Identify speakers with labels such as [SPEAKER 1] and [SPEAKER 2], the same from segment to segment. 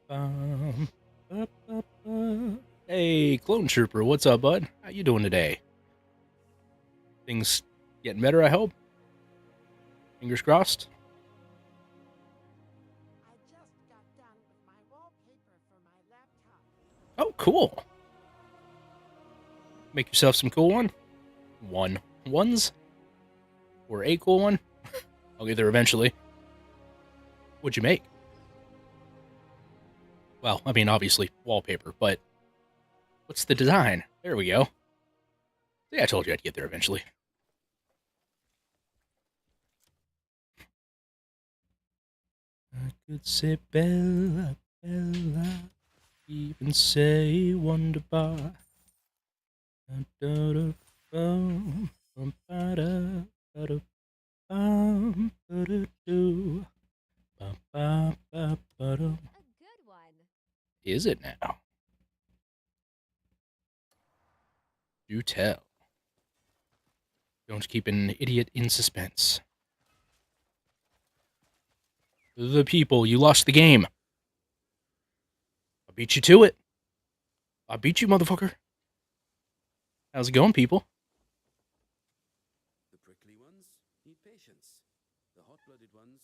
[SPEAKER 1] Bum, ba, ba, ba. Hey, Clone Trooper, what's up, bud? How you doing today? Things getting better, I hope? Fingers crossed?
[SPEAKER 2] I just got done with my wallpaper for my laptop.
[SPEAKER 1] Oh, cool. Make yourself some cool ones? Or a cool one? I'll get there eventually. What'd you make? Well, I mean, obviously, wallpaper, but what's the design? There we go. See, I told you I'd get there eventually. I could say Bella, Bella, even say Wonderbar.
[SPEAKER 3] A good one.
[SPEAKER 1] Is it now? Do tell. Don't keep an idiot in suspense. The people, you lost the game. I beat you to it. I beat you, motherfucker. How's it going, people?
[SPEAKER 4] The prickly ones need patience. The hot-blooded ones,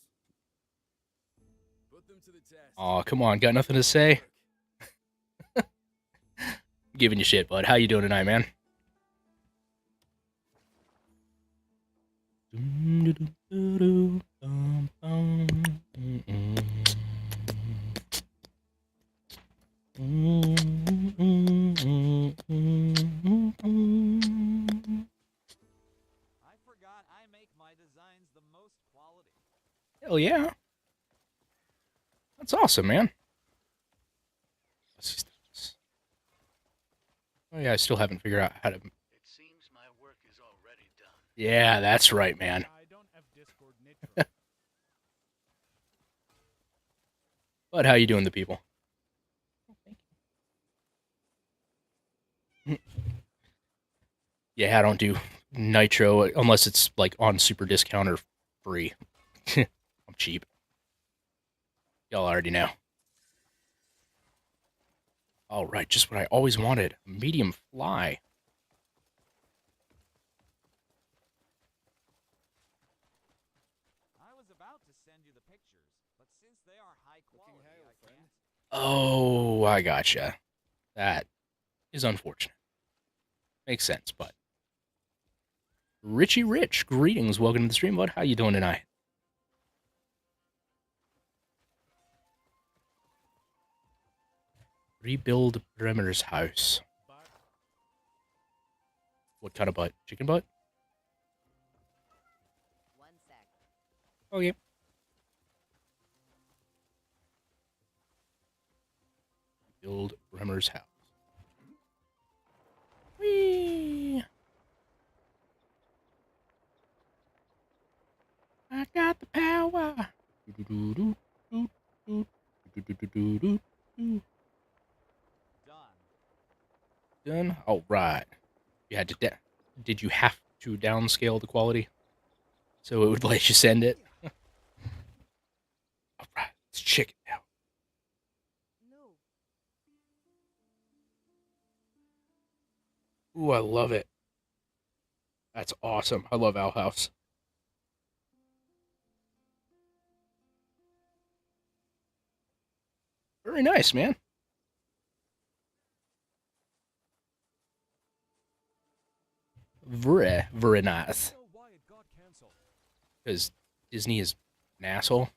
[SPEAKER 4] put them to the test.
[SPEAKER 1] Aw, come on, got nothing to say? Giving you shit, bud. How you doing tonight, man?
[SPEAKER 5] I forgot I make my designs the most quality.
[SPEAKER 1] Hell yeah. That's awesome, man. Oh yeah, I still haven't figured out how to...
[SPEAKER 6] It seems my work is already done.
[SPEAKER 1] Yeah, that's right, man.
[SPEAKER 5] I don't have Discord Nitro.
[SPEAKER 1] But how you doing, the people? Yeah, I don't do Nitro unless it's like on super discount or free. I'm cheap. Y'all already know. All right, just what I always wanted. Medium fly.
[SPEAKER 5] I was about to send you the pictures, but since they are high quality, I can't.
[SPEAKER 1] Oh, I gotcha. That is unfortunate. Makes sense, but... Richie Rich, greetings. Welcome to the stream, bud. How you doing tonight? Rebuild Bremer's house. What kind of butt? Chicken butt?
[SPEAKER 3] One sec.
[SPEAKER 1] Oh, yeah. Build Bremer's house. Whee! I got the power.
[SPEAKER 5] Done.
[SPEAKER 1] Done. All right. You had to. Did you have to downscale the quality so it would let you send it? All right. Let's check it out.
[SPEAKER 3] No.
[SPEAKER 1] Ooh, I love it. That's awesome. I love Owl House. Very nice, man. Very, very nice.
[SPEAKER 5] know why it got canceled.
[SPEAKER 1] Because Disney is an asshole.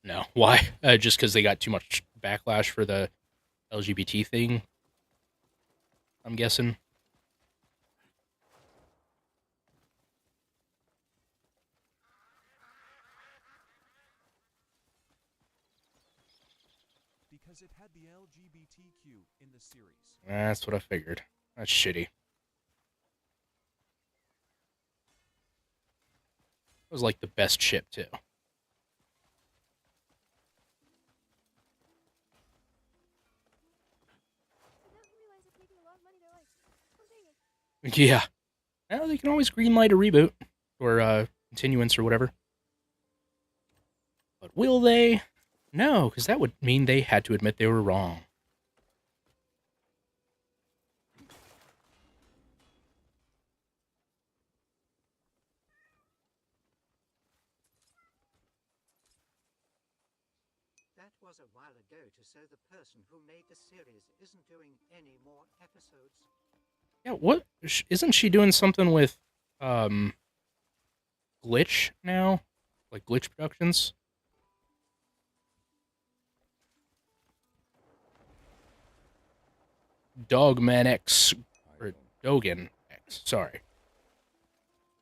[SPEAKER 1] No. Why? Just because they got too much backlash for the LGBT thing, I'm guessing.
[SPEAKER 5] Because it had the LGBTQ in the series.
[SPEAKER 1] That's what I figured. That's shitty. It was like the best ship, too.
[SPEAKER 3] I didn't realize it's making a lot of money. They're like, oh dang it.
[SPEAKER 1] Yeah. Well, they can always greenlight a reboot or continuance or whatever. But will they? No, because that would mean they had to admit they were wrong.
[SPEAKER 2] That was a while ago, so the person who made the series isn't doing any more episodes.
[SPEAKER 1] Yeah, what? Isn't she doing something with, Glitch now? Like Glitch Productions? Dogman X, or Dogan X, sorry.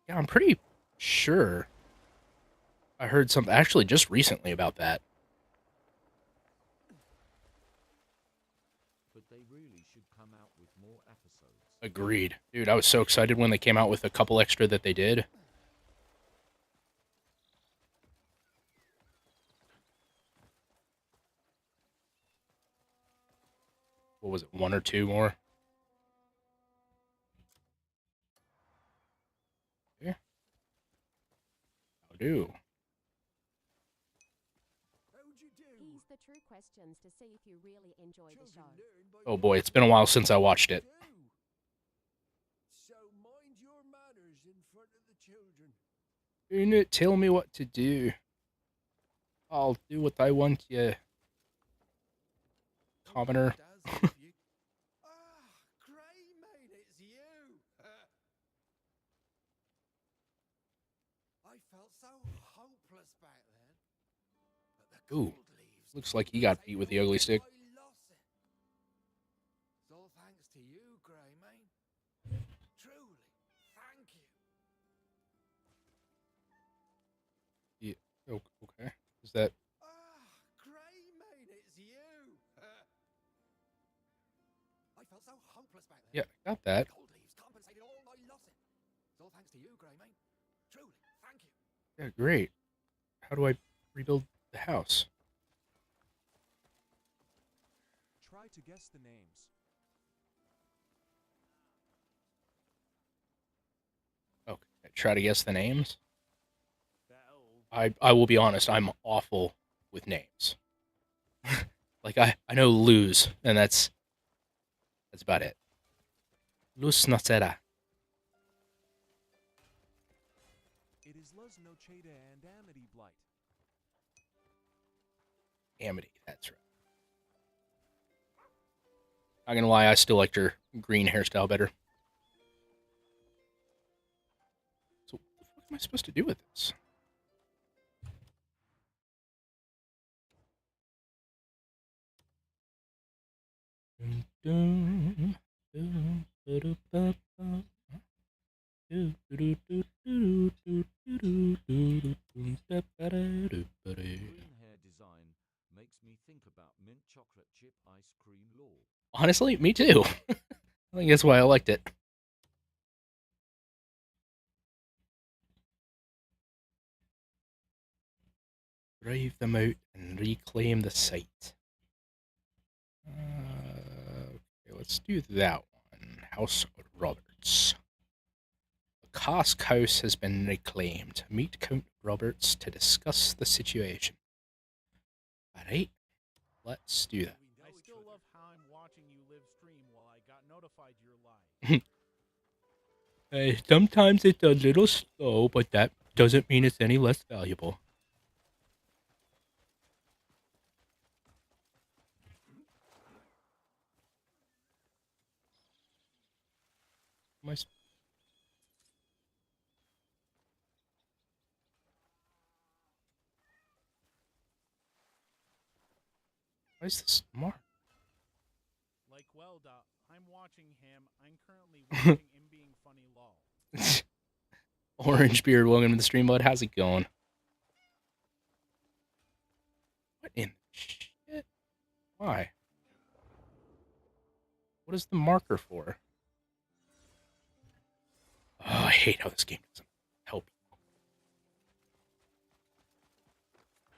[SPEAKER 1] Yeah, I'm pretty sure I heard something actually just recently about that.
[SPEAKER 5] But they really should come out with more episodes.
[SPEAKER 1] Agreed. Dude, I was so excited when they came out with a couple extra that they did. What was it, one or two more? Yeah. I'll do.
[SPEAKER 7] He's the true questions to see if you really enjoy the show.
[SPEAKER 1] Oh boy, it's been a while since I watched it.
[SPEAKER 8] So mind your manners in front of the children.
[SPEAKER 1] Do not tell me what to do. I'll do what I want, you commoner.
[SPEAKER 8] Gray, mate, it's you. I felt so hopeless back then. But the
[SPEAKER 1] Ooh,
[SPEAKER 8] gold leaves
[SPEAKER 1] looks like he got beat with the ugly stick.
[SPEAKER 8] I lost it. It's all thanks to you, Gray, mate. Truly, thank you.
[SPEAKER 1] Yeah. Oh, okay. Is that?
[SPEAKER 8] Gray, mate, it's you. I felt so hopeless back then.
[SPEAKER 1] Yeah, I got that.
[SPEAKER 8] Gold leaves compensated all my losses. It's all thanks to you, Gray, mate. Truly, thank you.
[SPEAKER 1] Yeah, great. How do I rebuild the house?
[SPEAKER 9] Try to guess the names.
[SPEAKER 1] Okay, try to guess the names. I will be honest, I'm awful with names. Like I know Luz, and that's about it. Luz Nocera.
[SPEAKER 9] It is Luz Nocheda and Amity Blight.
[SPEAKER 1] Amity, that's right. Not gonna lie, I still liked her green hairstyle better. So what the fuck am I supposed to do with this?
[SPEAKER 5] Green hair design makes me think about mint chocolate chip ice cream law.
[SPEAKER 1] Honestly, me too. I think that's why I liked it. Drive them out and reclaim the site. Okay, let's do that one. House Roberts. The Cask House has been reclaimed. Meet Count Roberts to discuss the situation. Alright, let's do that.
[SPEAKER 10] I still love how I'm watching you live stream while I got notified you're live.
[SPEAKER 1] Sometimes it's a little slow, but that doesn't mean it's any less valuable. Why is this mark?
[SPEAKER 10] Like, well, I'm watching him. I'm currently watching him being funny lol.
[SPEAKER 1] Orange Beard, welcome to the stream, bud. How's it going? What in shit? Why? What is the marker for? Oh, I hate how this game doesn't help.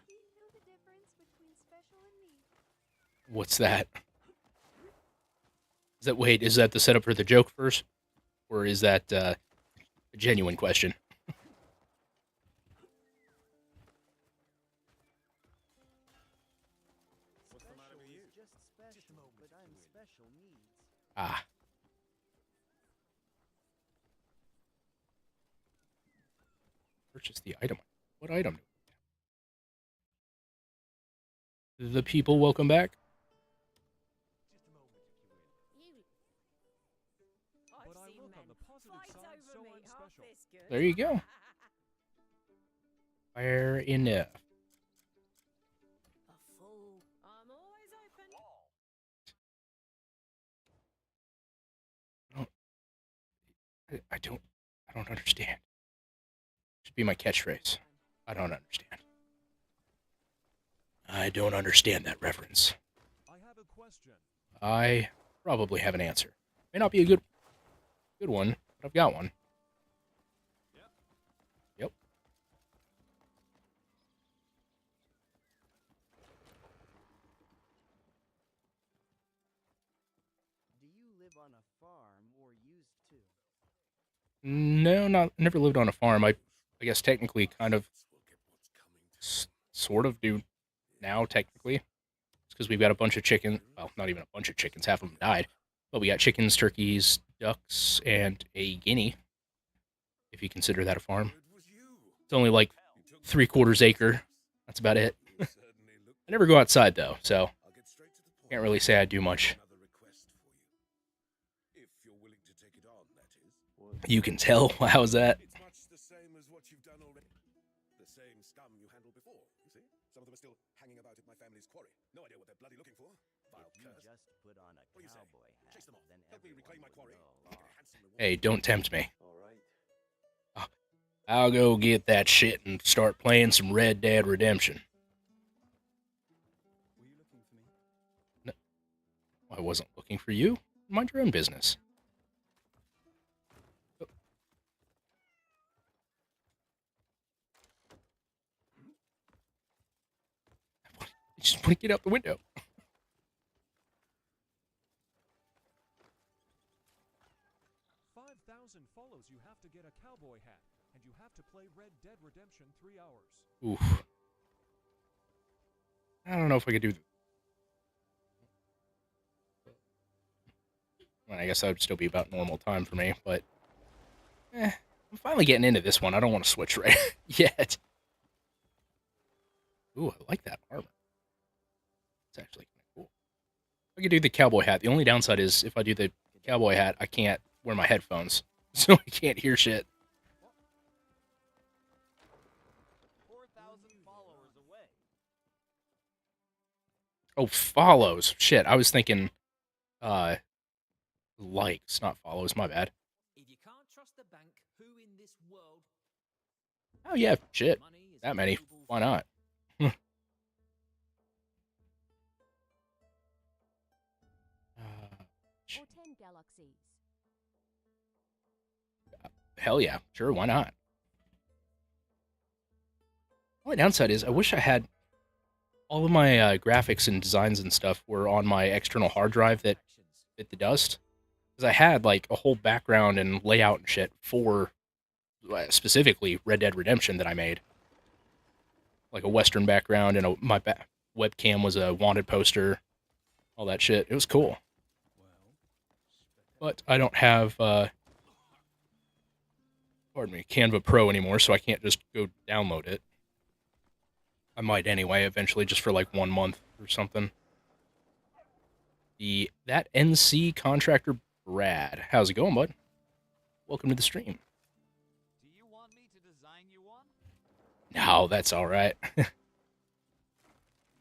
[SPEAKER 3] Do you know the difference between special and me?
[SPEAKER 1] What's that? Wait, is that the setup for the joke first? Or is that a genuine question?
[SPEAKER 2] just special, but I'm special needs.
[SPEAKER 1] Ah. Purchase the item. What item? The people, welcome back.
[SPEAKER 9] Just a moment, if you will.
[SPEAKER 3] I've
[SPEAKER 9] But I
[SPEAKER 3] seen
[SPEAKER 9] look on
[SPEAKER 3] men
[SPEAKER 9] the positive
[SPEAKER 3] fight
[SPEAKER 9] side,
[SPEAKER 3] over
[SPEAKER 9] so
[SPEAKER 3] me
[SPEAKER 9] I'm
[SPEAKER 3] half
[SPEAKER 9] special.
[SPEAKER 3] this good.
[SPEAKER 1] There you go. Fair enough.
[SPEAKER 3] A fool. I'm always open.
[SPEAKER 1] I don't understand. Should be my catchphrase. I don't understand. I don't understand that reference.
[SPEAKER 9] I have a question.
[SPEAKER 1] I probably have an answer. May not be a good one, but I've got one. Yep.
[SPEAKER 2] Do you live on a farm or used to?
[SPEAKER 1] No, never lived on a farm. I guess technically kind of sort of do now technically. It's because we've got a bunch of chickens. Well, not even a bunch of chickens. Half of them died. But we got chickens, turkeys, ducks, and a guinea, if you consider that a farm. It's only like 3/4 acre. That's about it. I never go outside, though, so can't really say I do much. You can tell. How's that?
[SPEAKER 8] It's much the same as what you've done already. The same scum you handled before, you see? Some of them are still hanging about at my family's quarry. No idea what they're bloody looking for. Vile
[SPEAKER 2] If you
[SPEAKER 8] curse.
[SPEAKER 2] just put on a
[SPEAKER 8] What do you say?
[SPEAKER 2] cowboy hat,
[SPEAKER 8] Chase them off.
[SPEAKER 2] then
[SPEAKER 8] Help me reclaim my quarry.
[SPEAKER 2] everyone
[SPEAKER 8] I'll
[SPEAKER 2] would
[SPEAKER 8] get a handsome reward.
[SPEAKER 1] Hey, don't tempt me.
[SPEAKER 8] All right.
[SPEAKER 1] I'll go get that shit and start playing some Red Dead Redemption.
[SPEAKER 8] Were you looking for me?
[SPEAKER 1] No, I wasn't looking for you. Mind your own business. I just want to get out the window.
[SPEAKER 9] 5,000 follows you have to get a cowboy hat, and you have to play Red Dead Redemption 3 hours.
[SPEAKER 1] Oof. I don't know if I could do. Well, I guess that would still be about normal time for me, but I'm finally getting into this one. I don't want to switch right yet. Ooh, I like that armor. It's actually kind of cool. I could do the cowboy hat. The only downside is if I do the cowboy hat, I can't wear my headphones, so I can't hear shit.
[SPEAKER 5] 4,000 followers away.
[SPEAKER 1] Oh, follows. Shit, I was thinking, likes, not follows. My bad.
[SPEAKER 5] If you can't trust the bank, who in this world?
[SPEAKER 1] Oh yeah, shit.
[SPEAKER 5] Money is
[SPEAKER 1] That
[SPEAKER 5] a
[SPEAKER 1] many.
[SPEAKER 5] noble
[SPEAKER 1] Why
[SPEAKER 5] thing.
[SPEAKER 1] not?
[SPEAKER 7] Or 10 galaxies.
[SPEAKER 1] Hell yeah, sure, why not? Only downside is I wish I had all of my graphics and designs and stuff were on my external hard drive that bit the dust. Because I had like a whole background and layout and shit for specifically Red Dead Redemption that I made. Like a Western background and my webcam was a wanted poster, all that shit. It was cool. But I don't have, pardon me, Canva Pro anymore, so I can't just go download it. I might anyway, eventually, just for like 1 month or something. That NC contractor Brad. How's it going, bud? Welcome to the stream.
[SPEAKER 5] Do you want me to design you one?
[SPEAKER 1] No, that's all right.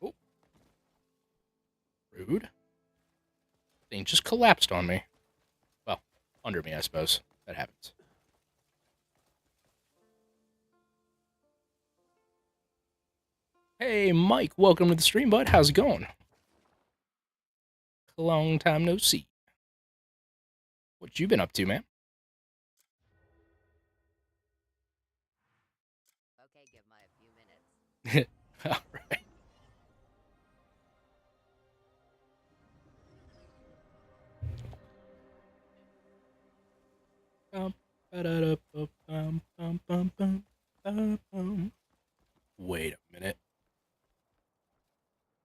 [SPEAKER 1] Oh. Rude. Thing just collapsed on me. Well, under me, I suppose. That happens. Hey, Mike. Welcome to the stream, bud. How's it going? Long time no see. What you been up to, man?
[SPEAKER 11] Okay, give my a few minutes.
[SPEAKER 1] All right. Wait a minute.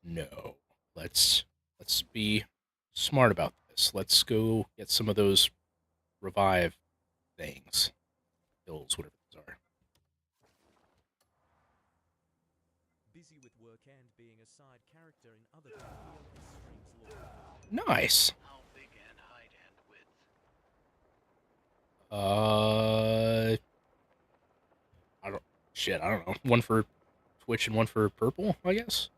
[SPEAKER 1] No. Let's Let's be smart about this. Let's go get some of those revive things. Pills, whatever those are.
[SPEAKER 9] Busy with work and being a side character in other streams, Lord.
[SPEAKER 1] Nice.
[SPEAKER 6] How big and height and width?
[SPEAKER 1] I don't know. One for Twitch and one for purple, I guess.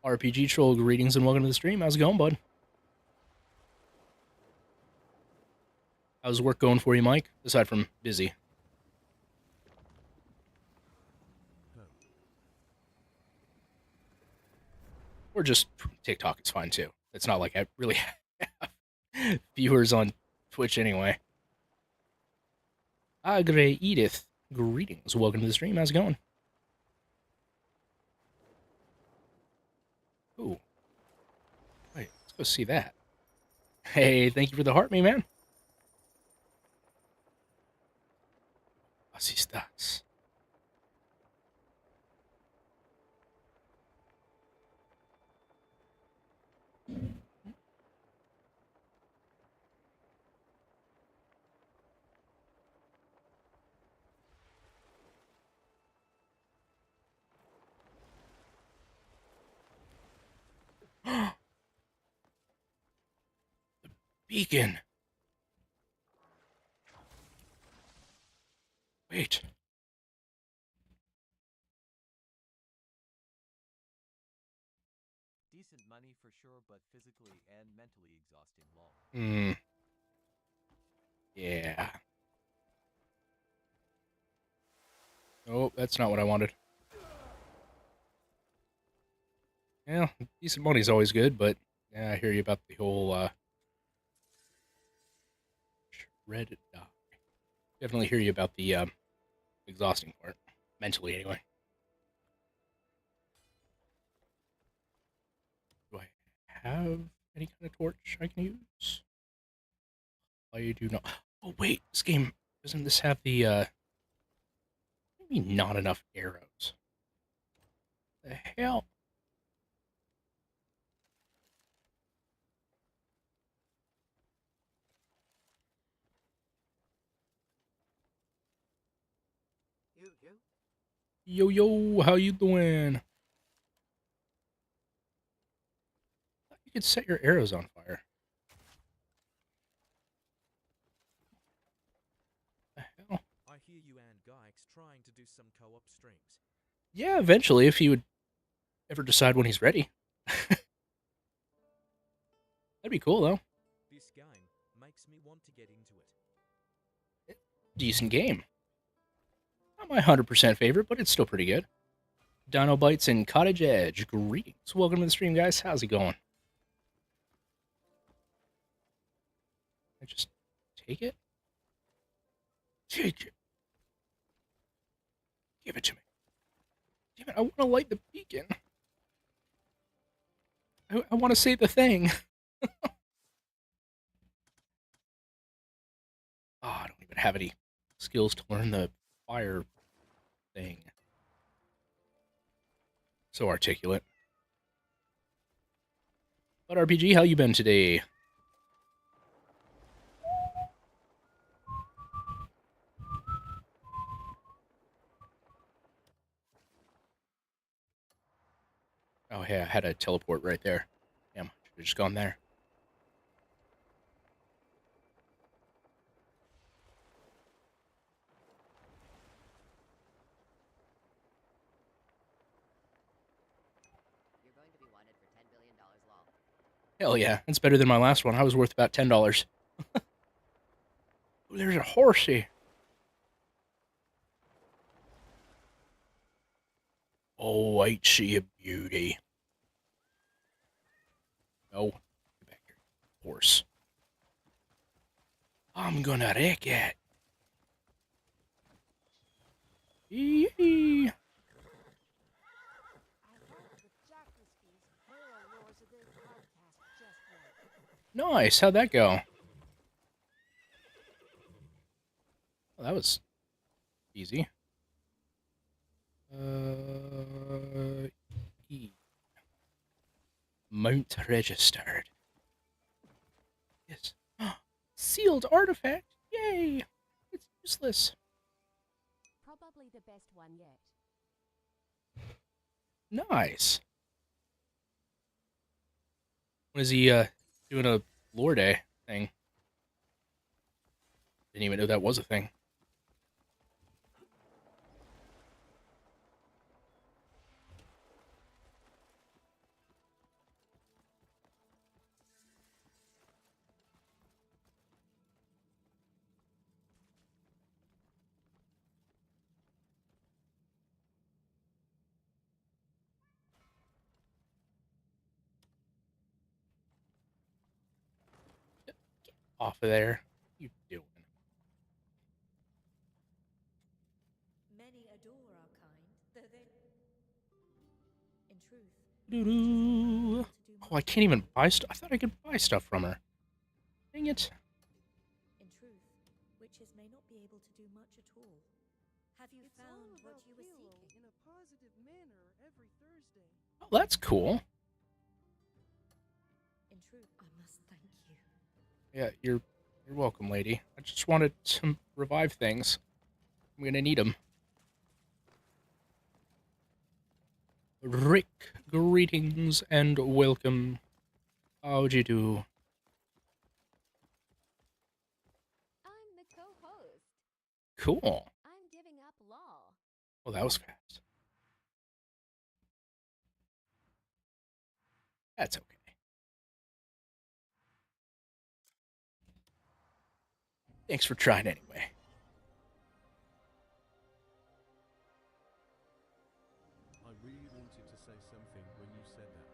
[SPEAKER 1] RPG Troll, greetings and welcome to the stream. How's it going, bud? How's work going for you, Mike? Aside from busy. Or just TikTok, it's fine too. It's not like I really have viewers on Twitch anyway. Agre Edith, greetings. Welcome to the stream. How's it going? Ooh. Wait, let's go see that. Hey, thank you for the heart, me man. Así estás. The beacon. Wait.
[SPEAKER 5] Decent money for sure, but physically and mentally exhausting long.
[SPEAKER 1] Yeah. Oh, that's not what I wanted. Yeah, decent money's always good, but yeah, I hear you about the whole shredded die. Definitely hear you about the exhausting part. Mentally, anyway. Do I have any kind of torch I can use? I do not. Oh, wait, this game, doesn't this have the, maybe not enough arrows? The hell? Yo, yo, how you doing? You could set your arrows on fire. The hell?
[SPEAKER 9] I hear you and Guyx trying to do some co-op streams.
[SPEAKER 1] Yeah, eventually, if he would ever decide when he's ready. That'd be cool, though.
[SPEAKER 9] This game makes me want to get into it.
[SPEAKER 1] Decent game. Not my 100% favorite, but it's still pretty good. Dino Bites and Cottage Edge, greetings. Welcome to the stream, guys. How's it going? I just take it? Take it. Give it to me. Damn it, I want to light the beacon. I want to say the thing. Oh, I don't even have any skills to learn the fire thing. So articulate. But RPG, how you been today? Oh, hey, I had a teleport right there. Damn, should have just gone there.
[SPEAKER 11] You're going to be wanted for $10 billion long.
[SPEAKER 1] Hell yeah, that's better than my last one. I was worth about $10. Ooh, there's a horsey. Oh, ain't she a beauty? No, get back here, horse. I'm gonna wreck it. Yee. Nice, how'd that go? Well, that was easy. E. Mount registered. Yes. Sealed artifact. Yay! It's useless.
[SPEAKER 7] Probably the best one yet.
[SPEAKER 1] Nice. When is he doing a lore day thing? Didn't even know that was a thing. Get off of there. What are you doing?
[SPEAKER 12] Many adore our kind, though they... In truth,
[SPEAKER 1] Doo-doo. Oh, I can't even buy stuff. I thought I could buy stuff from her. Dang it.
[SPEAKER 12] in truth, witches may not be able to do much at all. Have you
[SPEAKER 3] It's
[SPEAKER 12] found
[SPEAKER 3] all
[SPEAKER 12] what
[SPEAKER 3] about
[SPEAKER 12] you were
[SPEAKER 3] Halo
[SPEAKER 12] seeking?
[SPEAKER 3] in a positive manner every Thursday.
[SPEAKER 1] Oh, that's cool.
[SPEAKER 12] In truth, I must thank you.
[SPEAKER 1] Yeah, you're welcome, lady. I just wanted to revive things. I'm gonna need them. Rick, greetings and welcome. How'd you do?
[SPEAKER 7] I'm the co-host.
[SPEAKER 1] Cool.
[SPEAKER 7] I'm giving up law.
[SPEAKER 1] Well, that was fast. That's okay. Thanks for trying anyway.
[SPEAKER 9] I really wanted to say something when you said that.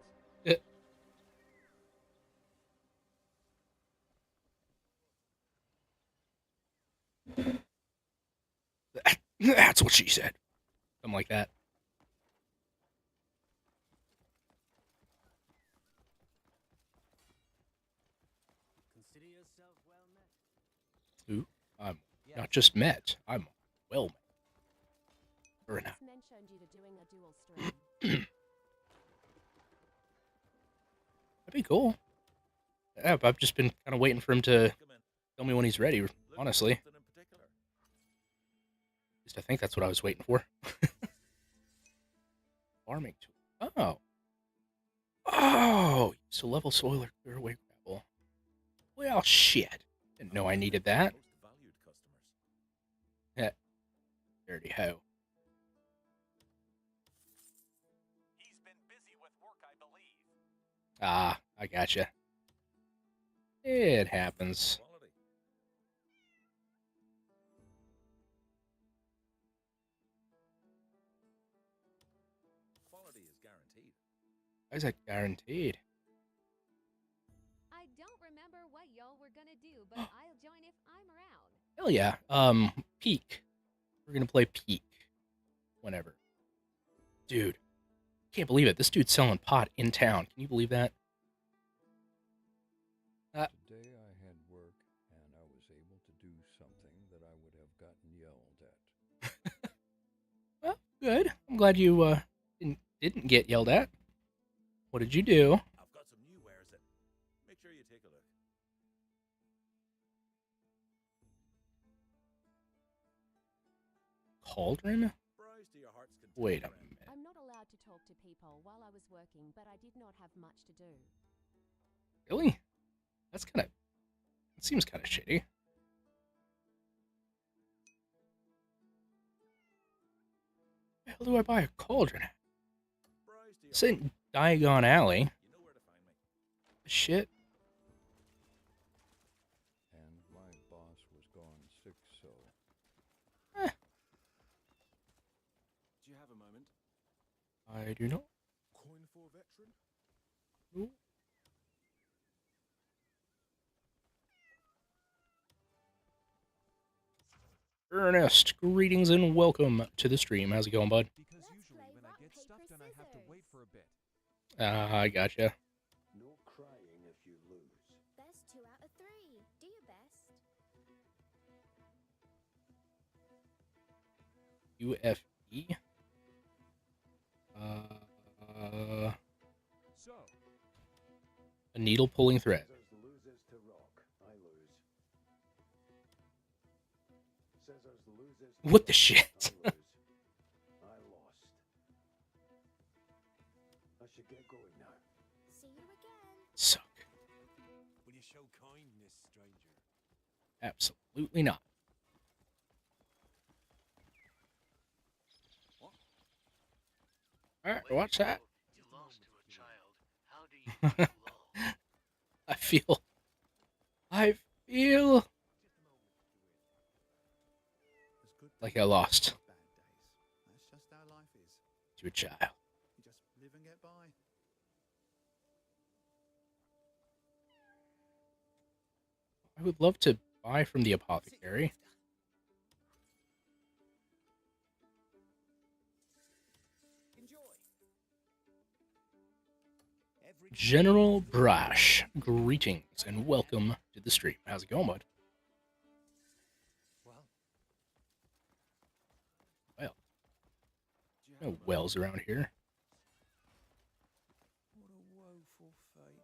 [SPEAKER 1] That's what she said. Something like that.
[SPEAKER 5] Consider yourself well met.
[SPEAKER 1] Ooh, I'm not just met. I'm well met. Or not.
[SPEAKER 7] Who's mentioned you to doing a dual stream?
[SPEAKER 1] That'd be cool. Yeah, but I've just been kind of waiting for him to tell me when he's ready, honestly. At least I think that's what I was waiting for. Farming tool. Oh. Oh! So level soil or clear away gravel. Well, shit. Didn't know I needed that. Heh. Dirty hoe.
[SPEAKER 6] He's been busy with work, I believe.
[SPEAKER 1] Ah, I gotcha. It happens.
[SPEAKER 4] Quality is guaranteed.
[SPEAKER 1] Why is that guaranteed?
[SPEAKER 7] I don't remember what y'all were gonna do, but I'll join if I'm around.
[SPEAKER 1] Hell yeah. Peak. We're gonna play Peak. Whenever. Dude. Can't believe it. This dude's selling pot in town. Can you believe that?
[SPEAKER 13] Today I had work, and I was able to do something that I would have gotten yelled at.
[SPEAKER 1] Well, good. I'm glad you didn't get yelled at. What did you do?
[SPEAKER 4] I've got some new wares that. Make sure you take a look.
[SPEAKER 1] Cauldron?
[SPEAKER 4] Browse to your heart's content.
[SPEAKER 1] Wait a
[SPEAKER 4] friend.
[SPEAKER 1] minute.
[SPEAKER 7] I'm not allowed to talk to people while I was working, but I did not have much to do.
[SPEAKER 1] Really? That's kind of... It seems kind of shitty. Where the hell do I buy a cauldron at?
[SPEAKER 4] Browse to your
[SPEAKER 1] This ain't Diagon Alley.
[SPEAKER 4] You know where to find me.
[SPEAKER 1] Shit.
[SPEAKER 13] And my boss was gone sick, so
[SPEAKER 4] Do you have a moment?
[SPEAKER 1] I do not.
[SPEAKER 8] Coin for veteran?
[SPEAKER 1] Ooh. Ernest, greetings and welcome to the stream. How's it going, bud?
[SPEAKER 9] Because usually when I get stuff, then I have to wait for a bit.
[SPEAKER 1] I gotcha.
[SPEAKER 8] No crying if you lose.
[SPEAKER 3] Best 2 out of 3. Do your best.
[SPEAKER 1] UFE?
[SPEAKER 9] So,
[SPEAKER 1] needle pulling thread.
[SPEAKER 13] Scissors loses to rock. I lose. Scissors loses to
[SPEAKER 1] What the
[SPEAKER 13] rock.
[SPEAKER 1] shit?
[SPEAKER 13] I lose. I lost. I should get going now.
[SPEAKER 3] See you again.
[SPEAKER 1] Suck.
[SPEAKER 8] Will you show kindness, stranger?
[SPEAKER 1] Absolutely not. Alright, watch that.
[SPEAKER 14] You lost to a child. How do you feel, lol?
[SPEAKER 1] I feel like I lost
[SPEAKER 2] Bad days. That's just how life is.
[SPEAKER 1] to a child.
[SPEAKER 2] You just live and get by.
[SPEAKER 1] I would love to buy from the apothecary. General Brash, greetings and welcome to the stream. How's it going, bud? Well, no wells around here.
[SPEAKER 4] What a woeful fate.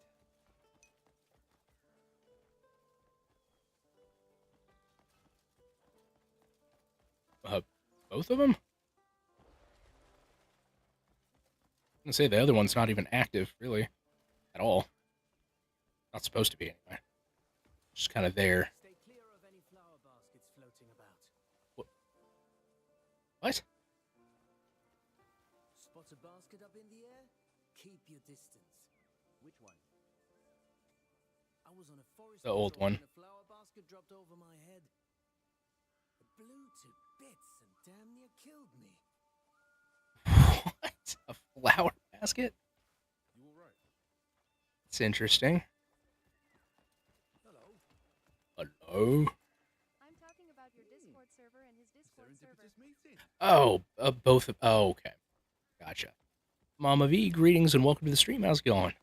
[SPEAKER 1] Both of them? I'm gonna say the other one's not even active, really, at all. Not supposed to be, anyway. Just kind of there.
[SPEAKER 9] Stay clear of any flower baskets floating about.
[SPEAKER 1] What?
[SPEAKER 9] Spot a basket up in the air? Keep your distance. Which one? I was on a forest
[SPEAKER 1] The old
[SPEAKER 9] patrol
[SPEAKER 1] one.
[SPEAKER 9] when a flower basket dropped over my head. It blew to bits and damn near killed me.
[SPEAKER 1] What? A flower basket?
[SPEAKER 8] You all right?
[SPEAKER 1] It's interesting.
[SPEAKER 9] Hello.
[SPEAKER 1] Hello?
[SPEAKER 3] I'm talking about your Discord server and his Discord server.
[SPEAKER 8] Meeting.
[SPEAKER 1] Oh, both of... Oh, okay. Gotcha. Mama V, greetings and welcome to the stream. How's it going?
[SPEAKER 3] Hey,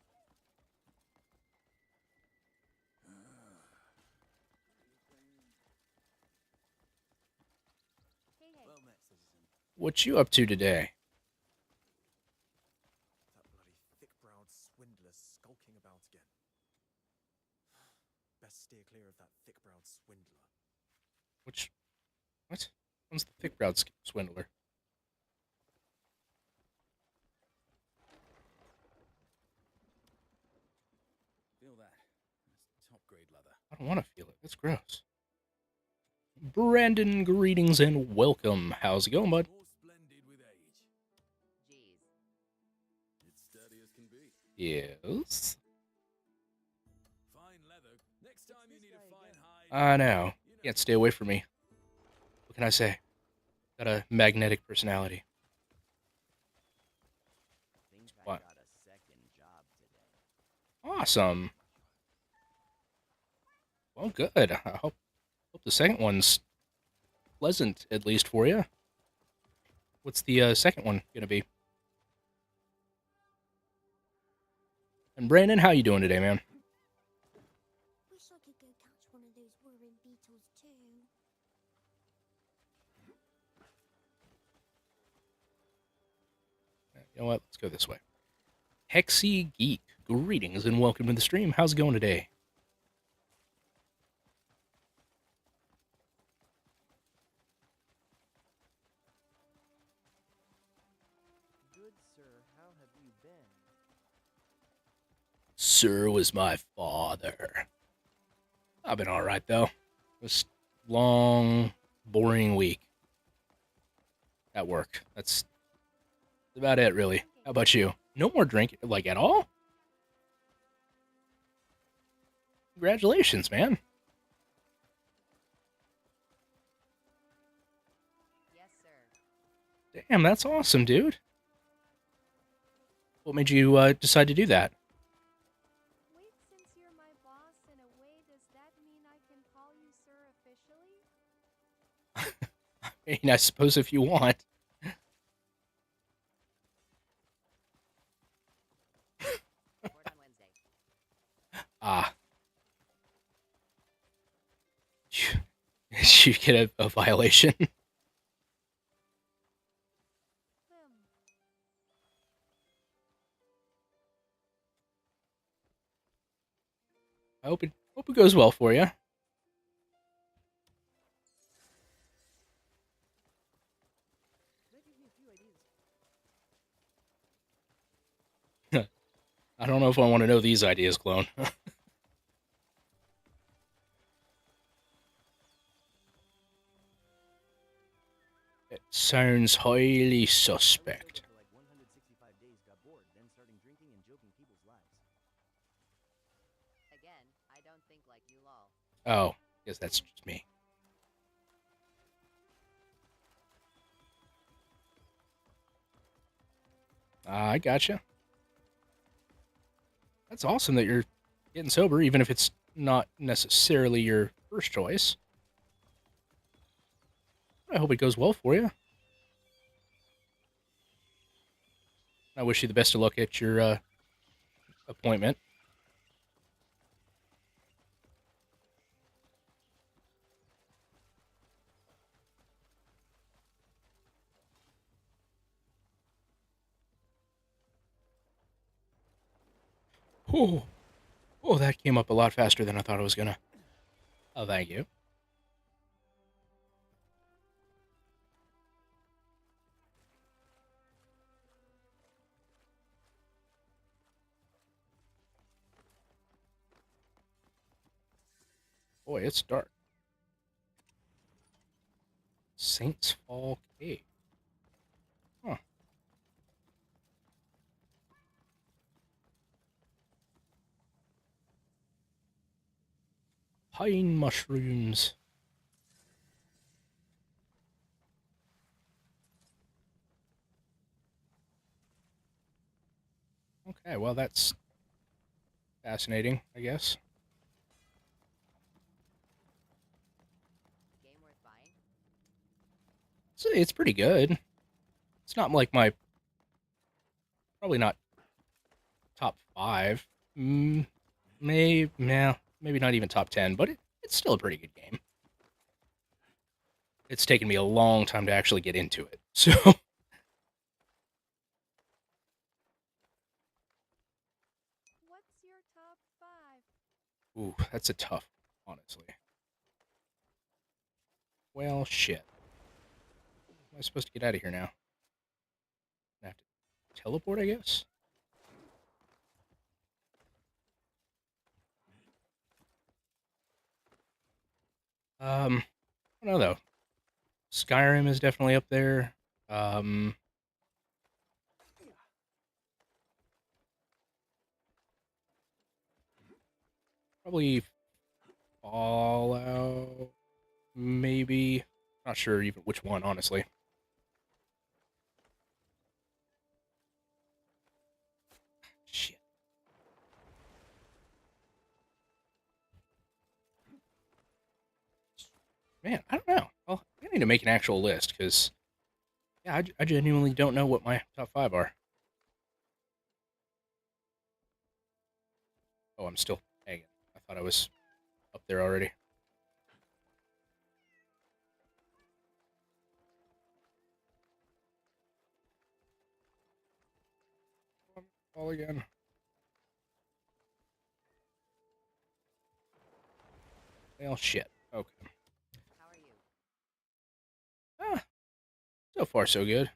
[SPEAKER 3] hey.
[SPEAKER 9] Well met, citizen.
[SPEAKER 1] What you up to today?
[SPEAKER 9] That bloody thick-browed swindler skulking about again. Best steer clear of that thick-browed swindler.
[SPEAKER 1] Which... What? One's the thick-browed swindler?
[SPEAKER 4] Feel that. That's top-grade leather.
[SPEAKER 1] I don't want to feel it. That's gross. Brandon, greetings and welcome. How's it going, bud?
[SPEAKER 4] More splendid with age.
[SPEAKER 11] Jeez.
[SPEAKER 4] It's sturdy as can be.
[SPEAKER 1] Yes?
[SPEAKER 4] Fine leather. Next time you need a fine hide.
[SPEAKER 1] I know. Can't stay away from me. What can I say? Got a magnetic personality.
[SPEAKER 11] Think I
[SPEAKER 1] What?
[SPEAKER 11] got a second job today.
[SPEAKER 1] Awesome. Well, good. I hope the second one's pleasant, at least for you. What's the second one gonna be? And Brandon, how you doing today, man?
[SPEAKER 3] Wish I could go catch one of those whirring beetles too.
[SPEAKER 1] You know what? Let's go this way. Hexy Geek, greetings and welcome to the stream. How's it going today?
[SPEAKER 9] Good sir, how have you been?
[SPEAKER 1] Sir was my father. I've been alright, though. This long, boring week at work. That's about it, really. How about you? No more drinking, like, at all? Congratulations, man.
[SPEAKER 11] Yes, sir.
[SPEAKER 1] Damn, that's awesome, dude. What made you decide to do that?
[SPEAKER 3] Wait, since you're my boss in a way, does that mean I can call you sir officially?
[SPEAKER 1] I mean, I suppose if you want.
[SPEAKER 11] Report on Wednesday.
[SPEAKER 1] Ah. Did you get a violation? I hope it goes well for you. I don't know if I want to know these ideas, clone. It sounds highly suspect.
[SPEAKER 11] For like 165 days, got bored, then starting drinking and joking people's lives. Again, I don't think like you lol.
[SPEAKER 1] Oh, guess that's just me. I gotcha. That's awesome that you're getting sober, even if it's not necessarily your first choice. I hope it goes well for you. I wish you the best of luck at your appointment. Oh, that came up a lot faster than I thought it was gonna. Oh, thank you. Boy, it's dark. Saints Fall Cave. Huh. Pine mushrooms. Okay, well, that's fascinating, I guess.
[SPEAKER 11] Game worth buying?
[SPEAKER 1] It's pretty good. It's not like my... Probably not top 5. Maybe not even top 10, but it's still a pretty good game. It's taken me a long time to actually get into it, so...
[SPEAKER 3] What's your top 5?
[SPEAKER 1] Ooh, that's a tough, honestly. Well, shit. Am I supposed to get out of here now? I have to teleport, I guess? I don't know, though. Skyrim is definitely up there. Probably Fallout, maybe. Not sure even which one, honestly. Shit. Man, I don't know. Well, I need to make an actual list, because, yeah, I genuinely don't know what my top 5 are. Oh, I'm still hanging. I thought I was up there already. Fall again. Well, shit. Okay.
[SPEAKER 11] How are you?
[SPEAKER 1] So far, so good.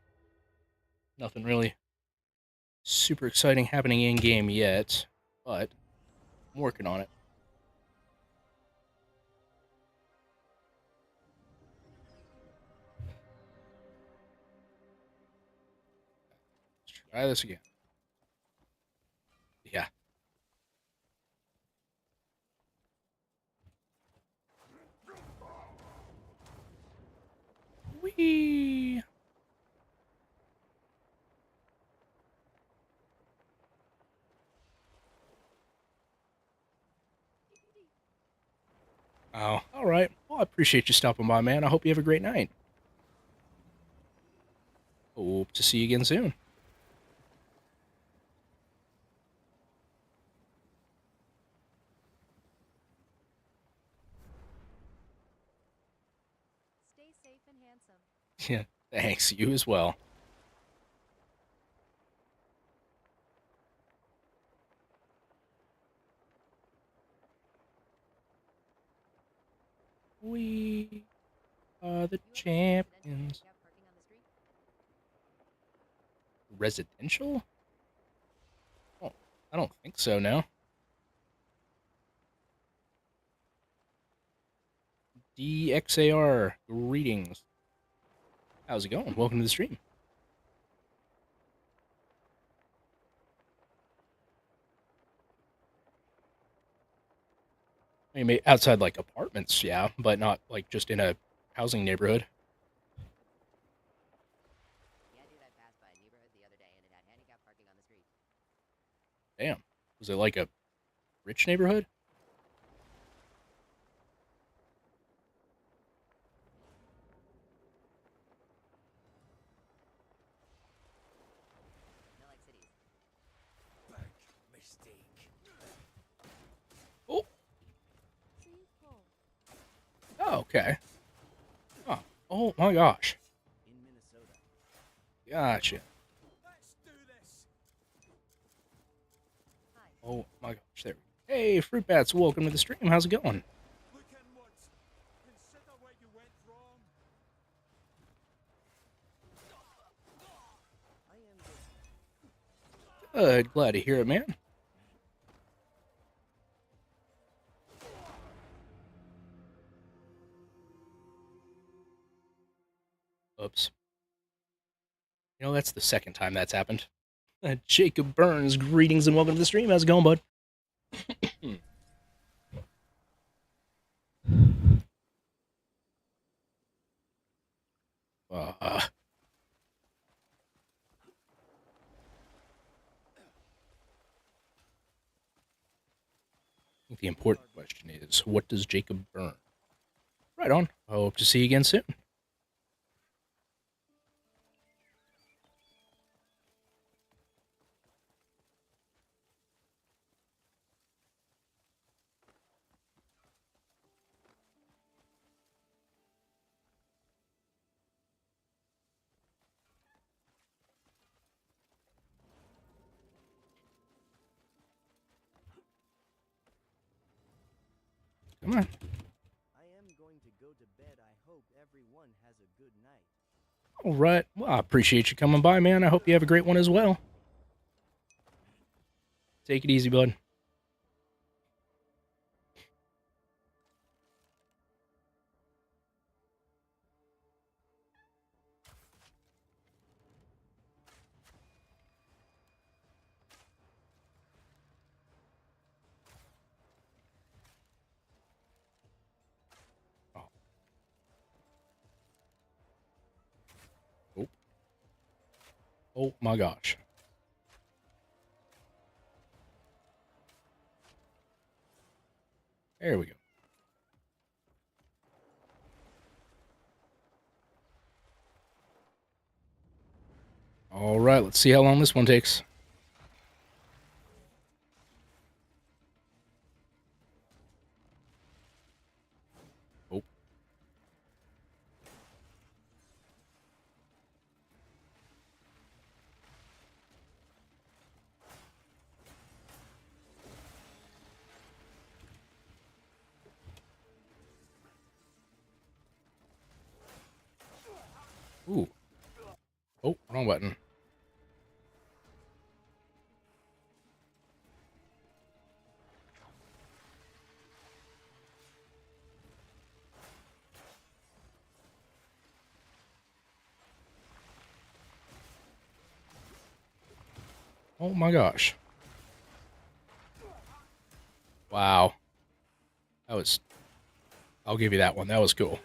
[SPEAKER 1] Nothing really super exciting happening in-game yet, but I'm working on it. Let's try this again. Yeah. Whee! Oh, all right. Well, I appreciate you stopping by, man. I hope you have a great night. Hope to see you again soon.
[SPEAKER 3] Stay safe and handsome.
[SPEAKER 1] Yeah, thanks. You as well. We are the champions. Residential? Oh, I don't think so now. DXAR, greetings. How's it going? Welcome to the stream. I mean, outside like apartments, yeah, but not like just in a housing neighborhood.
[SPEAKER 15] Yeah, dude, I passed by a neighborhood the other day and it had handicap parking on the street.
[SPEAKER 1] Damn. Was it like a rich neighborhood?
[SPEAKER 15] Smell like cities.
[SPEAKER 4] Bank mistake.
[SPEAKER 1] Oh. Oh, okay. Oh, oh my gosh.
[SPEAKER 11] In Minnesota.
[SPEAKER 1] Gotcha.
[SPEAKER 4] Let's do this.
[SPEAKER 1] Oh my gosh, there we go. Hey, Fruit Bats, welcome to the stream. How's it going?
[SPEAKER 4] Look inwards. Consider where you went wrong.
[SPEAKER 11] I am
[SPEAKER 1] Good, glad to hear it, man. Oops. You know, that's the second time that's happened. Jacob Burns, greetings and welcome to the stream. How's it going, bud? I think the important question is, what does Jacob burn? Right on. I hope to see you again soon. Come on.
[SPEAKER 11] I am going to go to bed. I hope everyone has a good night.
[SPEAKER 1] All right. Well, I appreciate you coming by, man. I hope you have a great one as well. Take it easy, bud. Oh my gosh. There we go. All right, let's see how long this one takes. Oh. Ooh. Oh, wrong button. Oh my gosh. Wow. That was... I'll give you that one. That was cool.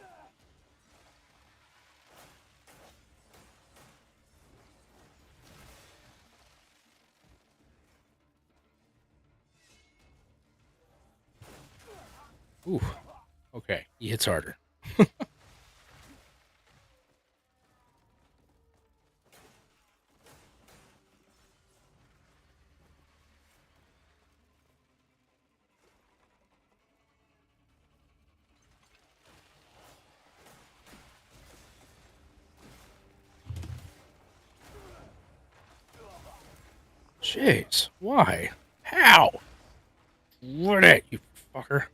[SPEAKER 1] Ooh. Okay, he hits harder. Jeez, why? How? What it, you fucker.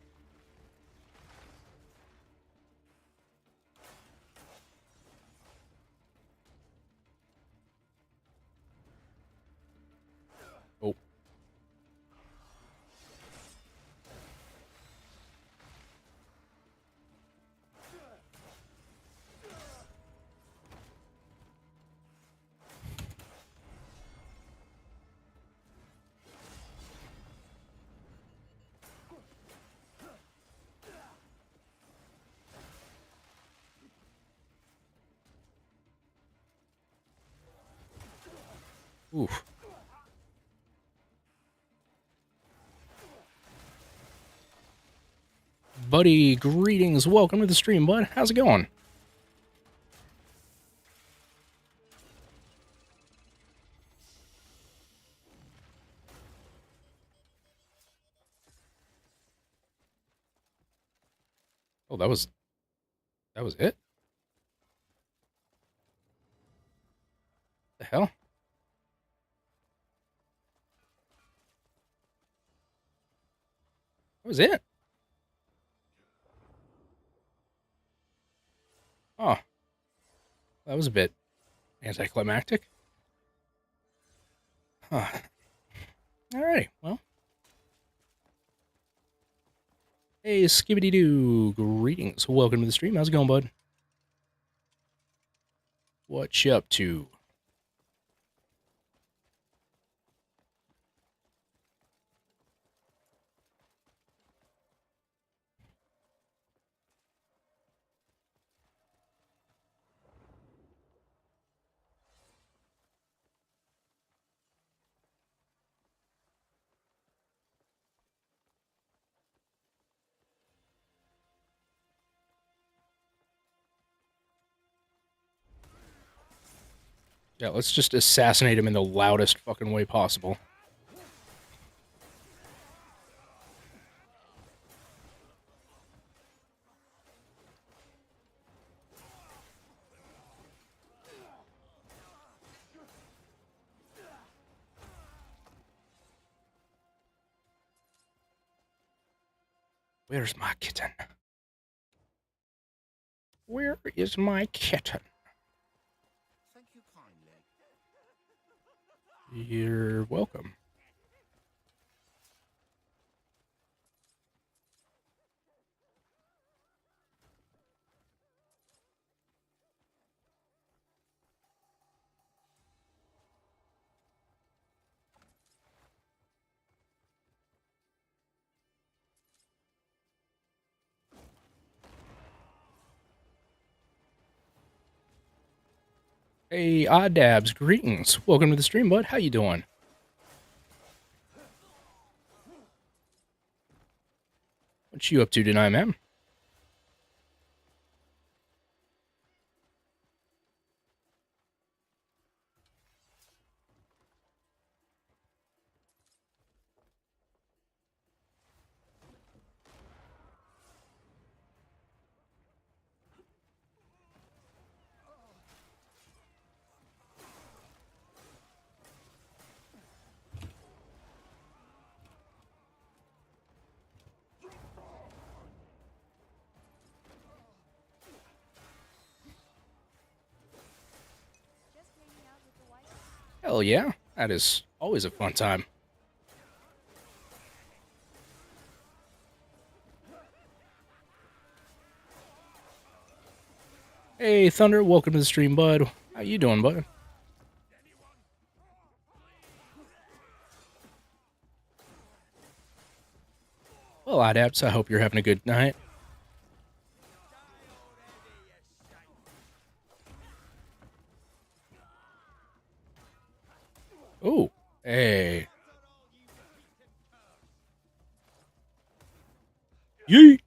[SPEAKER 1] Oof. Buddy, greetings. Welcome to the stream, bud. How's it going? Oh, that was it? The hell? That was it? Oh. That was a bit anticlimactic. Huh. Alrighty, well. Hey, Skibbity-Doo. Greetings. Welcome to the stream. How's it going, bud? What you up to? Yeah, let's just assassinate him in the loudest fucking way possible. Where's my kitten? Where is my kitten?
[SPEAKER 16] Thank you kindly.
[SPEAKER 1] You're welcome. Hey, Oddabs, greetings. Welcome to the stream, bud. How you doing? What you up to tonight, man? Hell yeah. That is always a fun time. Hey, Thunder, welcome to the stream, bud. How you doing, bud? Well, Oddabs, I hope you're having a good night. Oh, hey. Yeet.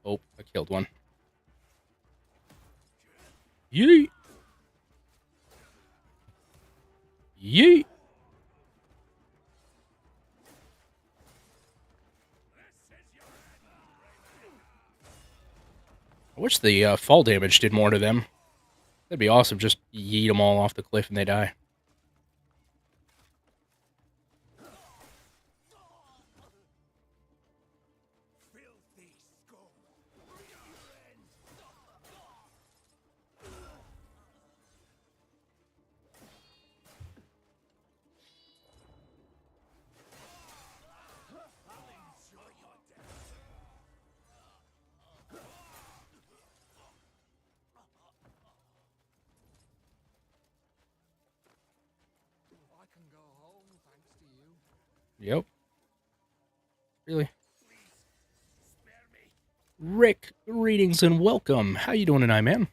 [SPEAKER 1] Oh, I killed one. Yeet. Yeet. I wish the fall damage did more to them. That'd be awesome. Just yeet them all off the cliff and they die. Yep. Really? Rick, greetings and welcome. How you doing tonight, man?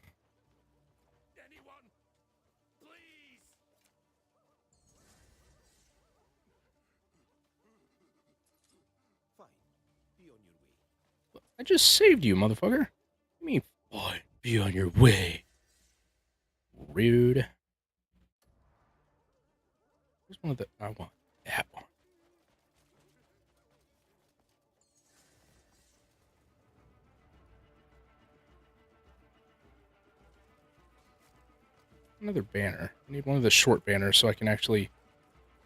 [SPEAKER 8] Fine. Be on your way.
[SPEAKER 1] I just saved you, motherfucker. You mean, boy, be on your way. Rude. Here's one of the... I want that one. Another banner. I need one of the short banners so I can actually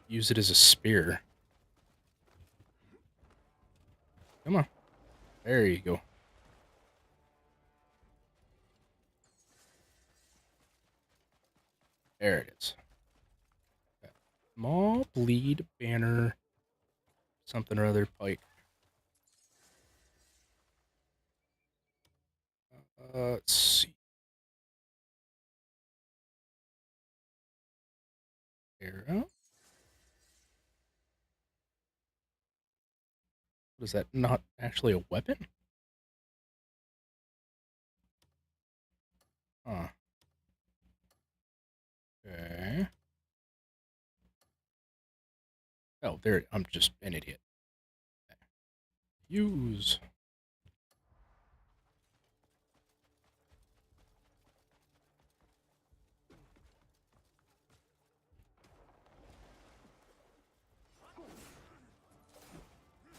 [SPEAKER 1] use it as a spear. Come on. There you go. There it is. Small bleed banner. Something or other pike. Let's see. Arrow. What is that? Not actually a weapon? Huh. Okay. Oh, there. I'm just an idiot. Use.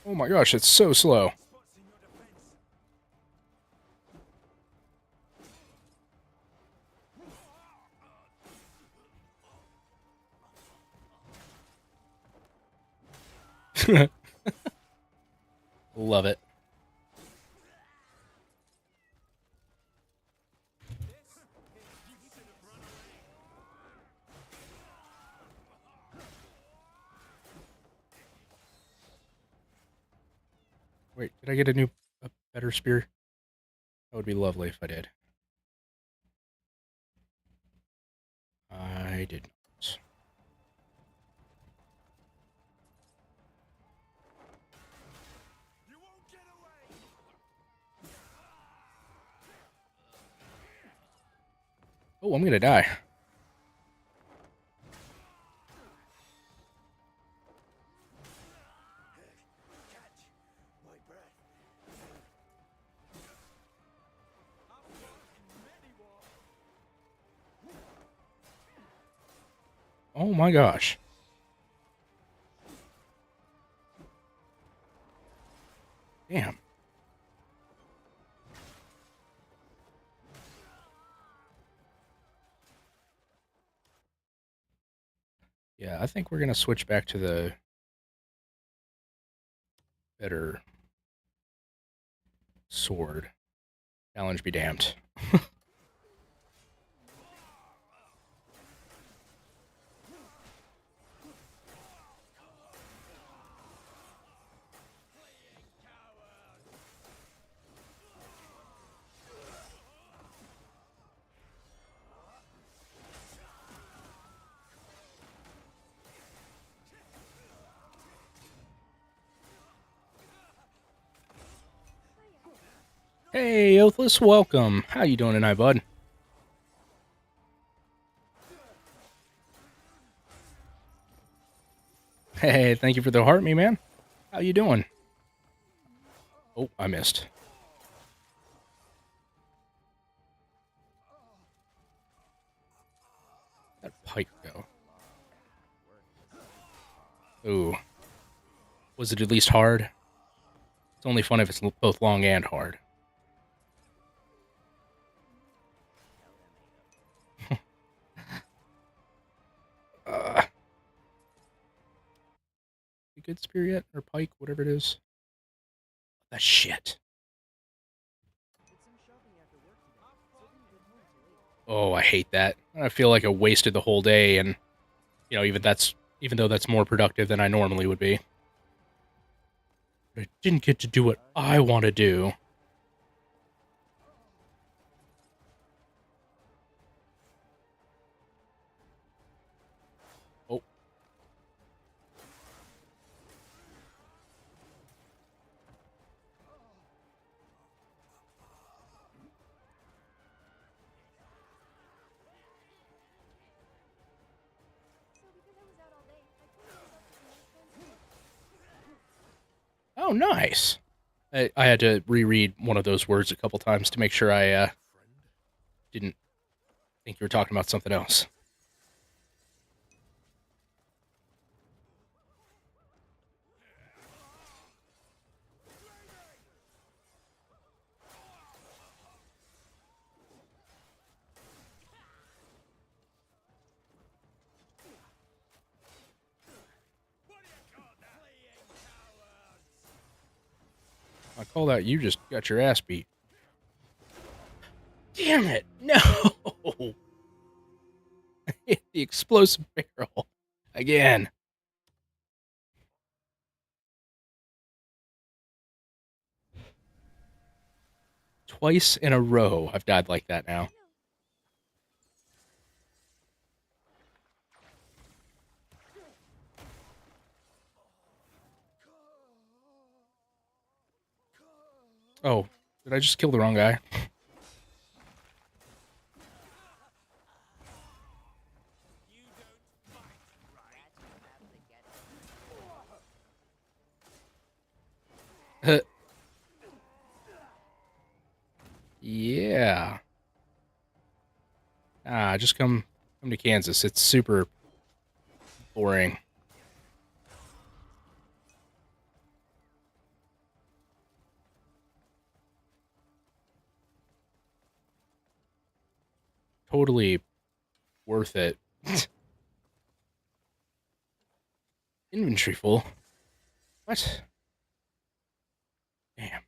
[SPEAKER 1] Oh my gosh, it's so slow. Love it. Wait, did I get a better spear? That would be lovely if I did. I did not. Oh, I'm gonna die. Oh my gosh. Damn. Yeah, I think we're gonna switch back to the better sword. Challenge be damned. Hey, Oathless, welcome. How you doing tonight, bud? Hey, thank you for the heart, me man. How you doing? Oh, I missed. That pike go. Ooh. Was it at least hard? It's only fun if it's both long and hard. A good spear yet? Or pike, whatever it is. The shit. Oh, I hate that. I feel like I wasted the whole day, and you know, even though that's more productive than I normally would be. But I didn't get to do what I want to do. Oh. Oh, nice. I had to reread one of those words a couple times to make sure I didn't think you were talking about something else. I call that you just got your ass beat. Damn it! No! Hit the explosive barrel. Again. Twice in a row I've died like that now. Oh, did I just kill the wrong guy? Yeah. Just come to Kansas. It's super boring. Totally worth it. Inventory full. What? Damn.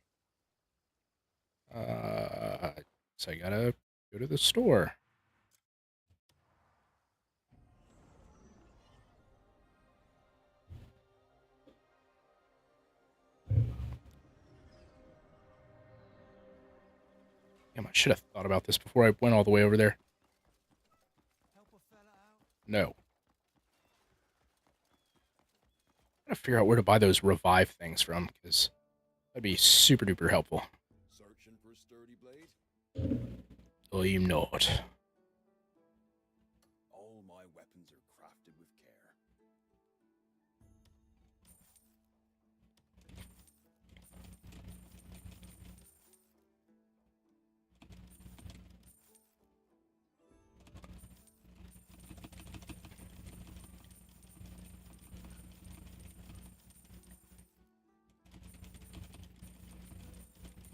[SPEAKER 1] So I gotta go to the store. Damn, I should have thought about this before I went all the way over there. No. I gotta figure out where to buy those revive things from, because that'd be super duper helpful.
[SPEAKER 8] Searching for a sturdy blade?
[SPEAKER 1] I'm not.
[SPEAKER 8] All my weapons are crafted with care.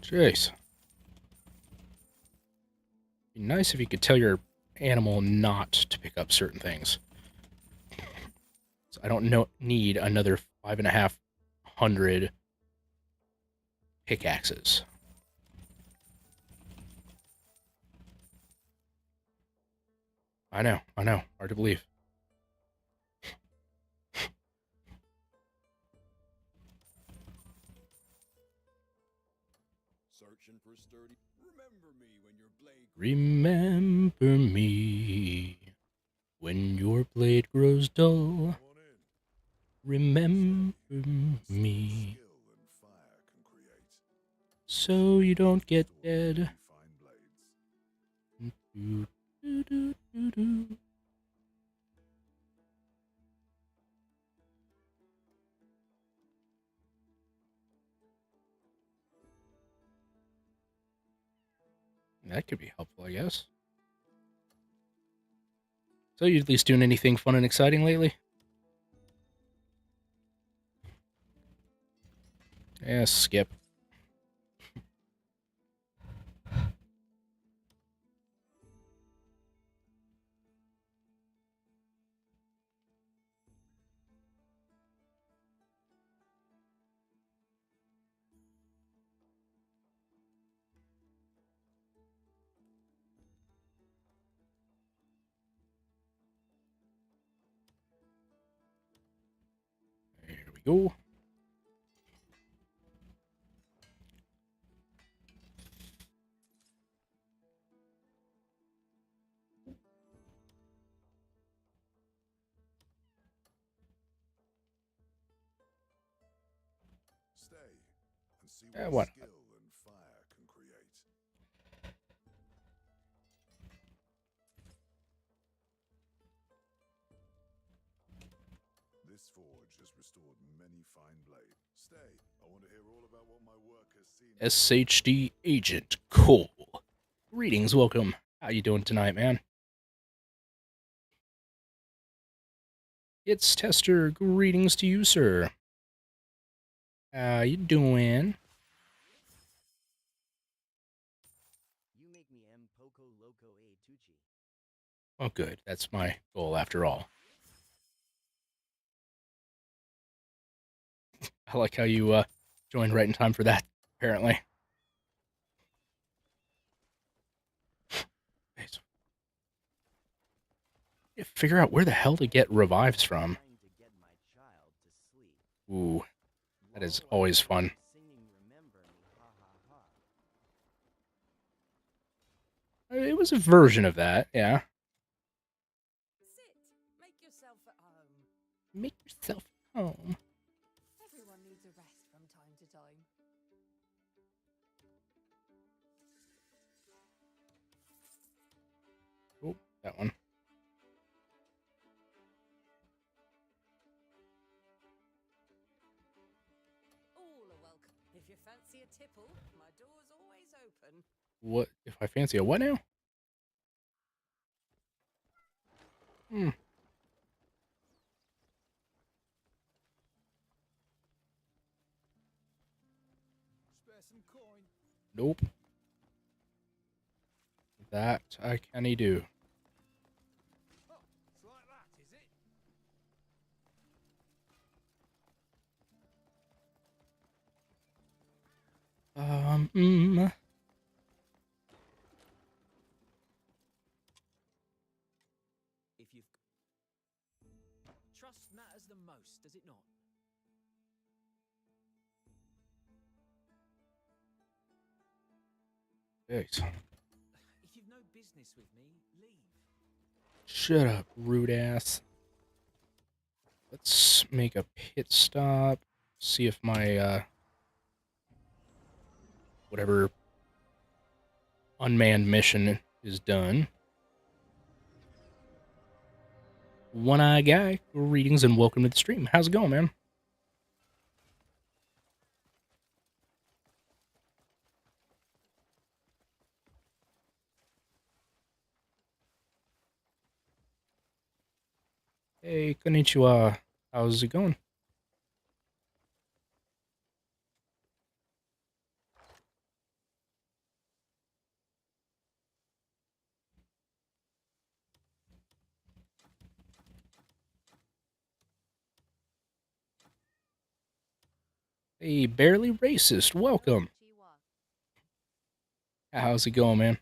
[SPEAKER 1] Jeez. Be nice if you could tell your animal not to pick up certain things. So I don't need another 5,500 pickaxes. I know. Hard to believe.
[SPEAKER 8] Searching for a sturdy. Remember me when your blade.
[SPEAKER 1] Remember me when your blade grows dull. Remember me so you don't get dead. Do, do, do, do, do. That could be helpful, I guess. So you at least doing anything fun and exciting lately? Yeah, skip. There we go.
[SPEAKER 8] Stay and see what
[SPEAKER 1] What?
[SPEAKER 8] skill and fire can create. This forge has restored many fine blades. Stay. I want
[SPEAKER 1] SHD Agent Cole. Greetings, welcome. How you doing tonight, man? It's Tester. Greetings to you, sir. How you doing?
[SPEAKER 11] You make me M Poco Loco A Tucci.
[SPEAKER 1] Oh, good. That's my goal after all. I like how you joined right in time for that, apparently. Figure out where the hell to get revives from. Ooh, that is always fun. It was a version of that, yeah.
[SPEAKER 17] Sit. Make yourself at home.
[SPEAKER 1] Make yourself at home.
[SPEAKER 17] Everyone needs a rest from time to time.
[SPEAKER 1] Oh, that one.
[SPEAKER 17] All are welcome. If you fancy a tipple, my door's always open.
[SPEAKER 1] What if I fancy a what now? Hmm.
[SPEAKER 10] Spare some coin.
[SPEAKER 1] Nope. That I can't do.
[SPEAKER 10] Oh, it's like that, is it?
[SPEAKER 9] If you've... Trust matters the most, does it not?
[SPEAKER 1] Thanks.
[SPEAKER 9] If you've no business with me, leave.
[SPEAKER 1] Shut up, rude ass. Let's make a pit stop. See if my, whatever unmanned mission is done. One-Eye Guy, greetings and welcome to the stream. How's it going, man? Hey, konnichiwa. How's it going? Hey, Barely Racist, welcome. How's it going, man?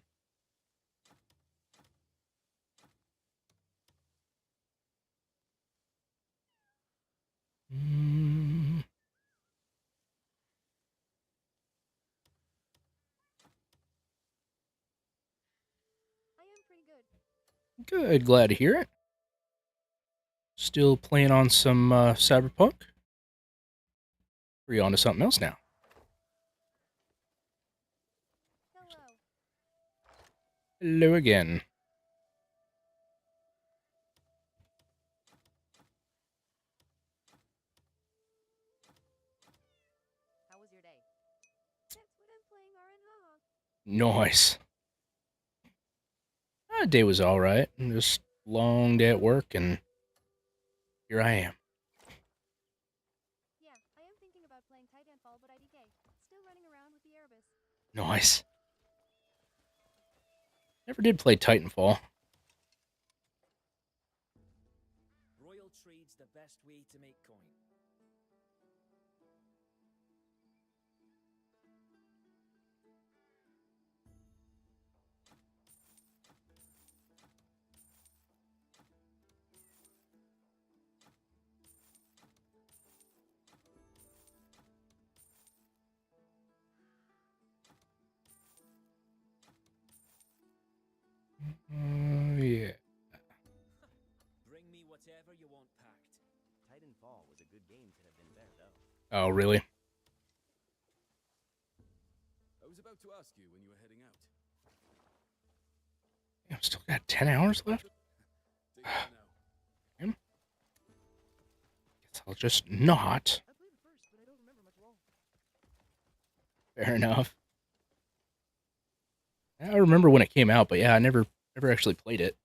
[SPEAKER 3] I am pretty good.
[SPEAKER 1] Good, glad to hear it. Still playing on some Cyberpunk? Or are you on to something else now? Hello again.
[SPEAKER 15] How was your day?
[SPEAKER 3] That's what I'm playing RN Haha.
[SPEAKER 1] Nice. Day was alright. Just long day at work, and here I am.
[SPEAKER 3] Yeah, I am thinking about playing Titanfall, but IDK. Still running around with the Erebus.
[SPEAKER 1] Nice. Never did play Titanfall.
[SPEAKER 9] Royal trade's the best way to make coin.
[SPEAKER 1] Yeah.
[SPEAKER 9] Bring me whatever you want packed.
[SPEAKER 11] Titanfall was a good game, could have been better though.
[SPEAKER 1] Oh, really?
[SPEAKER 4] I was about to ask you when you were heading out.
[SPEAKER 1] I've still got 10 hours left? Guess I'll just not.
[SPEAKER 11] I played it first, but I don't remember much at all.
[SPEAKER 1] Fair enough. I remember when it came out, but yeah, I never actually played it.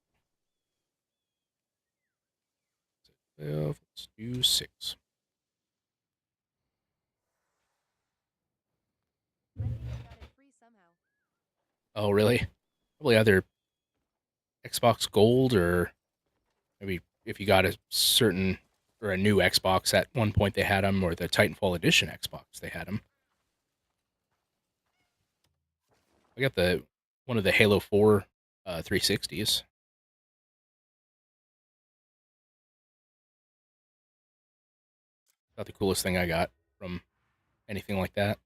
[SPEAKER 1] Let's do 6. Oh, really? Probably either Xbox Gold or maybe if you got a certain or a new Xbox at one point they had them, or the Titanfall Edition Xbox they had them. I got one of the Halo 4 360s. About the coolest thing I got from anything like that.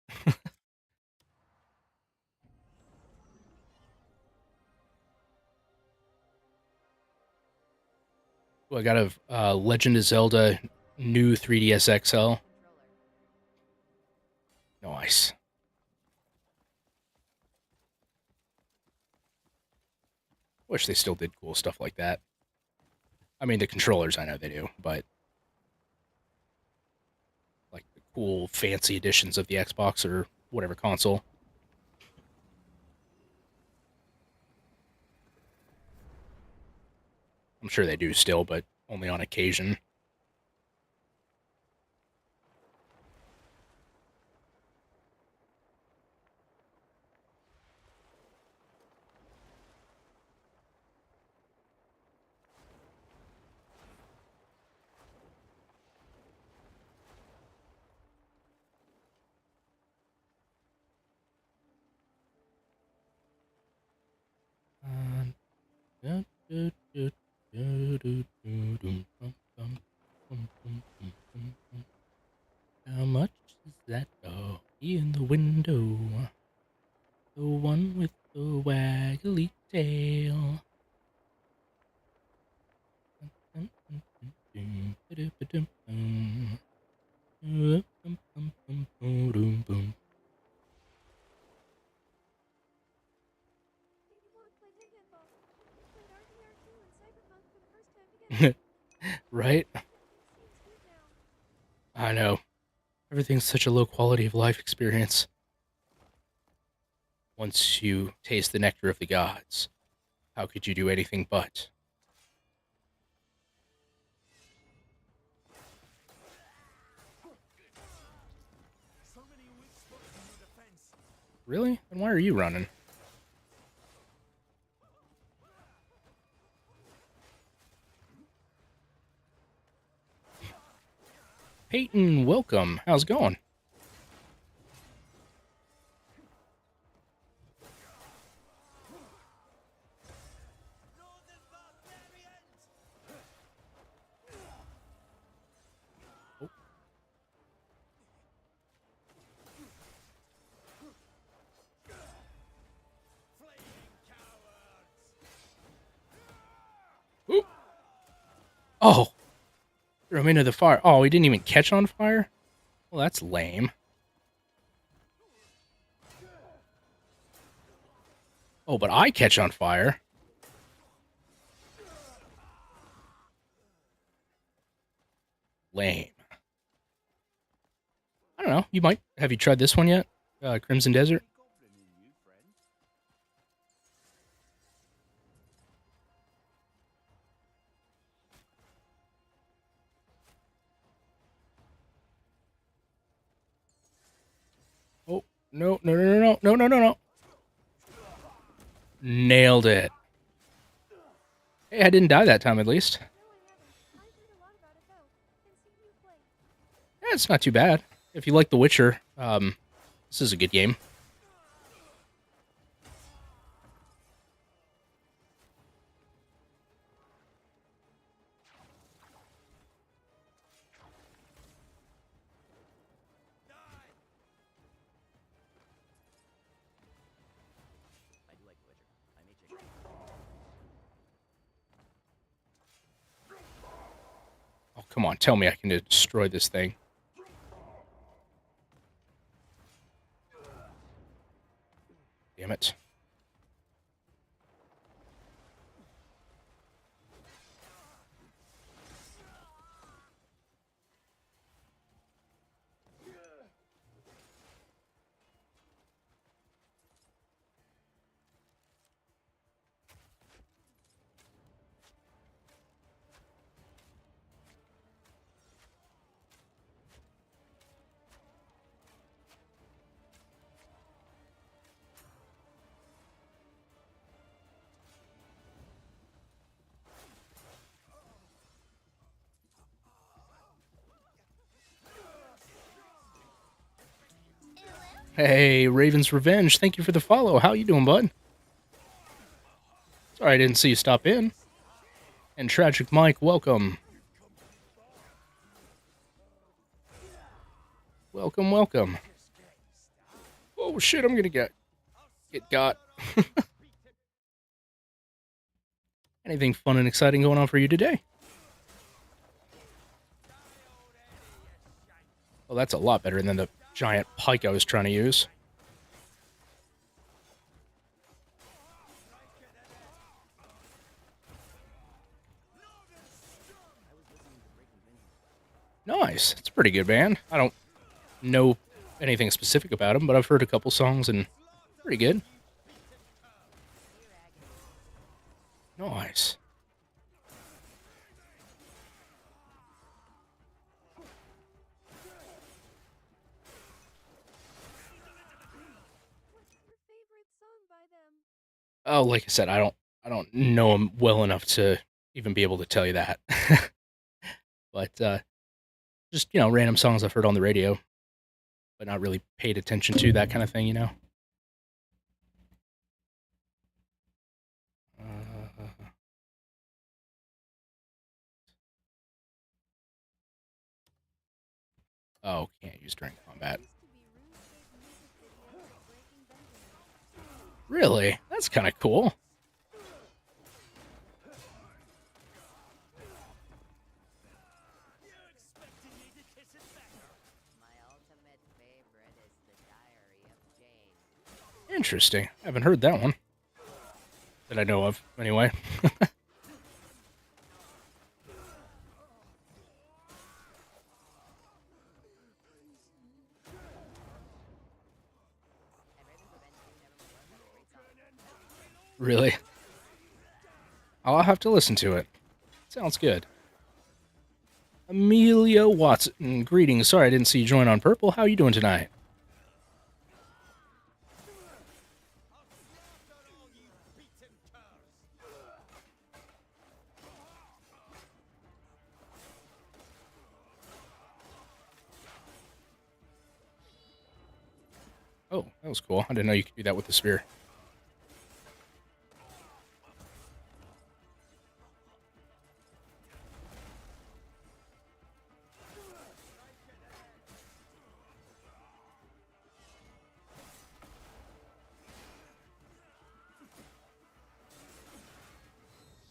[SPEAKER 1] Well, I got a Legend of Zelda new 3DS XL. Nice. Wish they still did cool stuff like that. I mean, the controllers, I know they do, but like the cool, fancy editions of the Xbox or whatever console. I'm sure they do still, but only on occasion. How much is that dog in the window? The one with the waggly tail. Right? I know. Everything's such a low quality of life experience. Once you taste the nectar of the gods, how could you do anything but? Really? Then why are you running? Peyton, welcome. How's it going? Ooh. Oh! Threw him into the fire. Oh, he didn't even catch on fire? Well, that's lame. Oh, but I catch on fire. Lame. I don't know. You might. Have you tried this one yet? Crimson Desert? Oh, no, no, no, no, no, no, no, no. Nailed it. Hey, I didn't die that time, at least. Yeah, it's not too bad. If you like The Witcher, this is a good game. Oh, come on. Tell me I can destroy this thing. Damn it. Hey, Raven's Revenge, thank you for the follow. How you doing, bud? Sorry I didn't see you stop in. And Tragic Mike, welcome. Welcome, welcome. Oh shit, I'm gonna get got. Anything fun and exciting going on for you today? Oh, that's a lot better than the giant pike I was trying to use. Nice. It's a pretty good band. I don't know anything specific about them, but I've heard a couple songs and pretty good. Nice. Oh, like I said, I don't know them well enough to even be able to tell you that. But just, you know, random songs I've heard on the radio, but not really paid attention to, that kind of thing, you know. Oh, can't use during combat. Really? That's kind of cool. Interesting. I haven't heard that one. That I know of, anyway. Really? I'll have to listen to it. Sounds good. Amelia Watson, greetings. Sorry I didn't see you join on Purple. How are you doing tonight? Oh, that was cool. I didn't know you could do that with the spear.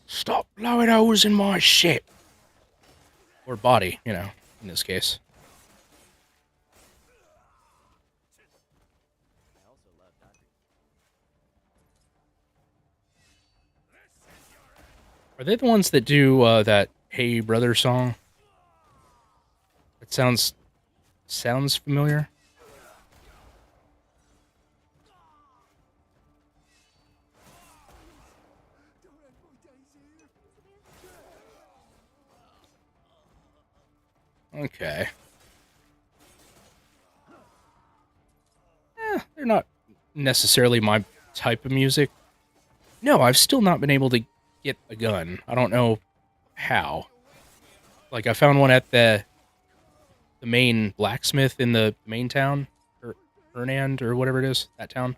[SPEAKER 1] Stop blowing holes in my ship! Or body, you know, in this case. Are they the ones that do that Hey Brother song? It sounds familiar. Okay. They're not necessarily my type of music. No, I've still not been able to get a gun. I don't know how. Like, I found one at the main blacksmith in the main town, or Hernand, or whatever it is, that town.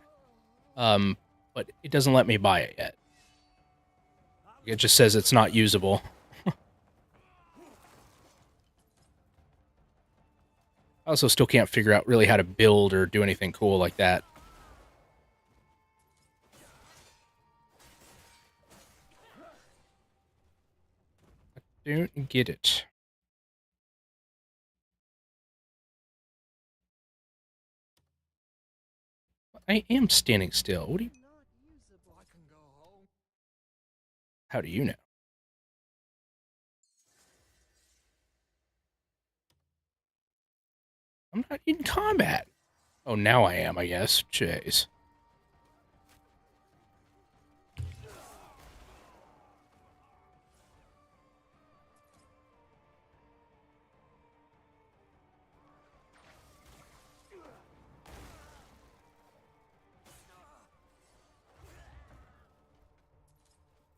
[SPEAKER 1] But it doesn't let me buy it yet. It just says it's not usable. I also still can't figure out really how to build or do anything cool like that. I don't get it. I am standing still. What do you... How do you know? I'm not in combat. Oh, now I am, I guess. Jeez.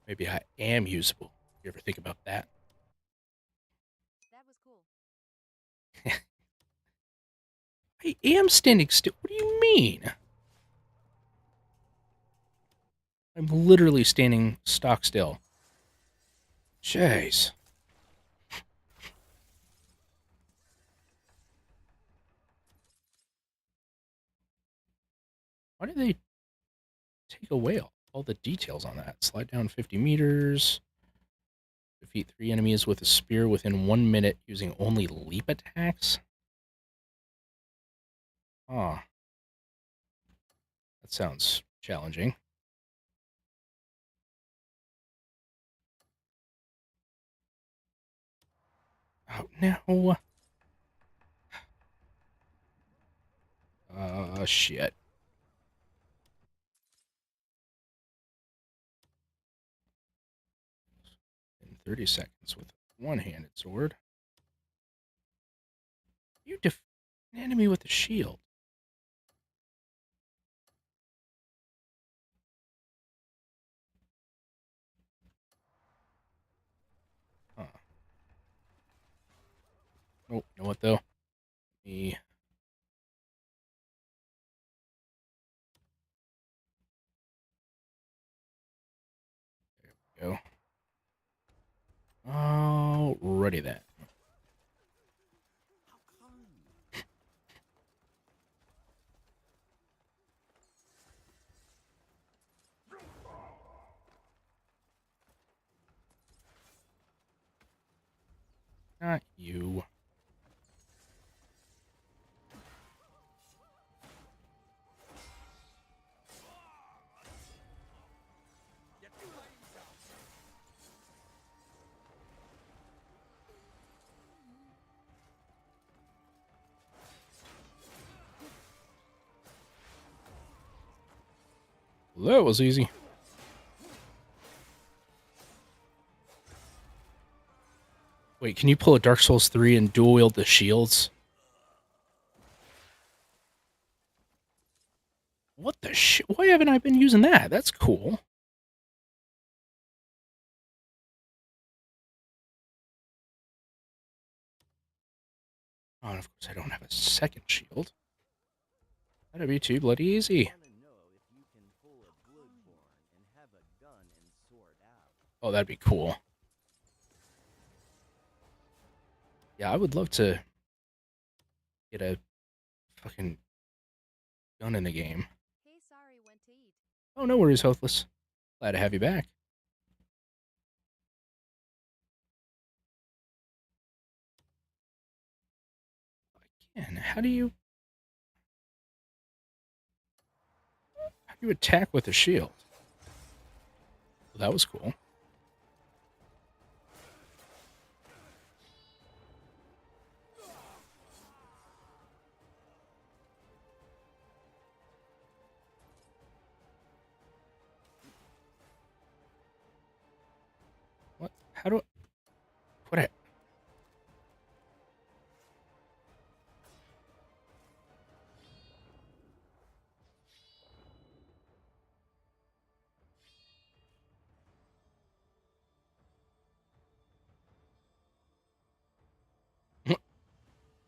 [SPEAKER 1] Maybe I am usable. You ever think about that?
[SPEAKER 3] That was cool.
[SPEAKER 1] I am standing still. What do you mean? I'm literally standing stock still. Jeez. Why did they take away all the details on that? Slide down 50 meters. Defeat 3 enemies with a spear within 1 minute using only leap attacks? Ah. That sounds challenging. Oh, no. Shit. In 30 seconds with a one-handed sword. You defeat an enemy with a shield. Huh. Oh, you know what, though? Me. There we go. Alrighty then. Not you. Well, that was easy. Wait, can you pull a Dark Souls 3 and dual wield the shields? What the shit? Why haven't I been using that? That's cool. Oh, and of course I don't have a second shield. That'd be too bloody easy. Oh, that'd be cool. Yeah, I would love to get a fucking gun in the game.
[SPEAKER 3] Hey, sorry, went to eat.
[SPEAKER 1] Oh, no worries, Hopeless. Glad to have you back. Again, how do you attack with a shield? Well, that was cool. What? How do I... What I...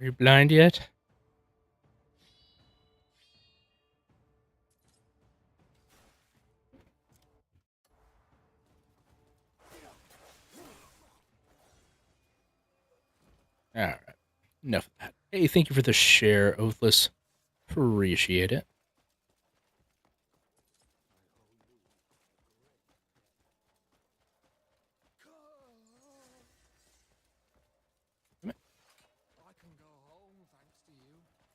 [SPEAKER 1] Are you blind yet? Alright. Enough of that. Hey, thank you for the share, Oathless. Appreciate it.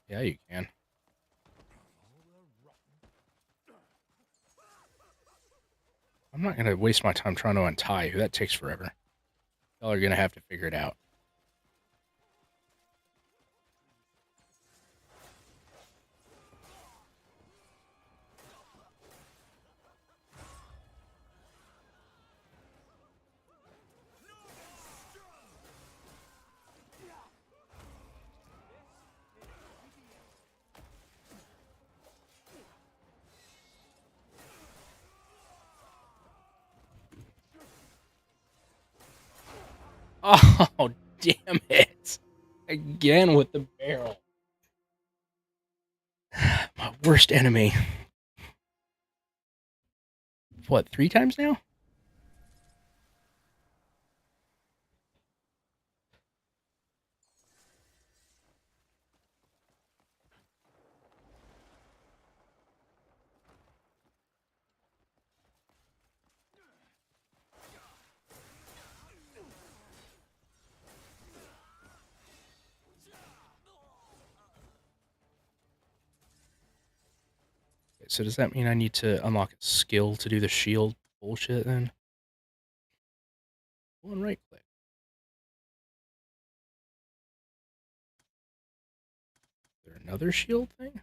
[SPEAKER 1] Yeah, you can. I'm not going to waste my time trying to untie you. That takes forever. Y'all are going to have to figure it out. Oh, damn it. Again with the barrel. Worst enemy. What, 3 times now? So does that mean I need to unlock a skill to do the shield bullshit then? One right click. Is there another shield thing?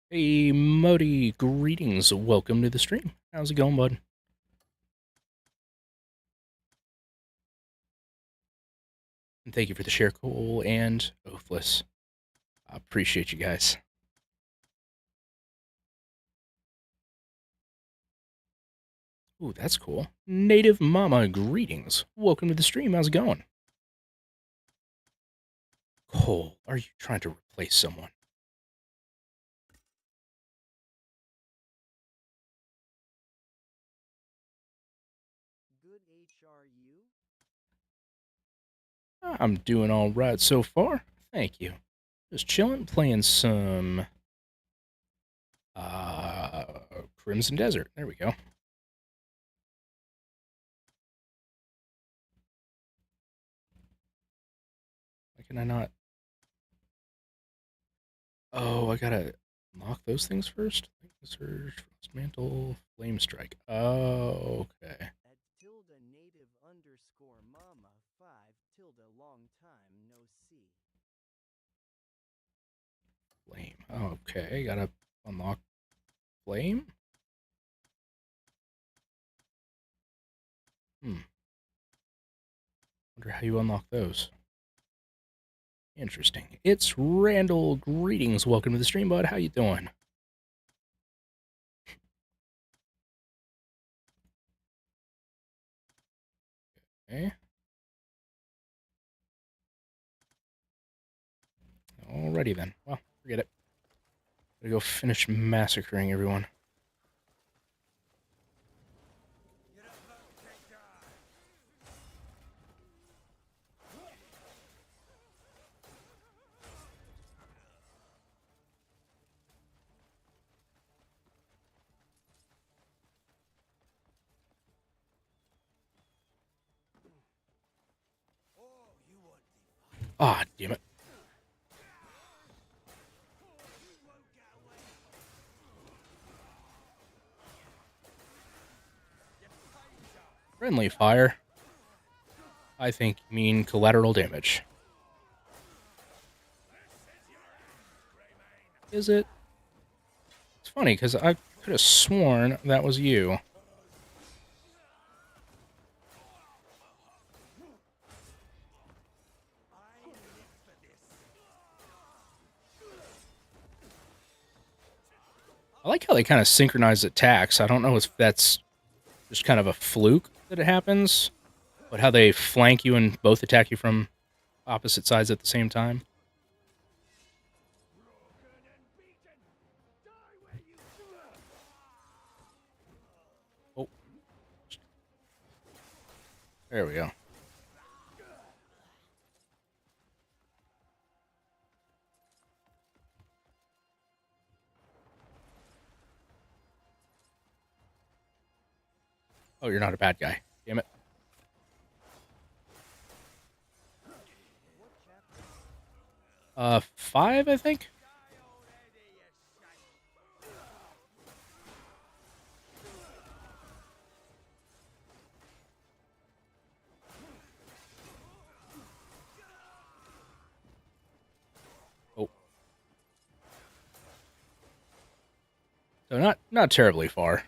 [SPEAKER 1] Hey Modi, greetings. Welcome to the stream. How's it going, bud? And thank you for the share, Cole and Oathless. I appreciate you guys. Ooh, that's cool. Native Mama, greetings. Welcome to the stream. How's it going? Cole, are you trying to replace someone?
[SPEAKER 11] Good HRU?
[SPEAKER 1] I'm doing all right so far. Thank you. Just chilling, playing some Crimson Desert. There we go. Why can I not? Oh, I gotta unlock those things first. Surge, Frost Mantle, Flame Strike. Oh, okay.
[SPEAKER 11] At tilde native underscore mama 5 tilde long time no see.
[SPEAKER 1] Flame. Okay, gotta unlock Flame. Wonder how you unlock those. Interesting. It's Randall. Greetings. Welcome to the stream, bud. How you doing? Okay. Alrighty then. Well, forget it. Gotta go finish massacring everyone. Ah, damn it. Friendly fire. I think you mean collateral damage. Is it? It's funny, because I could have sworn that was you. I like how they kind of synchronize attacks. I don't know if that's just kind of a fluke that it happens, but how they flank you and both attack you from opposite sides at the same time. Oh. There we go. Oh, you're not a bad guy. Damn it. Five, I think? Oh. So not terribly far.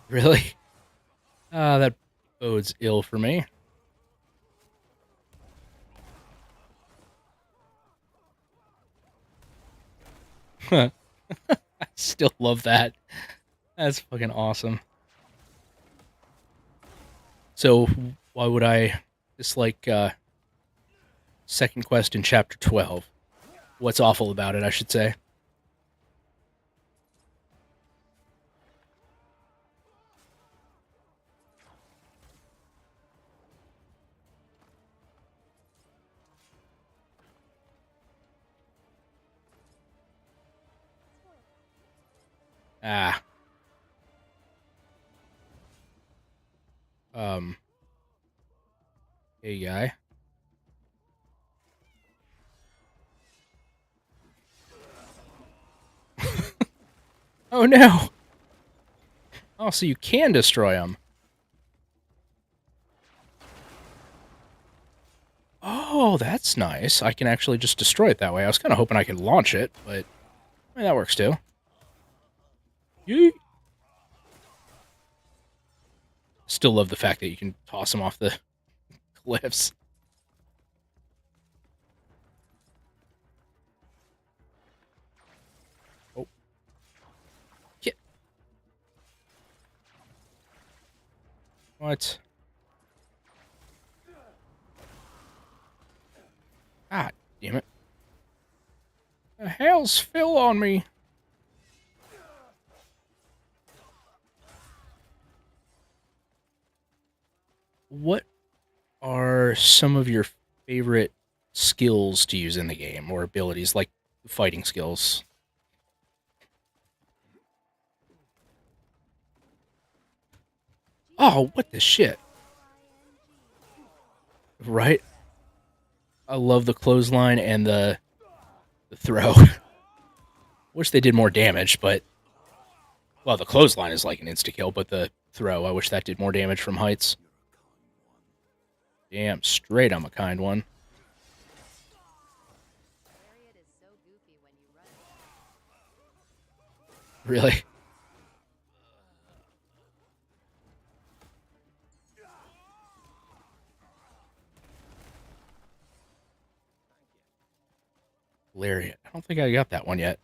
[SPEAKER 1] Really? That bodes ill for me. I still love that. That's fucking awesome. So, why would I dislike second quest in chapter 12? What's awful about it, I should say? Ah. Hey, guy. Oh, no! Oh, so you can destroy them. Oh, that's nice. I can actually just destroy it that way. I was kind of hoping I could launch it, but that works too. Yeet. Still love the fact that you can toss them off the cliffs. Oh. Yeah. What? Ah, damn it. The hell's Phil on me? What are some of your favorite skills to use in the game, or abilities, like fighting skills? Oh, what the shit? Right? I love the clothesline and the throw. Wish they did more damage, but... Well, the clothesline is like an insta-kill, but the throw, I wish that did more damage from heights. Damn straight I'm a kind one. Really? Lariat. I don't think I got that one yet.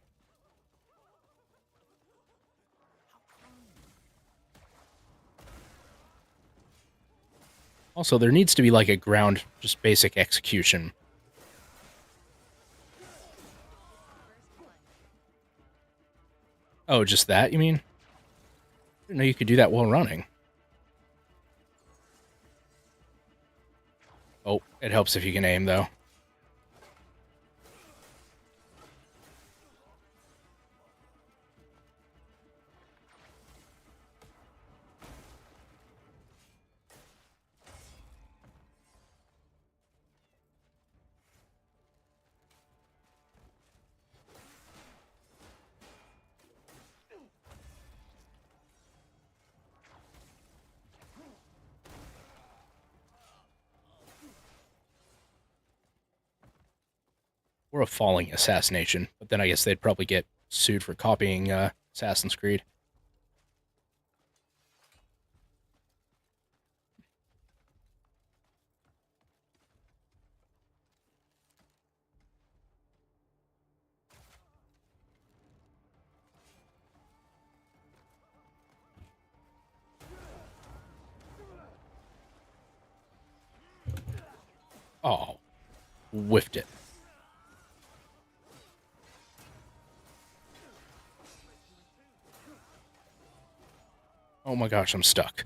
[SPEAKER 1] Also, there needs to be like a ground, just basic execution. Oh, just that, you mean? I didn't know you could do that while running. Oh, it helps if you can aim, though. Or a falling assassination, but then I guess they'd probably get sued for copying Assassin's Creed. Oh, whiffed it. Oh my gosh, I'm stuck.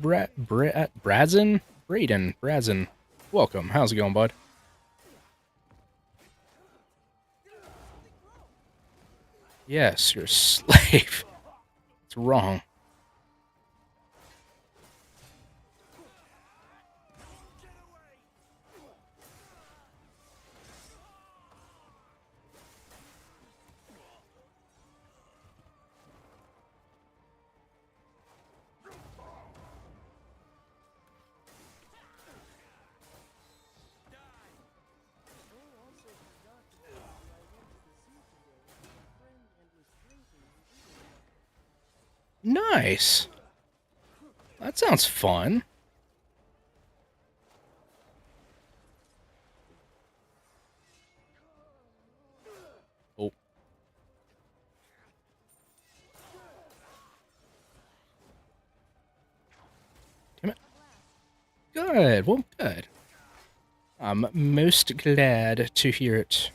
[SPEAKER 1] Brazen? Brazen. Welcome. How's it going, bud? Yes, you're a slave. It's wrong. Nice. That sounds fun. Oh. Damn it. Good. Well, good. I'm most glad to hear it.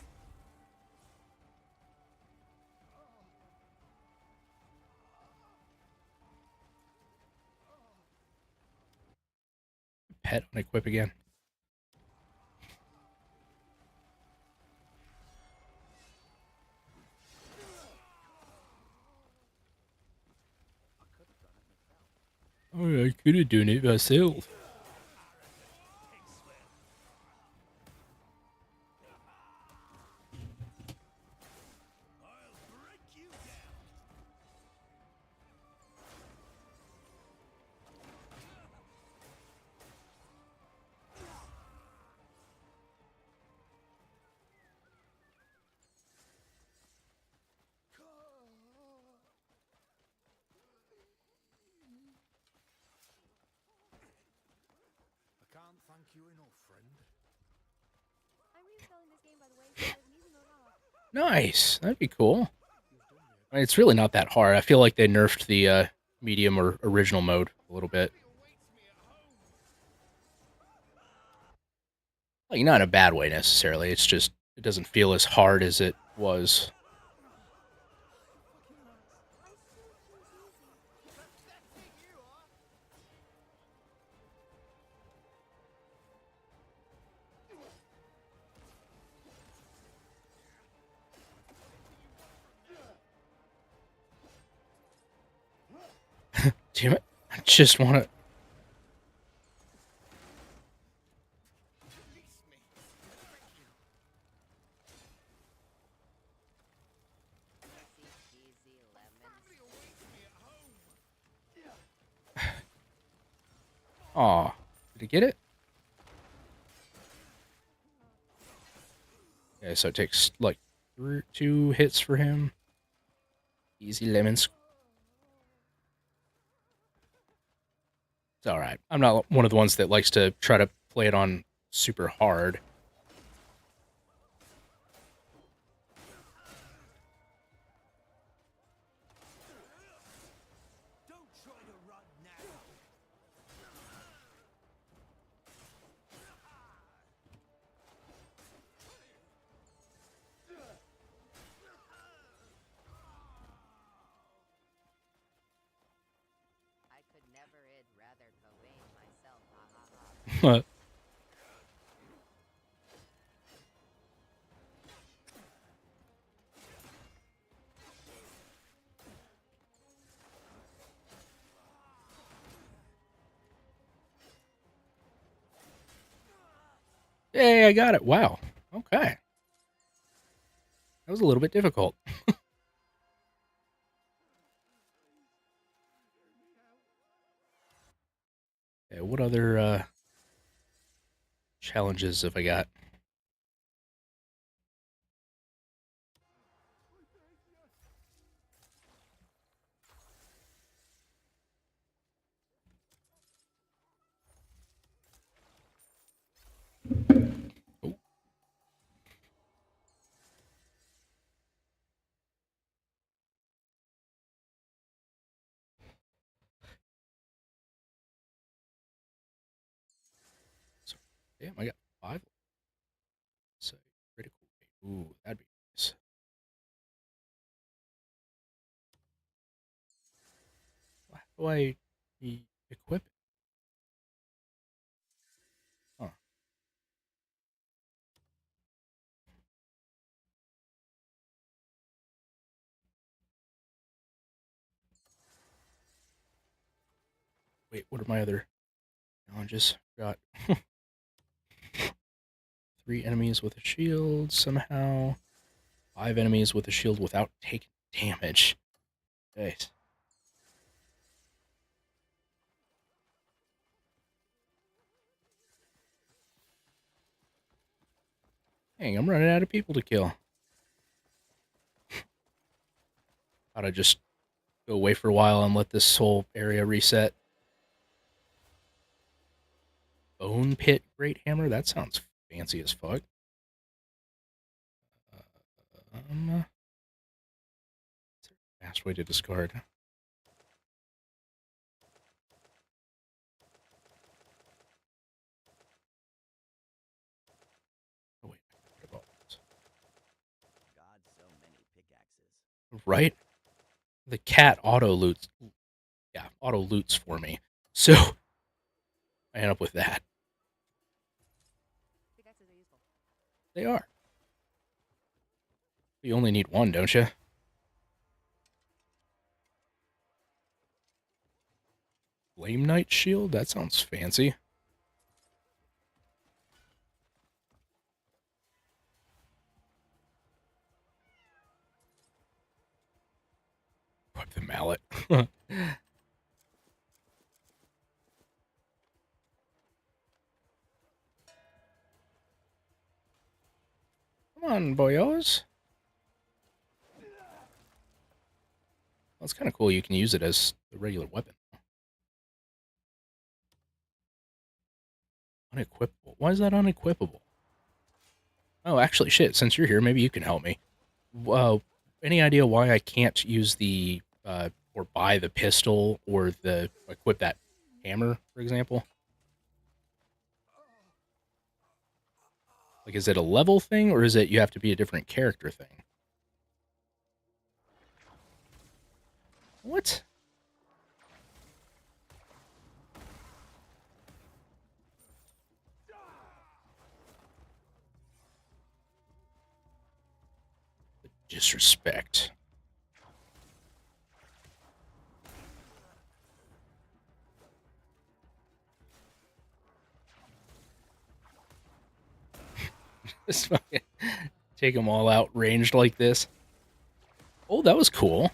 [SPEAKER 1] Pet on equip again. Oh, I could have done it myself.
[SPEAKER 10] I can't thank you enough, friend.
[SPEAKER 3] I'm reinstalling this game, by the way, so there's an easy mode off.
[SPEAKER 1] Nice. That'd be cool. I mean, it's really not that hard. I feel like they nerfed the medium or original mode a little bit. Like, not in a bad way necessarily. It's just it doesn't feel as hard as it was. Damn it. I just want to... Aw. Did he get it? Okay, so it takes, like, 2 hits for him. Easy lemons. It's alright. I'm not one of the ones that likes to try to play it on super hard. What? Hey, I got it. Wow. Okay. That was a little bit difficult. Okay, what other challenges have I got? Oh. So, damn, I got 5. So, critical rate. Ooh, that'd be nice. How do I equip it? Huh. Wait, what are my other challenges? Got 3 enemies with a shield somehow. 5 enemies with a shield without taking damage. Nice. Dang, I'm running out of people to kill. Thought I'd just go away for a while and let this whole area reset. Bone Pit Great Hammer? That sounds fancy as fuck. Fast way to discard. Oh, wait.
[SPEAKER 11] God, so many pickaxes.
[SPEAKER 1] Right? The cat auto-loots. Yeah, auto-loots for me. So, I end up with that.
[SPEAKER 15] Pickaxes are useful.
[SPEAKER 1] They are. You only need one, don't you? Flame Knight Shield? That sounds fancy. Equip the mallet. Come on, boyos. Well, it's kind of cool. You can use it as a regular weapon. Unequipable. Why is that unequipable? Oh, actually, shit. Since you're here, maybe you can help me. Any idea why I can't use the or buy the pistol or the equip that hammer, for example? Like, is it a level thing, or is it you have to be a different character thing? What? Disrespect. Just fucking take them all out ranged like this. Oh, that was cool.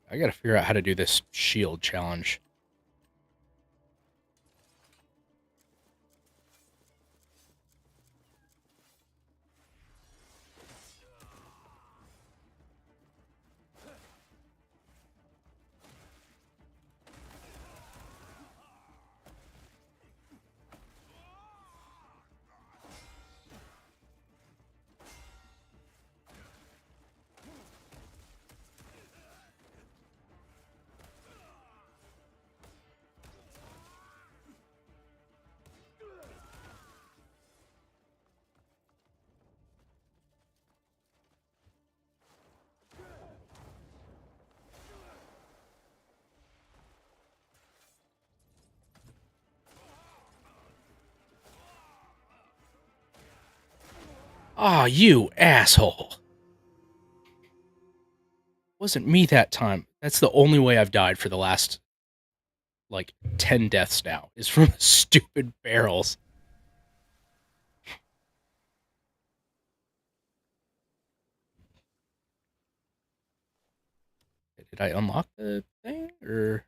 [SPEAKER 1] I gotta figure out how to do this shield challenge. Ah, you asshole. Wasn't me that time. That's the only way I've died for the last, like, 10 deaths now, is from stupid barrels. Did I unlock the thing? Or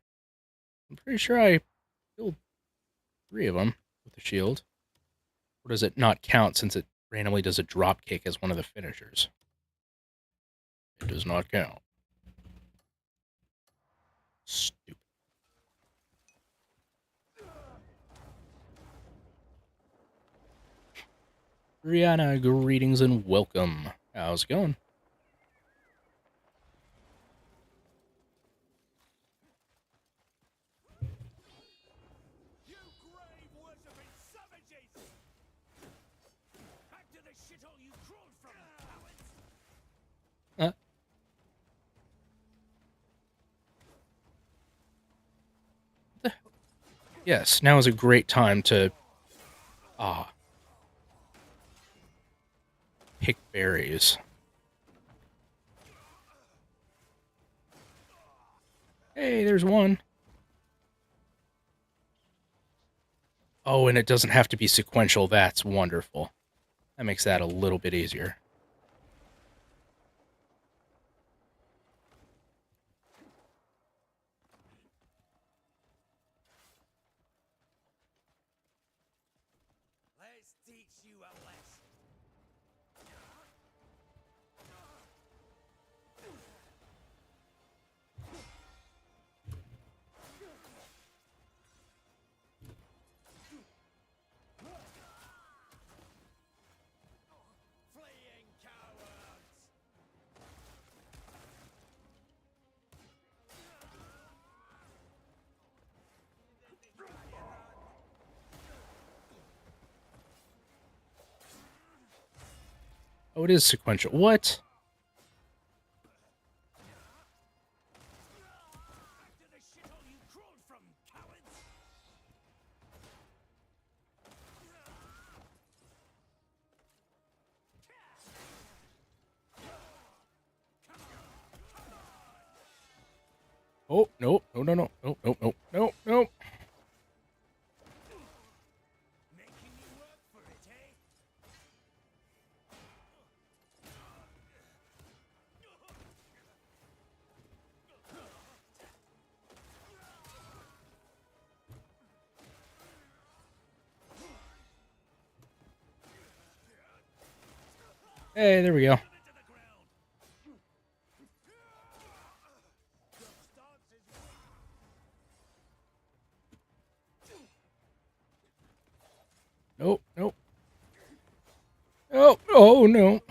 [SPEAKER 1] I'm pretty sure I killed 3 of them with the shield. Or does it not count since it randomly does a drop kick as one of the finishers? It does not count. Stupid. Rihanna, greetings and welcome. How's it going? Yes, now is a great time to... Ah, pick berries. Hey, there's one. Oh, and it doesn't have to be sequential. That's wonderful. That makes that a little bit easier.
[SPEAKER 4] Let's teach you a lesson. Fleeing cowards!
[SPEAKER 1] Oh, it is sequential. What? Oh, no, no, no, no, no, no, no, no, no. Hey, there we go. Nope, nope. Oh, oh no.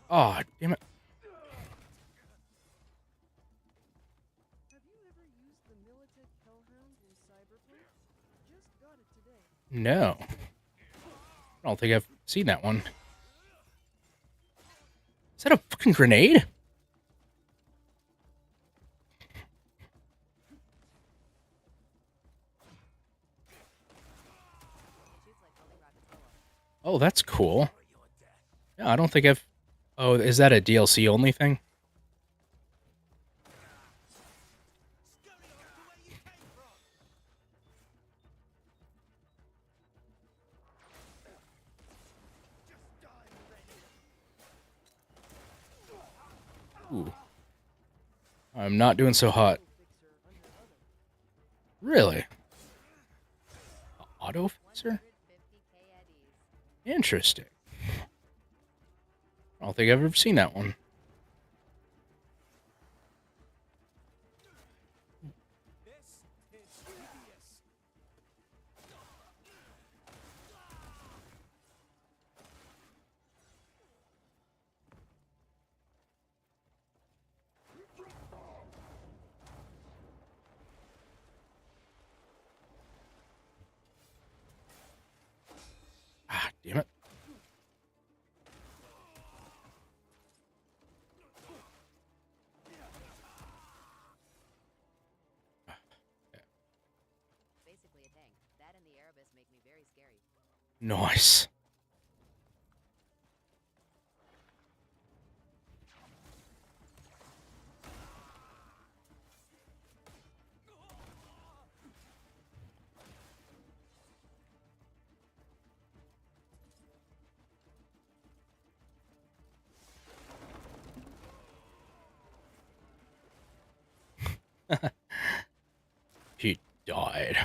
[SPEAKER 1] Oh, damn it.
[SPEAKER 11] Have you ever used the Militech Hellhound in Cyberpunk? Just got it today.
[SPEAKER 1] No. I don't think I've seen that one. Is that a fucking grenade? Oh, that's cool. Yeah, I don't think I've... Oh, is that a DLC only thing? Ooh. I'm not doing so hot. Really? Auto fixer? Interesting. I don't think I've ever seen that one. Ah, damn it.
[SPEAKER 15] Basically a tank. That and the Erebus make me very scary.
[SPEAKER 1] Nice. He died.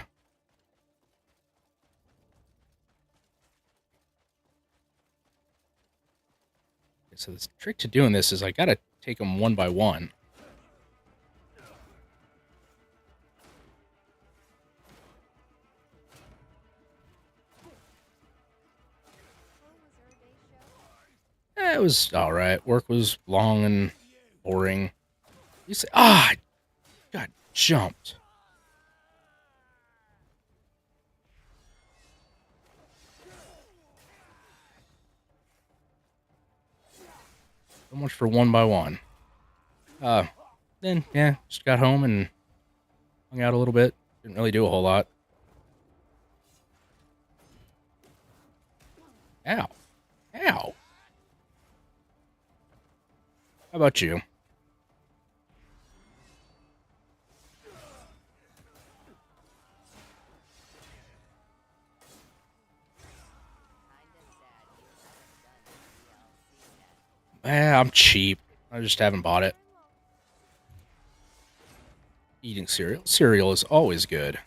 [SPEAKER 1] Okay, so the trick to doing this is I gotta take them one by one. It was alright. Work was long and boring. You say, I got jumped. So much for 1x1. Then, yeah, just got home and hung out a little bit. Didn't really do a whole lot. Ow. Ow. How about you? I'm cheap. I just haven't bought it. Eating cereal. Cereal is always good.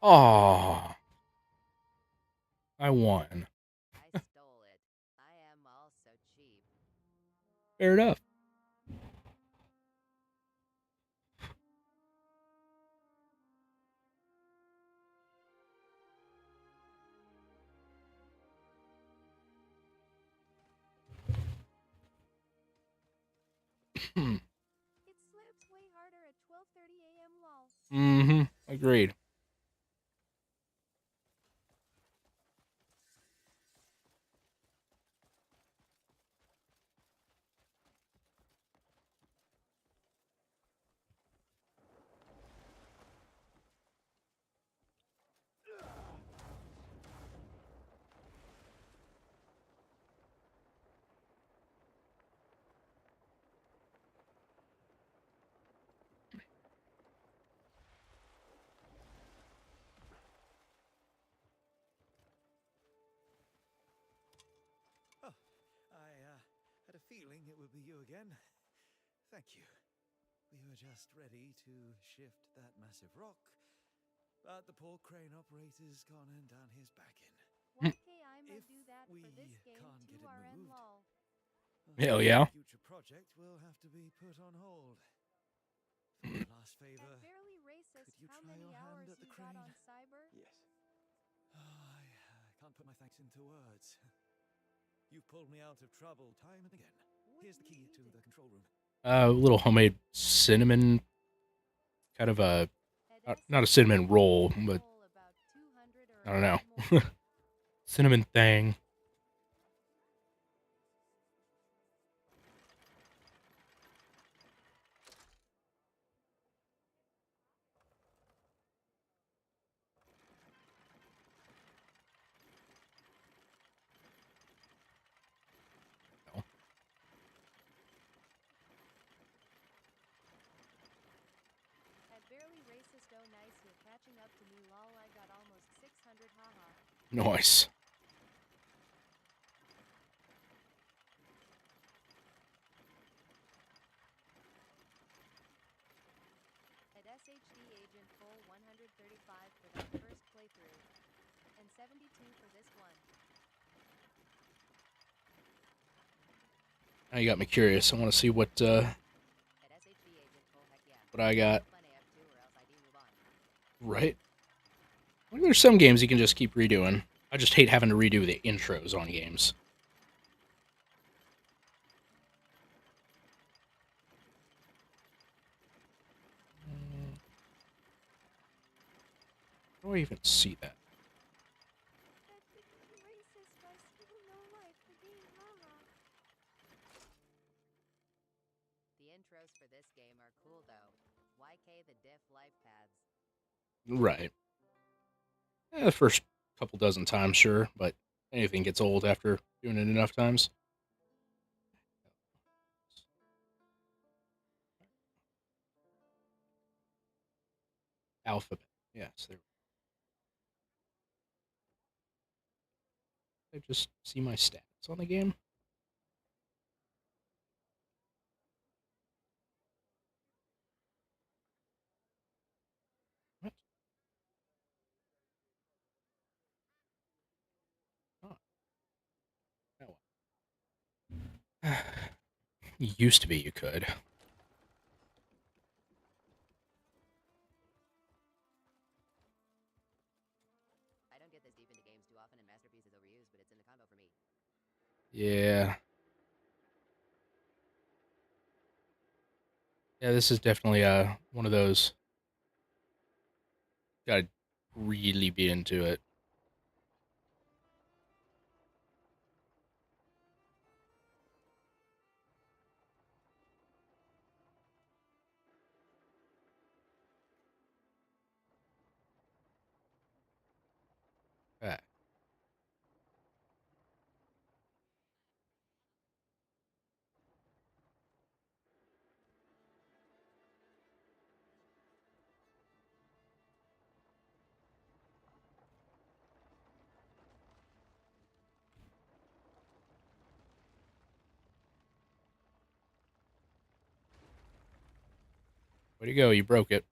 [SPEAKER 1] Oh, I won.
[SPEAKER 15] I stole it. I am also cheap.
[SPEAKER 1] Fair enough.
[SPEAKER 3] It slaps way harder at 12:30 a.m. lol.
[SPEAKER 1] Agreed.
[SPEAKER 9] Oh, I had a feeling it would be you again. Thank you. We were just ready to shift that massive rock, but the poor crane operator's gone and done his backing.
[SPEAKER 3] Okay, I'ma
[SPEAKER 9] If
[SPEAKER 3] do that
[SPEAKER 9] we
[SPEAKER 3] for this game
[SPEAKER 9] can't get it
[SPEAKER 3] 2RN
[SPEAKER 9] moved,
[SPEAKER 3] lol.
[SPEAKER 1] Hell yeah.
[SPEAKER 9] Future project will have to be put on hold. For my last favor,
[SPEAKER 3] Barely racist.
[SPEAKER 9] could you
[SPEAKER 3] How
[SPEAKER 9] try
[SPEAKER 3] many
[SPEAKER 9] your hand
[SPEAKER 3] hours
[SPEAKER 9] at the
[SPEAKER 3] you got
[SPEAKER 9] crane?
[SPEAKER 3] on cyber?
[SPEAKER 9] Yes. I can't put my thanks into words. You've pulled me out of trouble time and again. Here's the key to the control room.
[SPEAKER 1] A little homemade cinnamon, kind of a, not a cinnamon roll, but I don't know. Cinnamon thing.
[SPEAKER 3] At barely racist oh nice you're catching up to me lol I got almost 600 haha.
[SPEAKER 1] Nice.
[SPEAKER 3] At SHD agent full 135 for that first playthrough. And 72 for this one.
[SPEAKER 1] Now you got me curious. I want to see what I got. Right? Well, there's some games you can just keep redoing. I just hate having to redo the intros on games. How do I even see that?
[SPEAKER 15] The intros for this game are cool though. YK the diff life paths.
[SPEAKER 1] Right. The first couple dozen times, sure, but anything gets old after doing it enough times. Alphabet. Yes, there. I just see my stats on the game. What? Oh. Used to be you could.
[SPEAKER 15] I don't get this deep into games too often, and Masterpiece is overused, but it's in the combo for me.
[SPEAKER 1] Yeah. Yeah, this is definitely one of those. Gotta really be into it. Okay. Way to go, you broke it.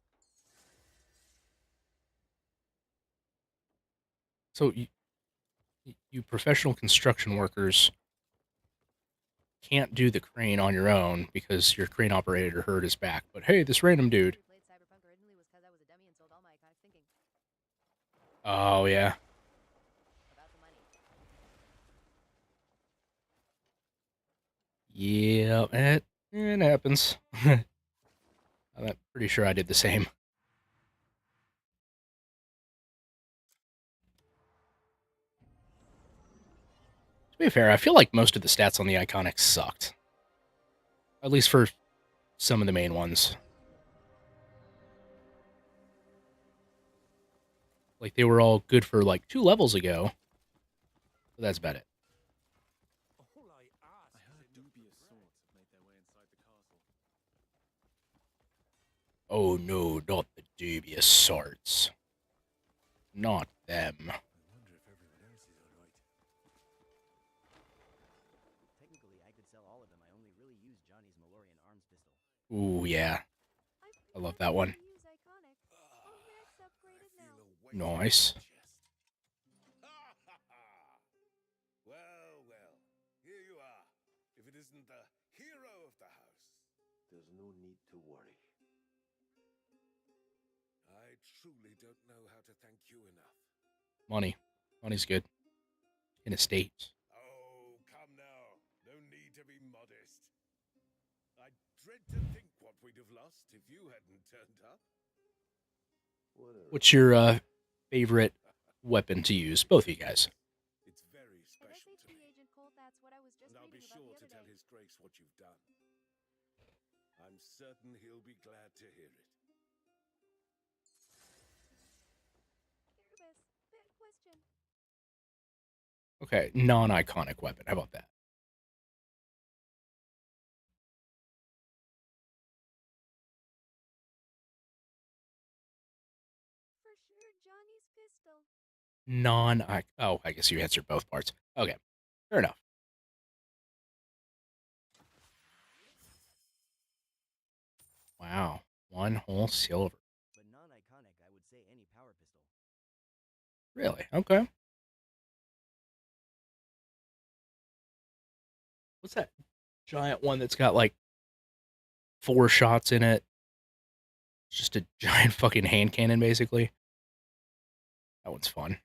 [SPEAKER 1] So, you professional construction workers can't do the crane on your own because your crane operator hurt his back. But hey, this random dude.
[SPEAKER 15] Played Cyberpunk originally was because I was a dummy and sold all my iconic thinking.
[SPEAKER 1] Oh, yeah.
[SPEAKER 15] About the money.
[SPEAKER 1] Yeah, it happens. I'm pretty sure I did the same. To be fair, I feel like most of the stats on the Iconics sucked. At least for some of the main ones. Like, they were all good for, like, 2 levels ago. But that's about it.
[SPEAKER 4] All I heard dubious sorts have made their way inside the castle.
[SPEAKER 1] Oh no, not the dubious sorts. Not them.
[SPEAKER 4] I wonder if everyone else is all right.
[SPEAKER 15] Technically, I could sell all of them. I only really use Johnny's Malorian arms pistol.
[SPEAKER 1] Ooh, yeah. I love that one.
[SPEAKER 3] Use iconic. Oh, yeah, it's upgraded now.
[SPEAKER 1] Nice.
[SPEAKER 8] Well, well, here you are. If it isn't the hero of the house.
[SPEAKER 14] There's no need to worry.
[SPEAKER 8] I truly don't know how to thank you enough.
[SPEAKER 1] Money. Money's good. In estates.
[SPEAKER 8] Oh, come now. No need to be modest. I dread to think what we'd have lost if you hadn't turned up.
[SPEAKER 1] What's your favorite weapon to use? Both of you guys.
[SPEAKER 8] It's very special to me.
[SPEAKER 3] Agent Colt, that's what I was just
[SPEAKER 8] And I'll be
[SPEAKER 3] reading
[SPEAKER 8] sure
[SPEAKER 3] about
[SPEAKER 8] to
[SPEAKER 3] the
[SPEAKER 8] tell
[SPEAKER 3] other day.
[SPEAKER 8] His Grace what you've done. I'm certain he'll be glad to hear it.
[SPEAKER 3] Bad question.
[SPEAKER 1] Okay, non-iconic weapon. How about that?
[SPEAKER 3] For sure, Johnny's pistol.
[SPEAKER 1] Oh, I guess you answered both parts. Okay, fair enough. Wow, 1 whole silver.
[SPEAKER 15] But non-iconic, I would say any power pistol.
[SPEAKER 1] Really? Okay. What's that giant one that's got like 4 shots in it? It's just a giant fucking hand cannon, basically. That one's fun.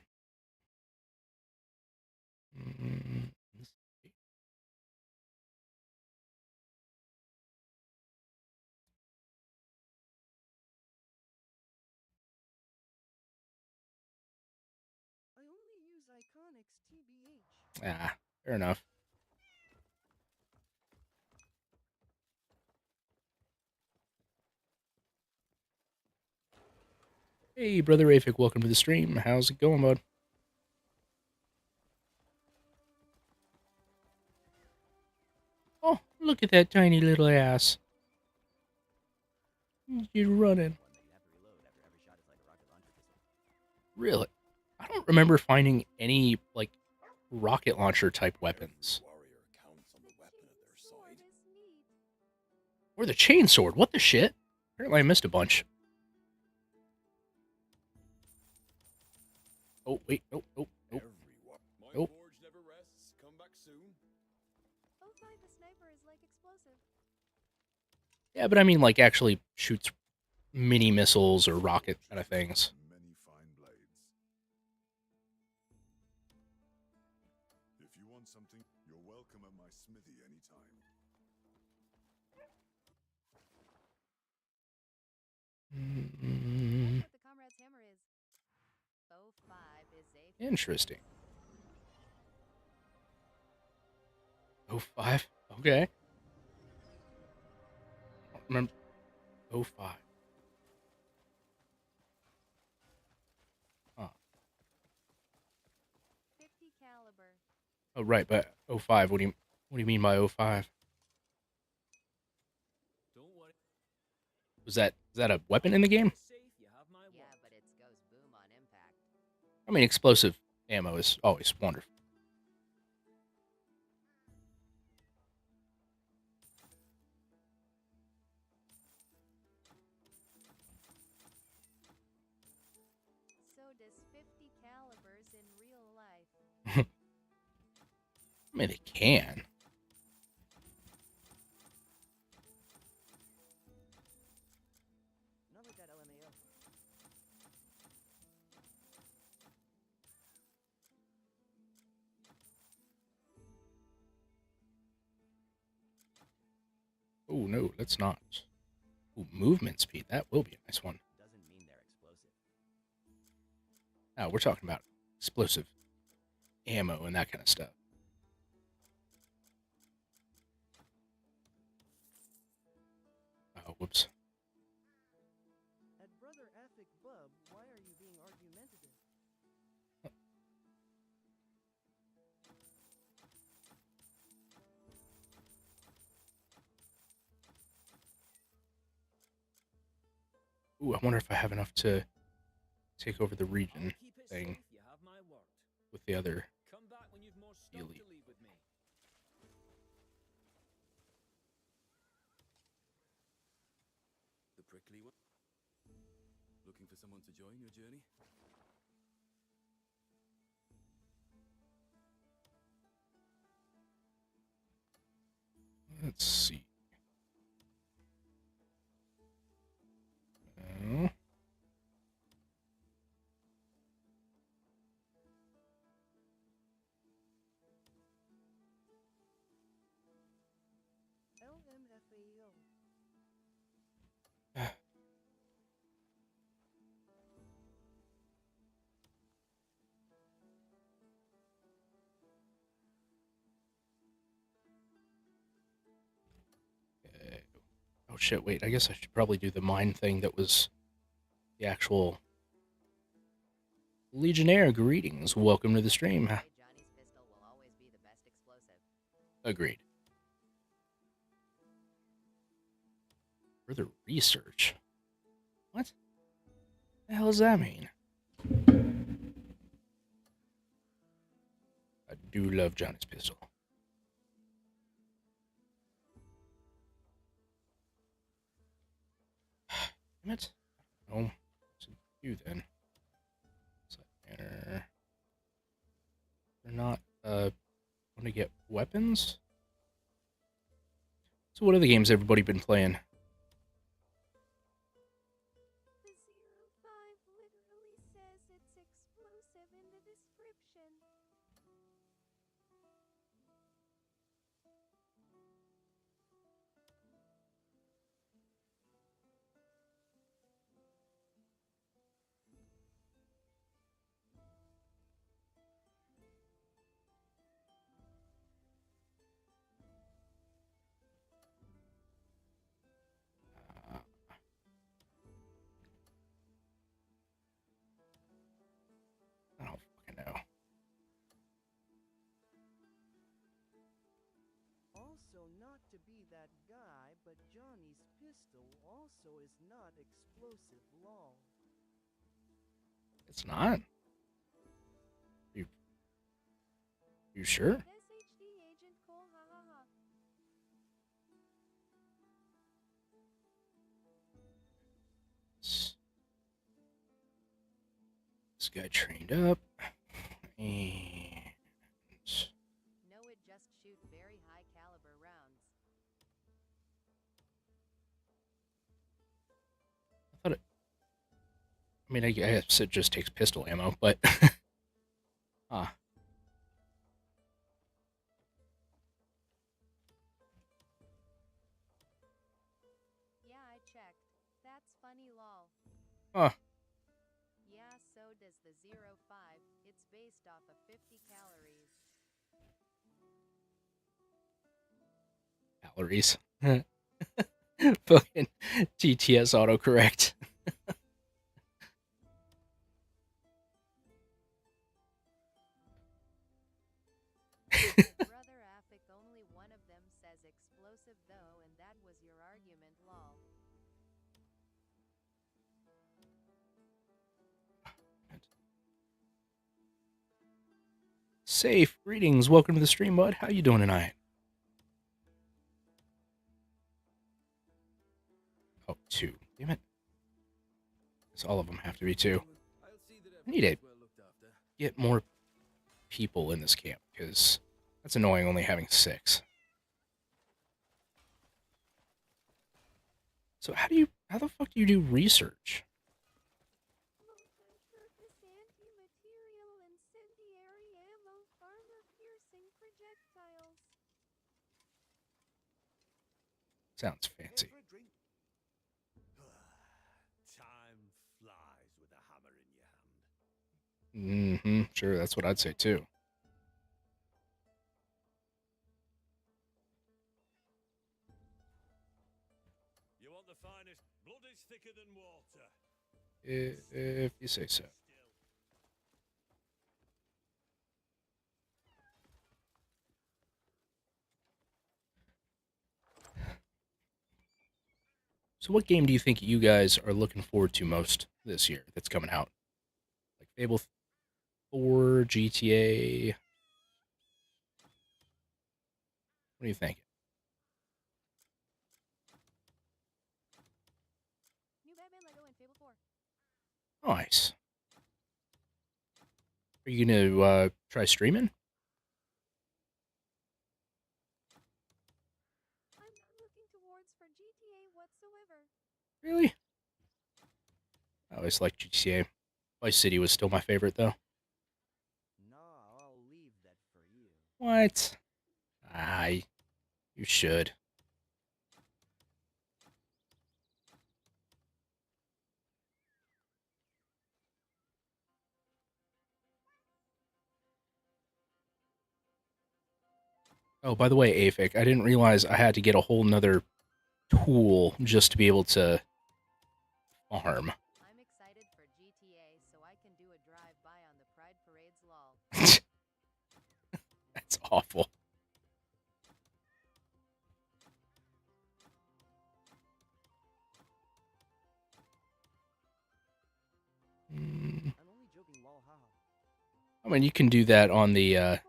[SPEAKER 1] Let's see.
[SPEAKER 11] I only use iconics, TBH.
[SPEAKER 1] Ah, fair enough. Hey, Brother Rafik, welcome to the stream. How's it going, bud? Oh, look at that tiny little ass. You're running. Really? I don't remember finding any, like, rocket launcher type weapons. Or the chainsword. What the shit? Apparently I missed a bunch. Oh, wait. Oh.
[SPEAKER 4] My forge never rests. Come back soon.
[SPEAKER 3] Oh, find the sniper is like explosive.
[SPEAKER 1] Yeah, but I mean, like, actually shoots mini missiles or rocket kind of things.
[SPEAKER 8] Many fine blades. If you want something, you're welcome at my smithy anytime.
[SPEAKER 1] Mm,
[SPEAKER 3] What the comrade's hammer is.
[SPEAKER 15] Bow 5 is a
[SPEAKER 1] interesting. Oh, 5? Okay. I don't remember. Oh, 5. Huh.
[SPEAKER 3] 50 caliber.
[SPEAKER 1] Oh, right, but 05, what do you mean by 05?
[SPEAKER 4] Don't worry.
[SPEAKER 1] Is that a weapon in the game?
[SPEAKER 4] Safe, you have my
[SPEAKER 15] Yeah,
[SPEAKER 4] word.
[SPEAKER 15] but it goes boom on impact.
[SPEAKER 1] I mean, explosive ammo is always wonderful.
[SPEAKER 3] So does 50 calibers in real life.
[SPEAKER 1] I mean, they can.
[SPEAKER 11] Not like that LMAO.
[SPEAKER 1] Oh, no, let's not. Ooh, movement speed. That will be a nice one.
[SPEAKER 18] Doesn't mean they're explosive.
[SPEAKER 1] Now, we're talking about explosive ammo and that kind of stuff. Oh, whoops.
[SPEAKER 11] At Brother Ethic Bub, why are you being argumentative?
[SPEAKER 1] Ooh, I wonder if I have enough to take over the region thing
[SPEAKER 4] You have my word.
[SPEAKER 1] with the other
[SPEAKER 4] Come back when you've more stuff
[SPEAKER 1] elite.
[SPEAKER 4] to leave with me.
[SPEAKER 19] The prickly one? Looking for someone to join your journey?
[SPEAKER 1] Let's see. Oh.
[SPEAKER 11] LMFAO.
[SPEAKER 1] Oh shit, wait, I guess I should probably do the mine thing that was the actual Legionnaire greetings. Welcome to the stream.
[SPEAKER 15] Johnny's pistol will always be the best explosive.
[SPEAKER 1] Agreed. Further research? What the hell does that mean? I do love Johnny's pistol. Damn it. Oh, what to do then? They're not, want to get weapons? So what other games everybody been playing?
[SPEAKER 3] The 05 literally says it's explosive in the description.
[SPEAKER 1] I don't fucking know.
[SPEAKER 11] Also, not to be that guy, but Johnny's pistol also is not explosive lol.
[SPEAKER 1] It's not? You sure?
[SPEAKER 3] SHD Agent Cole, ha ha ha.
[SPEAKER 1] This guy trained up. And
[SPEAKER 15] No, it just shoot very high caliber
[SPEAKER 1] mean, I guess it just takes pistol ammo, but... huh.
[SPEAKER 3] Yeah, I checked. That's funny lol.
[SPEAKER 1] Huh.
[SPEAKER 3] Yeah, so does the 05. It's based off of 50 calories.
[SPEAKER 1] Calories. Fucking TTS autocorrect.
[SPEAKER 3] Brother Afik, only one of them says explosive though, and that was your argument, lol.
[SPEAKER 1] Safe. Greetings. Welcome to the stream, bud. How you doing tonight? Oh, 2. Damn it. Guess all of them have to be 2. I need to get more people in this camp, because that's annoying only having 6. So how the fuck do you do research? Sounds fancy.
[SPEAKER 8] Time flies with a hammer in your hand.
[SPEAKER 1] Mm-hmm. Sure, that's what I'd say too.
[SPEAKER 8] You want the finest? Blood is thicker than water.
[SPEAKER 1] If you say so. So what game do you think you guys are looking forward to most this year that's coming out? Like Fable 4, GTA? What do you think?
[SPEAKER 3] New Batman Lego and Fable 4.
[SPEAKER 1] Nice. Are you gonna try streaming?
[SPEAKER 3] I'm not looking towards for GTA whatsoever.
[SPEAKER 1] Really? I always liked GTA. Vice City was still my favorite though.
[SPEAKER 18] No, I'll leave that for you.
[SPEAKER 1] What? You should. Oh, by the way, Afik, I didn't realize I had to get a whole nother tool just to be able to farm.
[SPEAKER 3] I'm excited for GTA so I can do a drive-by on the Pride Parades lol.
[SPEAKER 1] That's awful.
[SPEAKER 18] I'm only joking, lol, haha.
[SPEAKER 1] I mean, you can do that on the,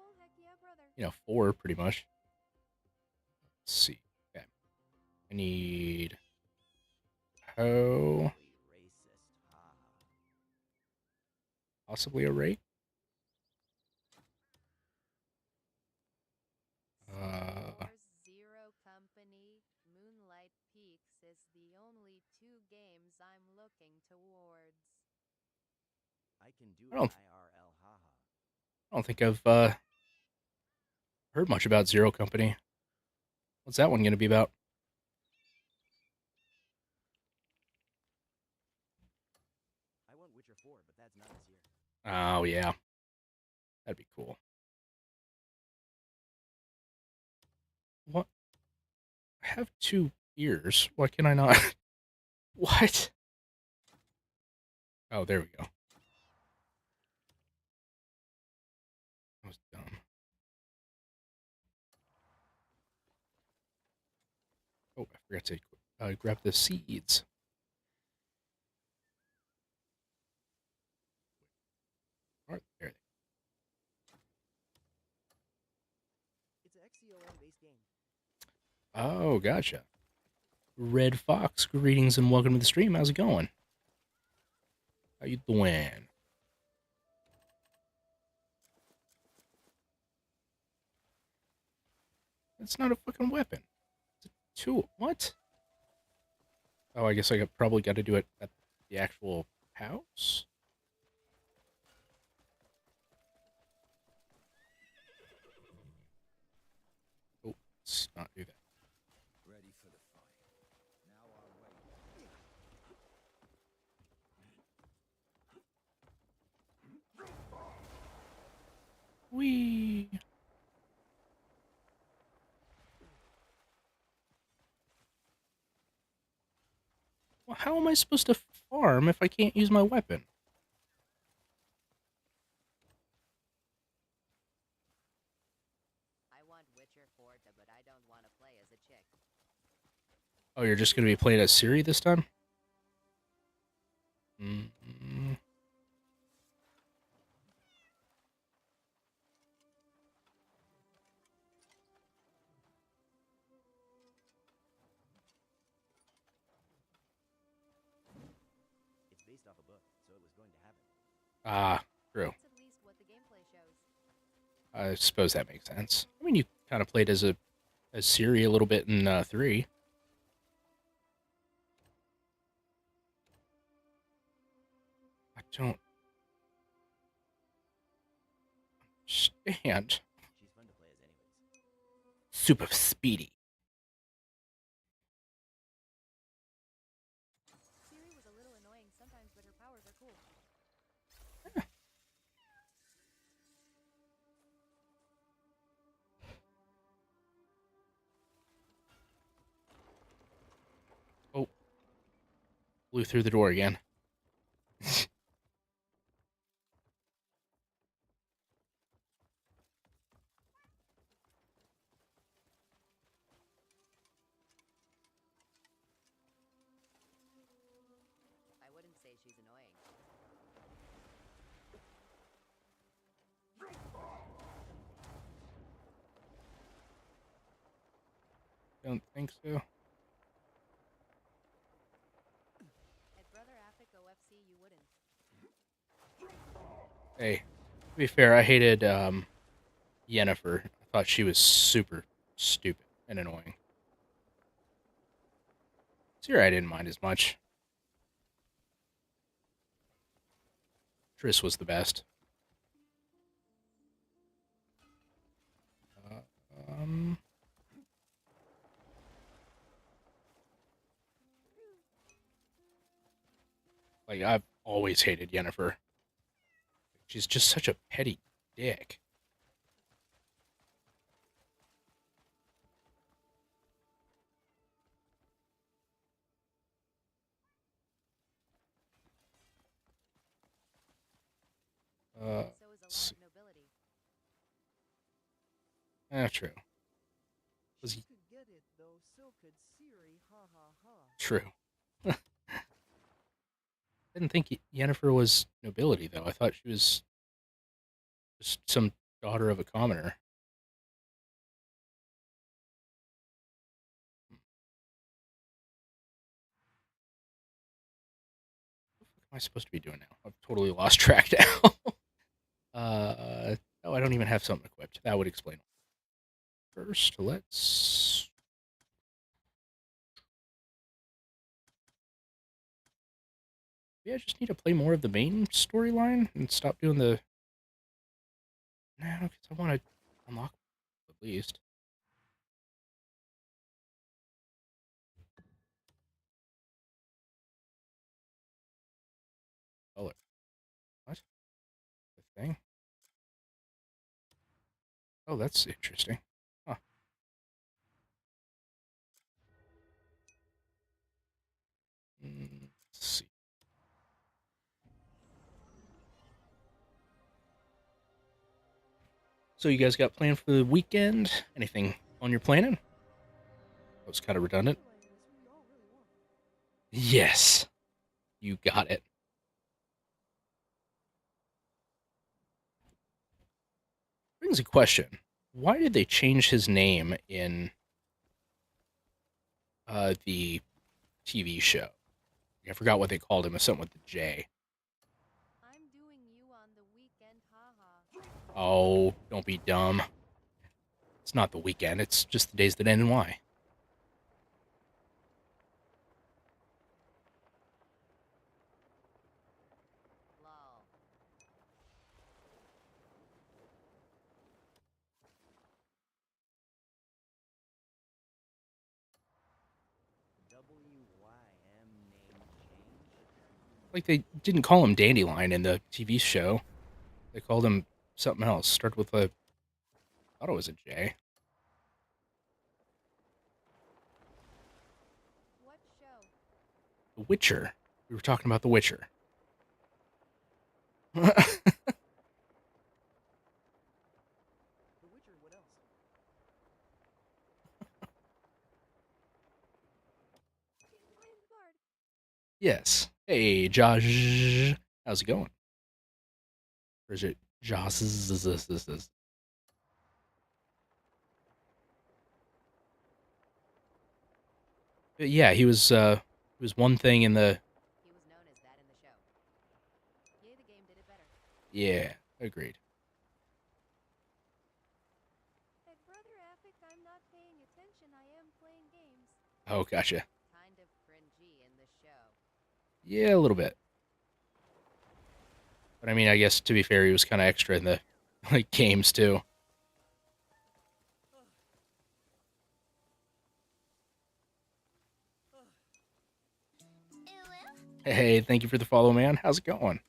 [SPEAKER 1] 4, pretty much. Let's see. Okay. I need... Oh. Possibly a rate?
[SPEAKER 3] Zero Company, Moonlight Peaks is the only 2 games I'm looking towards.
[SPEAKER 18] I can do
[SPEAKER 1] I don't-
[SPEAKER 18] IRL, haha.
[SPEAKER 1] I don't think I've heard much about Zero Company. What's that one going to be about?
[SPEAKER 18] I want Witcher 4, but that's not this year.
[SPEAKER 1] Oh, yeah. That'd be cool. What? I have 2 ears. Why can I not? What? Oh, there we go. That was dumb. Oh, I forgot to grab the seeds. Right there.
[SPEAKER 18] It's an XCOM-based game.
[SPEAKER 1] Oh, gotcha. Red Fox, greetings and welcome to the stream. How's it going? How you doing? That's not a fucking weapon. It's a tool. What? Oh, I guess I probably got to do it at the actual house? Oh, let's not do that.
[SPEAKER 9] Ready for the fight. Now I'll wait.
[SPEAKER 1] Whee! Well, how am I supposed to farm if I can't use my weapon?
[SPEAKER 15] I want Witcher 4 but I don't want to play as a chick.
[SPEAKER 1] Oh, you're just going to be playing as Siri this time? Mm-hmm.
[SPEAKER 18] It's based off a book, so it was going to happen.
[SPEAKER 1] Ah, true.
[SPEAKER 3] That's at least what the gameplay shows.
[SPEAKER 1] I suppose that makes sense. I mean, you kind of played as Siri a little bit in 3. I don't understand.
[SPEAKER 18] She's fun to play as anyways.
[SPEAKER 1] Super speedy.
[SPEAKER 3] Siri was a little annoying sometimes, but her powers are cool.
[SPEAKER 1] Oh. Blew through the door again.
[SPEAKER 15] I wouldn't say she's annoying.
[SPEAKER 1] Don't think so.
[SPEAKER 3] At Brother Affleck OFC, you wouldn't.
[SPEAKER 1] Hey, to be fair, I hated Yennefer. I thought she was super stupid and annoying. Siri I didn't mind as much. Triss was the best. Um... Like, I've always hated Yennefer. She's just such a petty dick.
[SPEAKER 3] So is a lot of nobility.
[SPEAKER 1] True. Was
[SPEAKER 11] She
[SPEAKER 1] he...
[SPEAKER 11] could get it, though, so could Siri, ha ha ha.
[SPEAKER 1] True. Didn't think Yennefer was nobility, though. I thought she was just some daughter of a commoner. What am I supposed to be doing now? I've totally lost track now. Oh, I don't even have something equipped. That would explain. First, let's... Maybe I just need to play more of the main storyline and stop doing the... No, because I want to unlock at least. Color. What? The thing? Oh, that's interesting. Huh. Let's see. So you guys got planned for the weekend? Anything on your planning? That was kind of redundant. Yes. You got it. Brings a question. Why did they change his name in the TV show? I forgot what they called him. It's something with the J.
[SPEAKER 3] I'm doing you on the weekend, haha.
[SPEAKER 1] Oh, don't be dumb. It's not the weekend. It's just the days that end in Y. Like, they didn't call him Dandelion in the TV show. They called him something else. Started with a... I thought it was a J.
[SPEAKER 3] What show?
[SPEAKER 1] The Witcher. We were talking about The Witcher.
[SPEAKER 18] The Witcher, what else?
[SPEAKER 1] Yes. Hey, Josh. How's it going? Or is it Josh? Yeah, he was one thing in the...
[SPEAKER 15] He was known as that in the show. Yay, the game did it better.
[SPEAKER 1] Yeah, agreed.
[SPEAKER 3] Hey, Brother Epic, I'm not paying attention. I am playing games.
[SPEAKER 1] Oh, gotcha.
[SPEAKER 15] Kind of cringy in the show.
[SPEAKER 1] Yeah, a little bit. But I mean, I guess to be fair, he was kind of extra in the like games too. Hey, thank you for the follow, man. How's it going?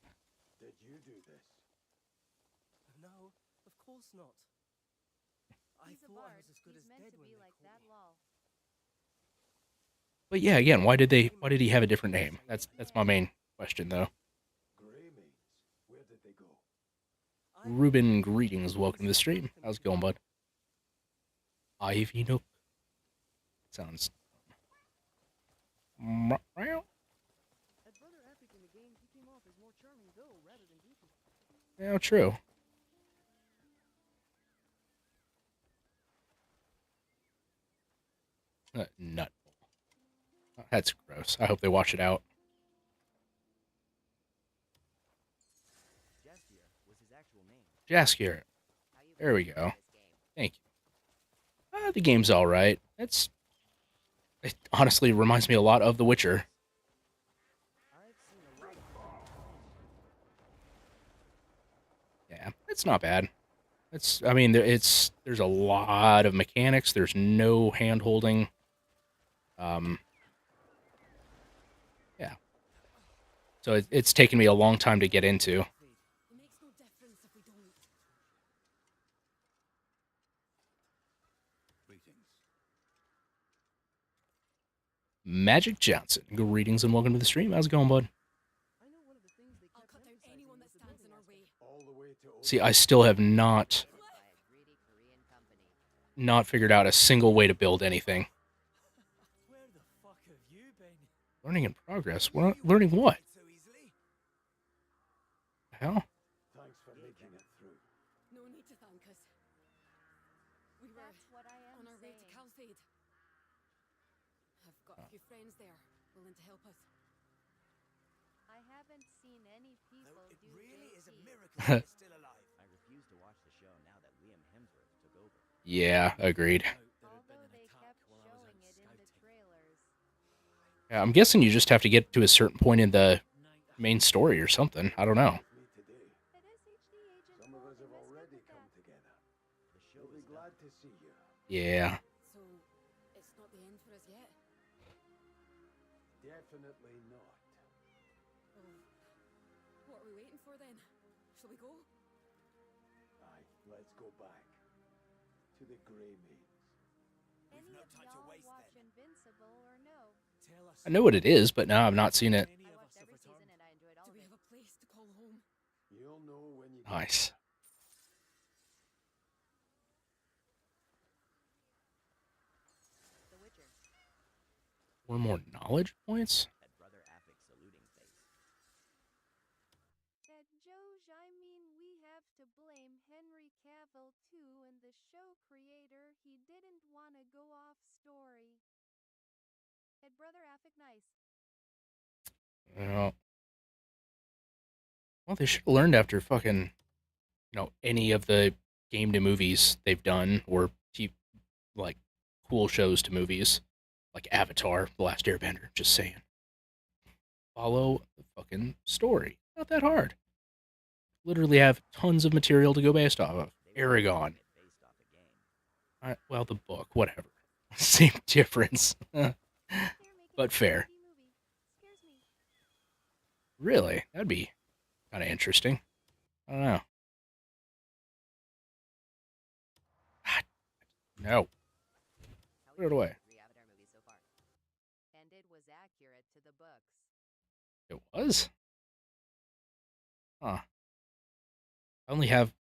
[SPEAKER 4] Did you do this? No, of course not.
[SPEAKER 3] He's a bard. He's meant to be like that, lol.
[SPEAKER 1] But yeah, again, why did he have a different name? That's my main question though.
[SPEAKER 4] Where did they go?
[SPEAKER 1] Ruben, greetings. Welcome to the stream. How's it going, bud? Ivy Nook. Sounds...
[SPEAKER 11] At Brother Epic in the game, he came off as more charming though, rather than goofy.
[SPEAKER 1] Yeah, true. Nut. That's gross. I hope they wash it out.
[SPEAKER 18] Jaskier was his actual name.
[SPEAKER 1] Jaskier. There we go. Thank you. The game's alright. It honestly reminds me a lot of The Witcher. Yeah, it's not bad. I mean, there's a lot of mechanics. There's no hand-holding. Yeah. So it's taken me a long time to get into. Magic Johnson, greetings and welcome to the stream. How's it going, bud? See, I still have not figured out a single way to build anything. Learning in progress. Learning what? The hell?
[SPEAKER 4] Thanks for making it through.
[SPEAKER 17] No need to thank us. We were on our way to Calcade. I've got a few friends there willing to help us.
[SPEAKER 3] I haven't seen any people
[SPEAKER 18] It
[SPEAKER 3] do
[SPEAKER 18] really is a
[SPEAKER 3] JT.
[SPEAKER 18] miracle he's still alive.
[SPEAKER 14] I refuse to watch the show now that Liam Hemsworth took over.
[SPEAKER 1] Yeah, agreed.
[SPEAKER 3] Although they kept showing it in the trailers.
[SPEAKER 1] Yeah, I'm guessing you just have to get to a certain point in the main story or something. I don't know.
[SPEAKER 4] Some of us have already come together. We'll be glad to see you.
[SPEAKER 1] Yeah.
[SPEAKER 17] So, it's not the end for us yet?
[SPEAKER 4] Definitely not.
[SPEAKER 17] Well, what are we waiting for then? Shall we go?
[SPEAKER 4] Aye, let's go back. To the Grey Maids.
[SPEAKER 3] Any of y'all watch Invincible or no?
[SPEAKER 1] I know what it is, but now I've not seen it.
[SPEAKER 3] I watched every season and I enjoyed all
[SPEAKER 17] Do
[SPEAKER 3] of
[SPEAKER 17] we
[SPEAKER 3] it.
[SPEAKER 17] have a place to call home?
[SPEAKER 4] You'll know when you
[SPEAKER 1] Nice.
[SPEAKER 3] The Witcher.
[SPEAKER 1] 4 more knowledge points?
[SPEAKER 14] That Brother Appic saluting face.
[SPEAKER 3] That Joj, I mean, we have to blame Henry Cavill too, and the show creator, he didn't want to go off story. That Brother Epic nice.
[SPEAKER 1] Yeah. Well, they should have learned after fucking, any of the game to movies they've done, or like cool shows to movies, like Avatar, The Last Airbender. Just saying. Follow the fucking story. Not that hard. Literally have tons of material to go based off of. Aragon. Well, the book, whatever. Same difference. But fair. Really? That'd be kind of interesting. I don't know. No. Put it away.
[SPEAKER 15] And it was accurate to the books.
[SPEAKER 1] It was? Huh. I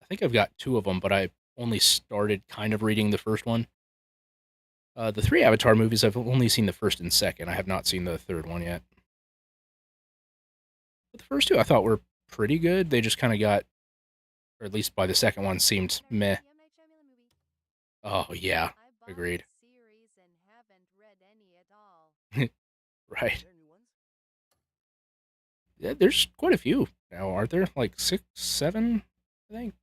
[SPEAKER 1] think I've got 2 of them, but I only started kind of reading the first one. The 3 Avatar movies, I've only seen the first and second. I have not seen the third one yet. But the first 2 I thought were pretty good. They just kind of got, or at least by the second one, seemed meh. Oh, yeah. Agreed.
[SPEAKER 15] Series and haven't read any at all.
[SPEAKER 1] Right. Yeah, there's quite a few now, aren't there? Like 6, 7, I think.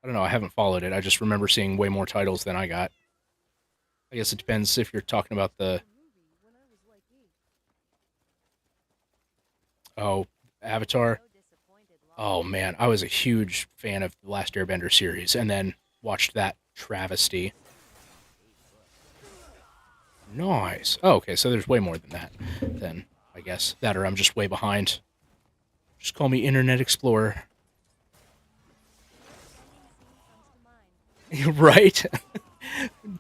[SPEAKER 1] I don't know. I haven't followed it. I just remember seeing way more titles than I got. I guess it depends if you're talking about the... Oh, Avatar. Oh, man. I was a huge fan of the Last Airbender series, and then watched that travesty. Nice. Oh, okay, so there's way more than that, then, I guess. That or I'm just way behind. Just call me Internet Explorer. Right?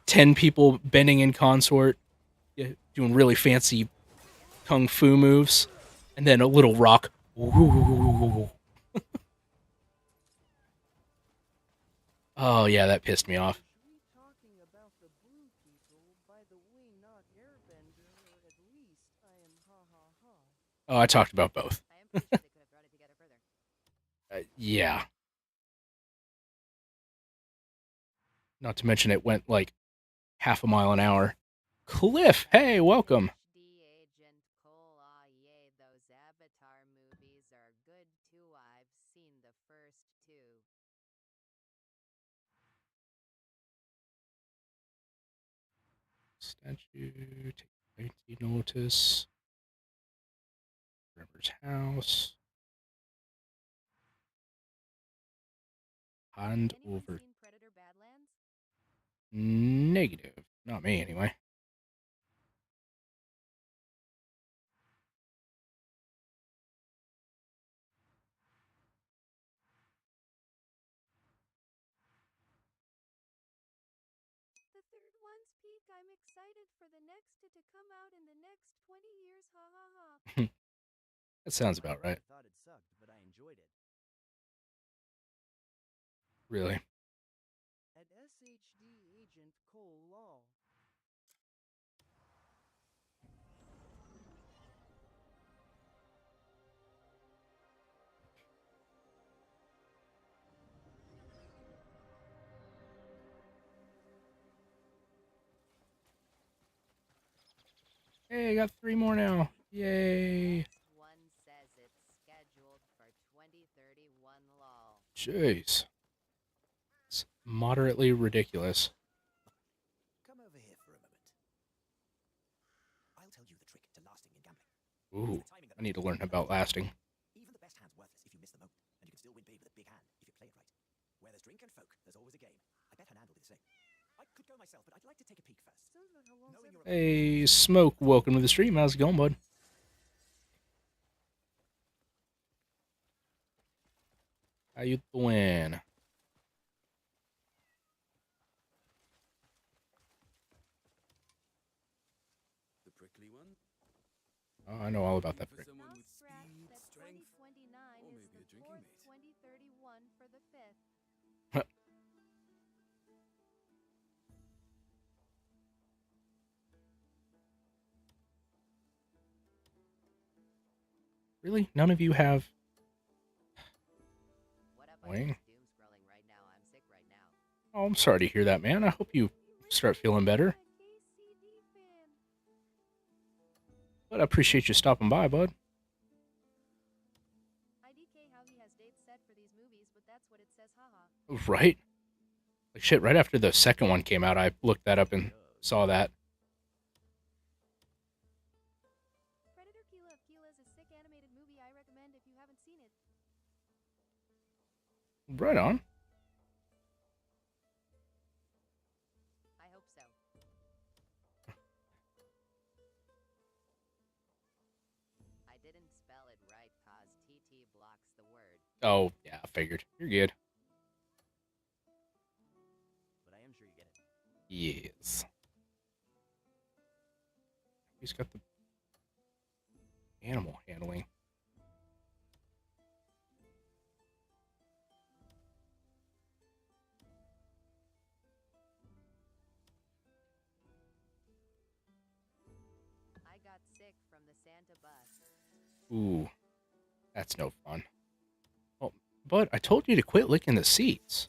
[SPEAKER 1] 10 people bending in consort, doing really fancy kung fu moves, and then a little rock. Ooh. Oh, yeah, that pissed me off. Oh, I talked about both. Yeah. Not to mention it went like half a mile an hour. Cliff, hey, welcome.
[SPEAKER 15] Those Avatar movies are good too. I've seen the first 2.
[SPEAKER 1] Statue, take 90 notice. Remember's house. Hand over.
[SPEAKER 15] Seen Predator Badlands?
[SPEAKER 1] Negative. Not me, anyway.
[SPEAKER 3] The third one's peak. I'm excited for the next to come out in the next 20 years. Ha ha ha.
[SPEAKER 1] That sounds about right.
[SPEAKER 18] I thought it sucked, but I enjoyed it.
[SPEAKER 1] Really?
[SPEAKER 11] At SHD Agent Cole Law.
[SPEAKER 1] Hey, I got 3 more now. Yay.
[SPEAKER 15] One says it's scheduled for 2031 lol.
[SPEAKER 1] Jeez. It's moderately ridiculous.
[SPEAKER 9] Come over here for a moment. I'll tell you the trick to lasting in gambling.
[SPEAKER 1] Ooh, I need to learn about lasting.
[SPEAKER 9] Even the best hand's worthless if you miss the moment, and you can still win big with a big hand if you play it right. Where there's drink and folk, there's always a game. I bet Hernand will be the same. I could go myself, but I'd like to take a peek first.
[SPEAKER 1] Hey, Smoke, welcome to the stream. How's it going, bud? How you doing?
[SPEAKER 19] The prickly one?
[SPEAKER 1] Oh, I know all about that prick.
[SPEAKER 19] Someone with speed, strength,
[SPEAKER 3] 2029
[SPEAKER 19] or
[SPEAKER 3] is
[SPEAKER 19] maybe
[SPEAKER 3] the
[SPEAKER 19] a drinking
[SPEAKER 3] fourth,
[SPEAKER 19] mate.
[SPEAKER 3] 2031 for the 5th.
[SPEAKER 1] Really? None of you have... Wing?
[SPEAKER 15] Right now. I'm sick right now.
[SPEAKER 1] Oh, I'm sorry to hear that, man. I hope you start feeling better. But I appreciate you stopping by, bud.
[SPEAKER 3] IDK how he has dates set for these movies, but that's what it says, haha.
[SPEAKER 1] Right? Like, shit, right after the second one came out, I looked that up and saw that.
[SPEAKER 3] Predator Kila of Kila is a sick animated movie I recommend if you haven't seen it.
[SPEAKER 1] Right on.
[SPEAKER 15] I hope so. I didn't spell it right,
[SPEAKER 1] Oh, yeah, I figured. You're good.
[SPEAKER 18] But I am sure you get it.
[SPEAKER 1] Yes. He's got the animal handling.
[SPEAKER 15] I got sick from the Santa bus.
[SPEAKER 1] Ooh, that's no fun. Well, but I told you to quit licking the seats.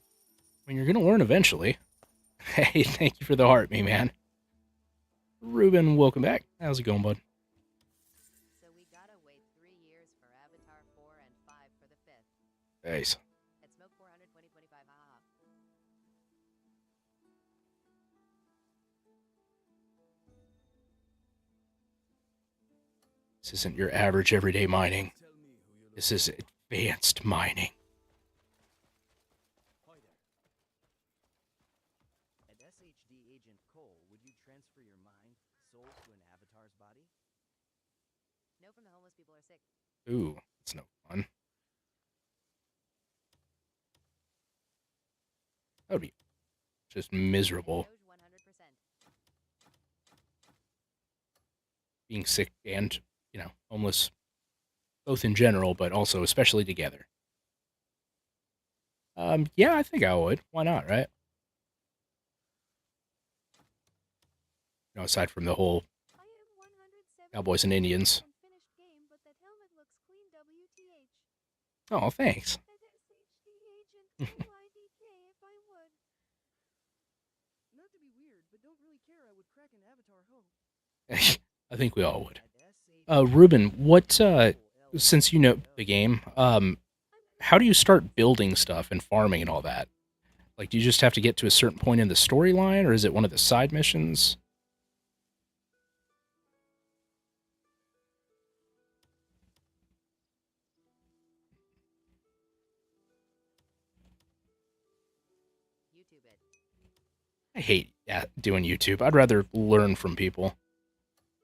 [SPEAKER 1] I mean, you're gonna learn eventually. Hey, thank you for the heart, me man. Ruben, welcome back. How's it going, bud?
[SPEAKER 15] So we gotta wait 3 years for Avatar 4 and 5 for the 5th.
[SPEAKER 1] Nice.
[SPEAKER 15] At Smoke 400 2025, haha.
[SPEAKER 1] This isn't your average everyday mining. This is advanced mining.
[SPEAKER 18] Hi there. At SHD Agent Cole, would you transfer your mind, soul to an avatar's body?
[SPEAKER 15] No, from the homeless people are sick.
[SPEAKER 1] Ooh, that's no fun. That would be just miserable.
[SPEAKER 15] 100%.
[SPEAKER 1] Being sick and, homeless, both in general, but also especially together. Yeah, I think I would. Why not, right? Aside from the whole Cowboys and Indians.
[SPEAKER 3] Game, but that helmet looks clean WTH.
[SPEAKER 1] Oh, thanks.
[SPEAKER 3] Agent KYDK if I would.
[SPEAKER 11] Not to be weird, but don't really care I would crack an avatar hoe.
[SPEAKER 1] I think we all would. Ruben, what, since you know the game, how do you start building stuff and farming and all that? Like, do you just have to get to a certain point in the storyline, or is it one of the side missions?
[SPEAKER 15] YouTube it.
[SPEAKER 1] I hate doing YouTube. I'd rather learn from people.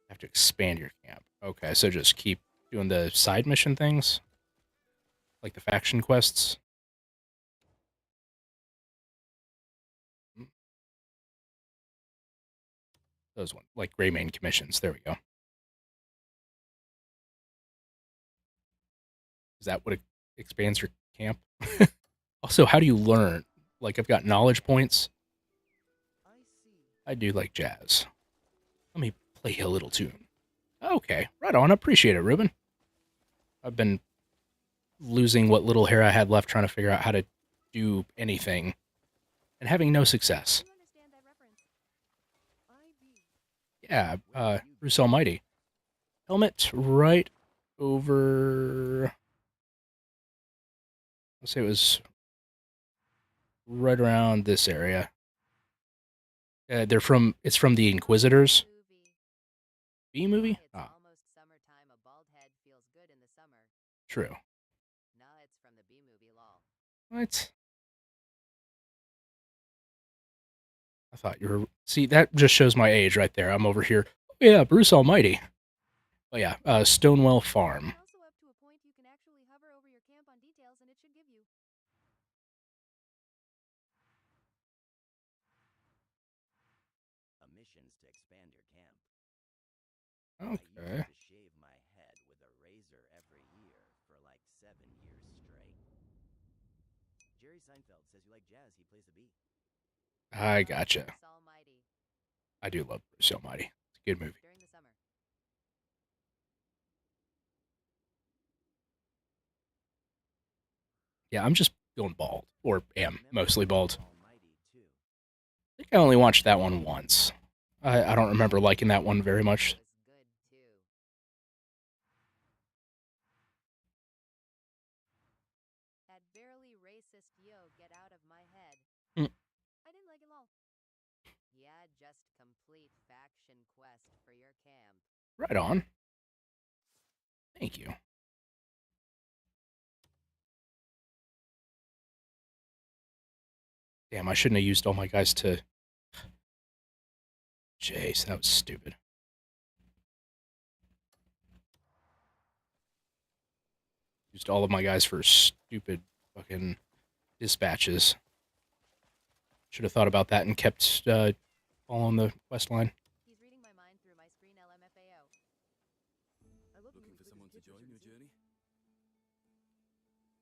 [SPEAKER 1] Have to expand your camp. Okay, so just keep doing the side mission things? Like the faction quests? Those ones, like Greymane commissions. There we go. Is that what expands your camp? Also, how do you learn? Like, I've got knowledge points. I do like jazz. Let me play a little tune. Okay, right on. Appreciate it, Ruben. I've been losing what little hair I had left trying to figure out how to do anything and having no success. Yeah, Bruce Almighty. Helmet right over... Let's say it was right around this area. It's from the Inquisitors. B movie? Ah.
[SPEAKER 15] Almost summertime. A bald head feels good in the summer.
[SPEAKER 1] True.
[SPEAKER 15] No, it's from the B movie, lol.
[SPEAKER 1] What? I thought you were... See, that just shows my age right there. I'm over here. Oh, yeah, Bruce Almighty. Oh, yeah, Stonewell Farm.
[SPEAKER 3] Also up to a point you can actually hover over your camp on details and it should give you.
[SPEAKER 18] Missions to expand your camp.
[SPEAKER 1] Okay.
[SPEAKER 18] I used to shave my head with a razor every year for like 7 years straight. Jerry Seinfeld says you like jazz, he plays the beat.
[SPEAKER 1] I gotcha.
[SPEAKER 15] Bruce Almighty.
[SPEAKER 1] I do love Bruce Almighty. It's a good movie.
[SPEAKER 15] During the summer.
[SPEAKER 1] Yeah, I'm just going bald. Or am mostly bald. I think I only watched that one once. I don't remember liking that one very much.
[SPEAKER 15] That barely racist yo, get out of my head.
[SPEAKER 3] I didn't like it all.
[SPEAKER 15] Yeah, just complete faction quest for your camp.
[SPEAKER 1] Right on. Thank you. Damn, I shouldn't have used all my guys to... Jeez, that was stupid. Used all of my guys for stupid fucking dispatches. Should have thought about that and kept following the quest line.
[SPEAKER 12] He's reading my mind through my screen LMFAO.
[SPEAKER 19] Looking for someone to join your journey?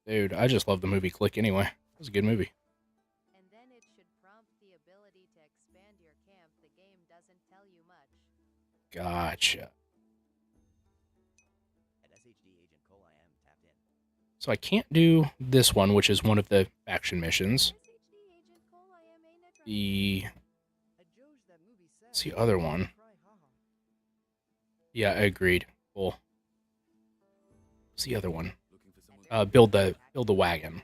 [SPEAKER 1] Dude, I just love the movie Click anyway. It was a good movie.
[SPEAKER 12] And then it should prompt the ability to expand your camp. The game doesn't tell you much.
[SPEAKER 1] Gotcha.
[SPEAKER 18] At SHD Agent Cole, I am tapped in.
[SPEAKER 1] So I can't do this one, which is one of the faction missions. What's the other one? Yeah, I agreed. Cool. What's the other one? Build the wagon.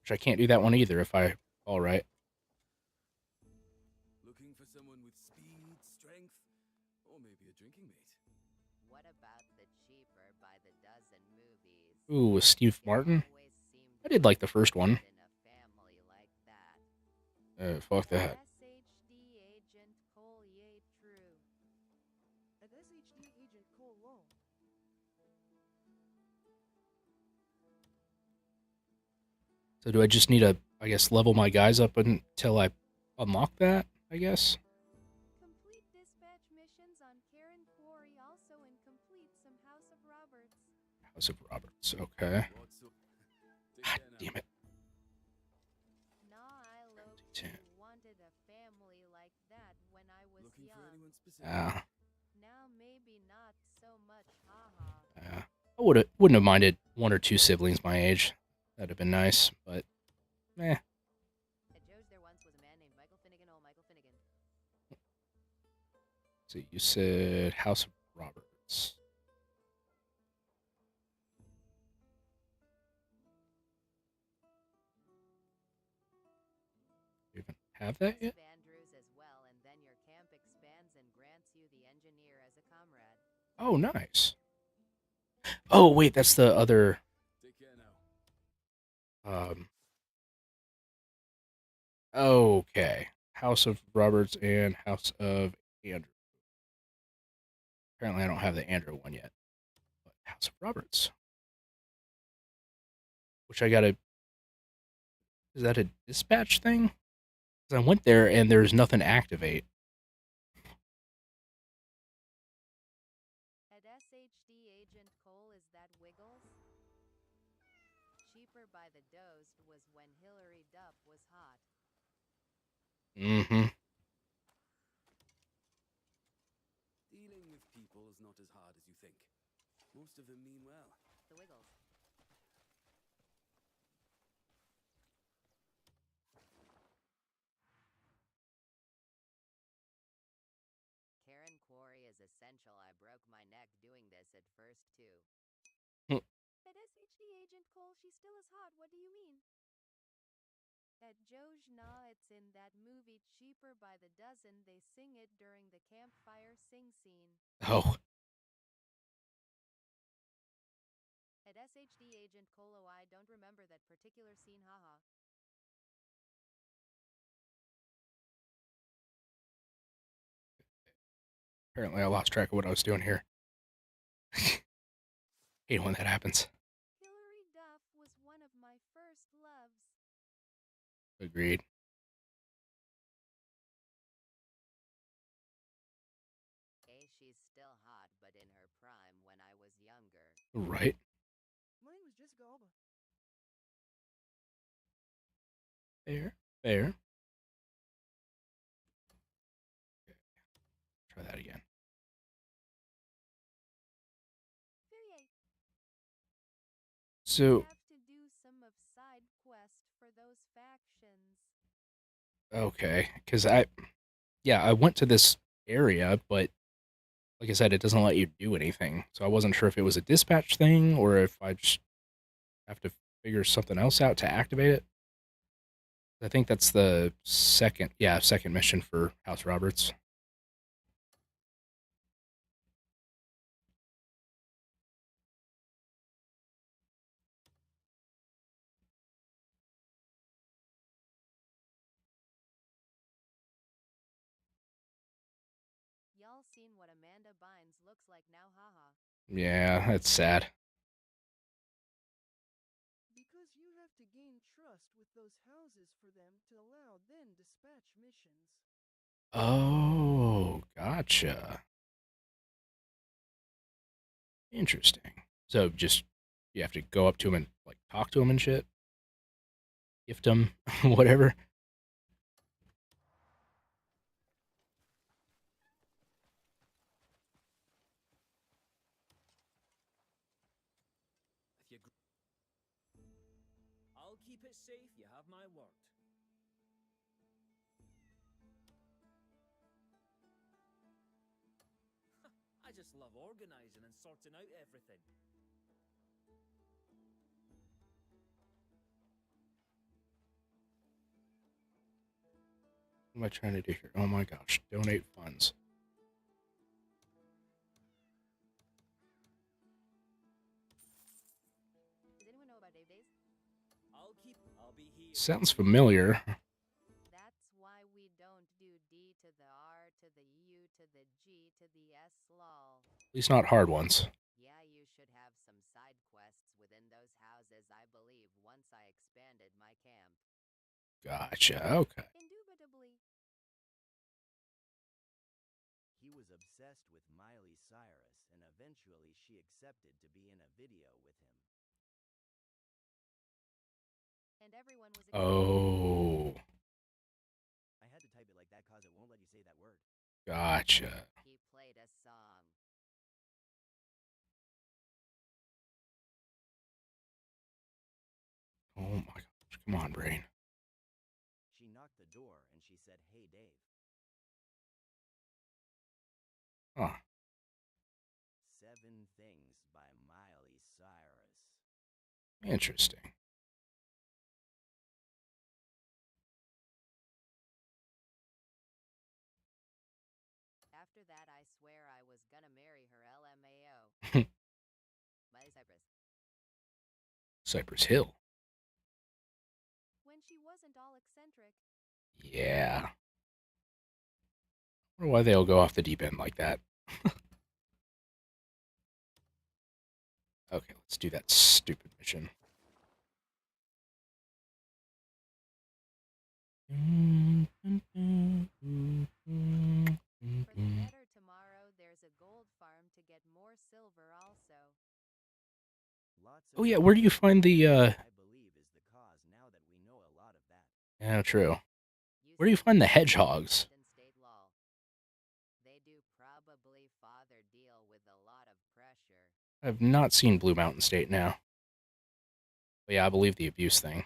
[SPEAKER 1] Which I can't do that one either if I all right.
[SPEAKER 19] Looking for someone with speed, strength, or maybe a drinking mate.
[SPEAKER 15] What about the cheaper by the dozen movies?
[SPEAKER 1] Ooh, with Steve Martin? I did like the first one. Fuck that.
[SPEAKER 3] SHD Agent Cole Ye True.
[SPEAKER 11] At SHD Agent Cole Law.
[SPEAKER 1] So do I just need to, I guess, level my guys up until I unlock that, I guess?
[SPEAKER 3] Complete dispatch missions on Karen Quarry, also and complete some House of Roberts.
[SPEAKER 1] House of Roberts, okay. God damn it.
[SPEAKER 3] Nah, I wanted a family like that when I was young.
[SPEAKER 1] Yeah.
[SPEAKER 3] Now maybe not so much, haha.
[SPEAKER 1] Yeah. I wouldn't have minded one or two siblings my age. That'd have been nice, but eh.
[SPEAKER 12] At Joe's there once was a man named Michael Finnegan. Oh, Michael Finnegan.
[SPEAKER 1] So you said House of Roberts. You even have that yet?
[SPEAKER 15] Andrews as well, and then your camp expands and grants you the engineer as a comrade.
[SPEAKER 1] Oh, nice. Oh, wait, that's the other. Okay. House of Roberts and House of Andrew. Apparently, I don't have the Andrew one yet. But House of Roberts. Which I gotta. Is that a dispatch thing? Because I went there and there's nothing to activate.
[SPEAKER 12] At SHD Agent Cole, is that Wiggles? Cheaper by the dose was when Hillary Duff was hot.
[SPEAKER 1] Mm-hmm.
[SPEAKER 19] Dealing with people is not as hard as you think. Most of them mean well.
[SPEAKER 12] The Wiggles. Karen Quarry is essential. I broke my neck doing this at first, too.
[SPEAKER 3] At SHD Agent Cole, she still is hot. What do you mean? At Joe's Nah, it's in that movie Cheaper by the Dozen. They sing it during the campfire sing scene.
[SPEAKER 1] Oh.
[SPEAKER 12] At SHD Agent Colo, I don't remember that particular scene, haha.
[SPEAKER 1] Apparently, I lost track of what I was doing here. Hate when that happens.
[SPEAKER 3] Hillary Duff was one of my first loves.
[SPEAKER 1] Agreed.
[SPEAKER 15] Okay, she's still hot, but in her prime when I was younger.
[SPEAKER 1] Right.
[SPEAKER 11] My name was Jessica Alba.
[SPEAKER 1] Fair. Fair. Okay. Try that again. So.
[SPEAKER 3] You have to do some of side quest for those factions.
[SPEAKER 1] Okay, because I went to this area, but like I said, it doesn't let you do anything. So I wasn't sure if it was a dispatch thing or if I just have to figure something else out to activate it. I think that's the second mission for House Roberts.
[SPEAKER 12] Y'all seen what Amanda Bynes looks like now, haha.
[SPEAKER 1] Yeah, that's sad.
[SPEAKER 11] Because you have to gain trust with those houses for them to allow then dispatch missions.
[SPEAKER 1] Oh, gotcha. Interesting. So just you have to go up to him and like talk to him and shit, gift him, whatever.
[SPEAKER 20] I'll keep it safe, you have my word. I just love organizing and sorting out everything.
[SPEAKER 1] What am I trying to do here? Oh my gosh, donate funds.
[SPEAKER 15] Does anyone know about Dave Days?
[SPEAKER 20] I'll be here.
[SPEAKER 1] Sounds familiar.
[SPEAKER 15] That's why we don't do D to the R to the U to the G to the S lol.
[SPEAKER 1] At least not hard ones.
[SPEAKER 15] Yeah, you should have some side quests within those houses, I believe, once I expanded my camp.
[SPEAKER 1] Gotcha, okay.
[SPEAKER 15] Indubitably.
[SPEAKER 18] He was obsessed with Miley Cyrus, and eventually she accepted to be in a video with him.
[SPEAKER 15] And everyone was
[SPEAKER 1] Oh,
[SPEAKER 18] I had to type it like that cause it won't let you say that word.
[SPEAKER 1] gotcha.
[SPEAKER 15] He played a song.
[SPEAKER 1] Oh my gosh, come on, brain.
[SPEAKER 18] She knocked the door and she said, "Hey, Dave."
[SPEAKER 1] Huh.
[SPEAKER 18] 7 Things by Miley Cyrus.
[SPEAKER 1] Interesting.
[SPEAKER 15] After that, I swear I was gonna marry her LMAO. Miley Cyrus.
[SPEAKER 1] Cypress Hill.
[SPEAKER 3] When she wasn't all eccentric.
[SPEAKER 1] Yeah. I wonder why they all go off the deep end like that. Okay, let's do that stupid mission.
[SPEAKER 15] For the better tomorrow, there's a gold farm to get more silver also.
[SPEAKER 1] Oh yeah, where do you find the
[SPEAKER 18] I believe is the cause now that we know a lot of that.
[SPEAKER 1] Yeah, true. Where do you find the hedgehogs?
[SPEAKER 15] They do probably father deal with a lot of pressure.
[SPEAKER 1] I've not seen Blue Mountain State now. But yeah, I believe the abuse thing.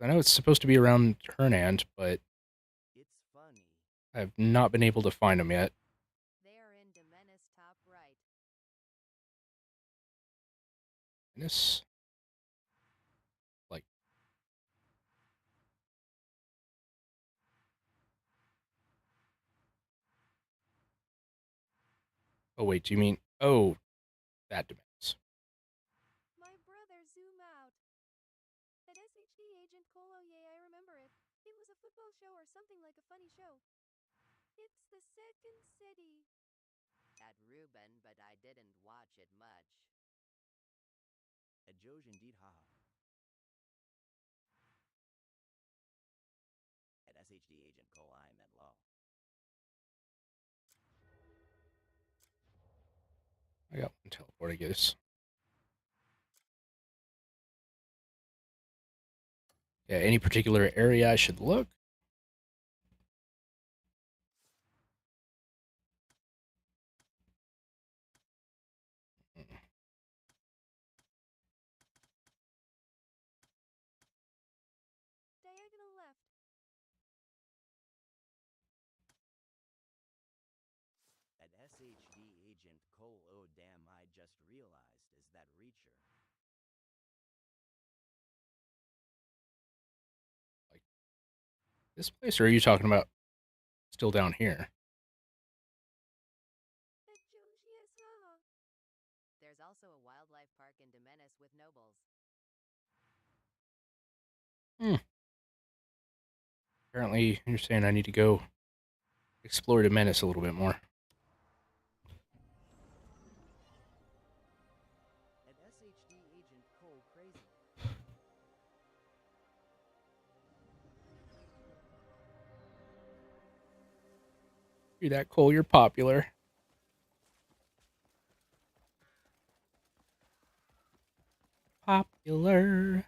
[SPEAKER 1] I know it's supposed to be around Hernand, but
[SPEAKER 18] It's funny.
[SPEAKER 1] I've not been able to find them yet.
[SPEAKER 15] They are in Domenis top right.
[SPEAKER 1] This, like, oh wait, do you mean, oh, that Domenis.
[SPEAKER 3] My brother, zoom out. That SHD agent Colo, yay, I remember it. It was a football show or something like a funny show. It's the second city.
[SPEAKER 15] At Reuben, but I didn't watch it much.
[SPEAKER 18] At Joj indeed, haha. At SHD Agent Cole, I am at law.
[SPEAKER 1] I got one teleport, I guess. Yeah, any particular area I should look?
[SPEAKER 3] Diagonal left.
[SPEAKER 18] At SHD Agent Cole, oh damn, I just realized, is that Reacher.
[SPEAKER 1] Like this place, or are you talking about still down here?
[SPEAKER 15] There's also a wildlife park in Domenis with nobles.
[SPEAKER 1] Apparently, you're saying I need to go explore the menace a little bit more. Do that, Cole. You're popular. Popular.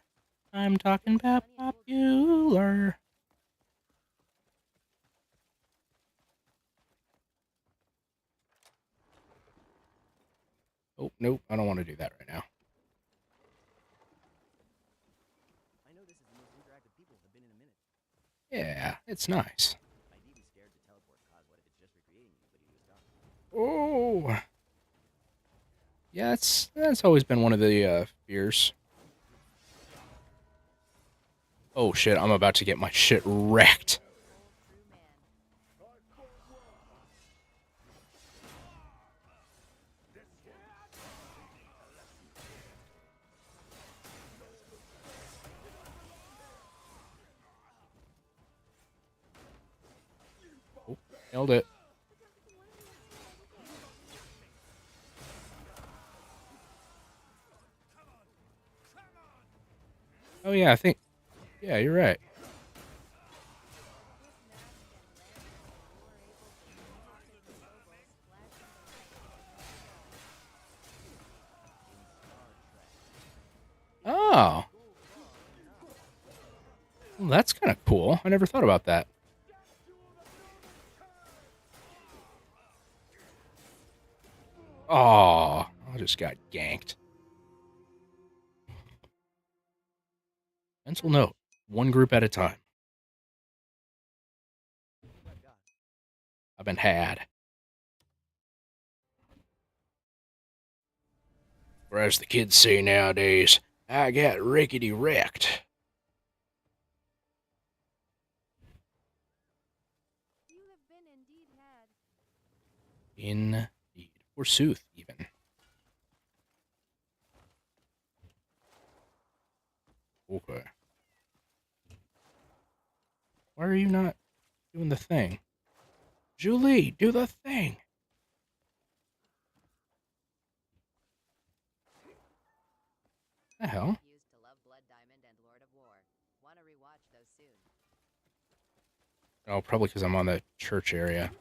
[SPEAKER 1] I'm talking about popular. Oh, nope. I don't want to do that right now.
[SPEAKER 18] I know this is the most interactive people have been in a minute.
[SPEAKER 1] Yeah, it's nice.
[SPEAKER 18] I'd be scared to teleport cause what if it's just recreating me, but he was gone.
[SPEAKER 1] Oh. Yeah, that's always been one of the fears. Oh shit, I'm about to get my shit wrecked. Oh, nailed it. Oh yeah, I think... Yeah, you're right. Oh. Well, that's kind of cool. I never thought about that. Oh, I just got ganked. Mental note. One group at a time. I've been had. Or as the kids say nowadays, I got rickety wrecked.
[SPEAKER 3] You have been indeed had.
[SPEAKER 1] Indeed. Forsooth, even. Okay. Why are you not doing the thing? Julie, do the thing! The hell?
[SPEAKER 15] Used to love Blood Diamond and Lord of War. Want to rewatch those soon.
[SPEAKER 1] Oh, probably because I'm on the church area.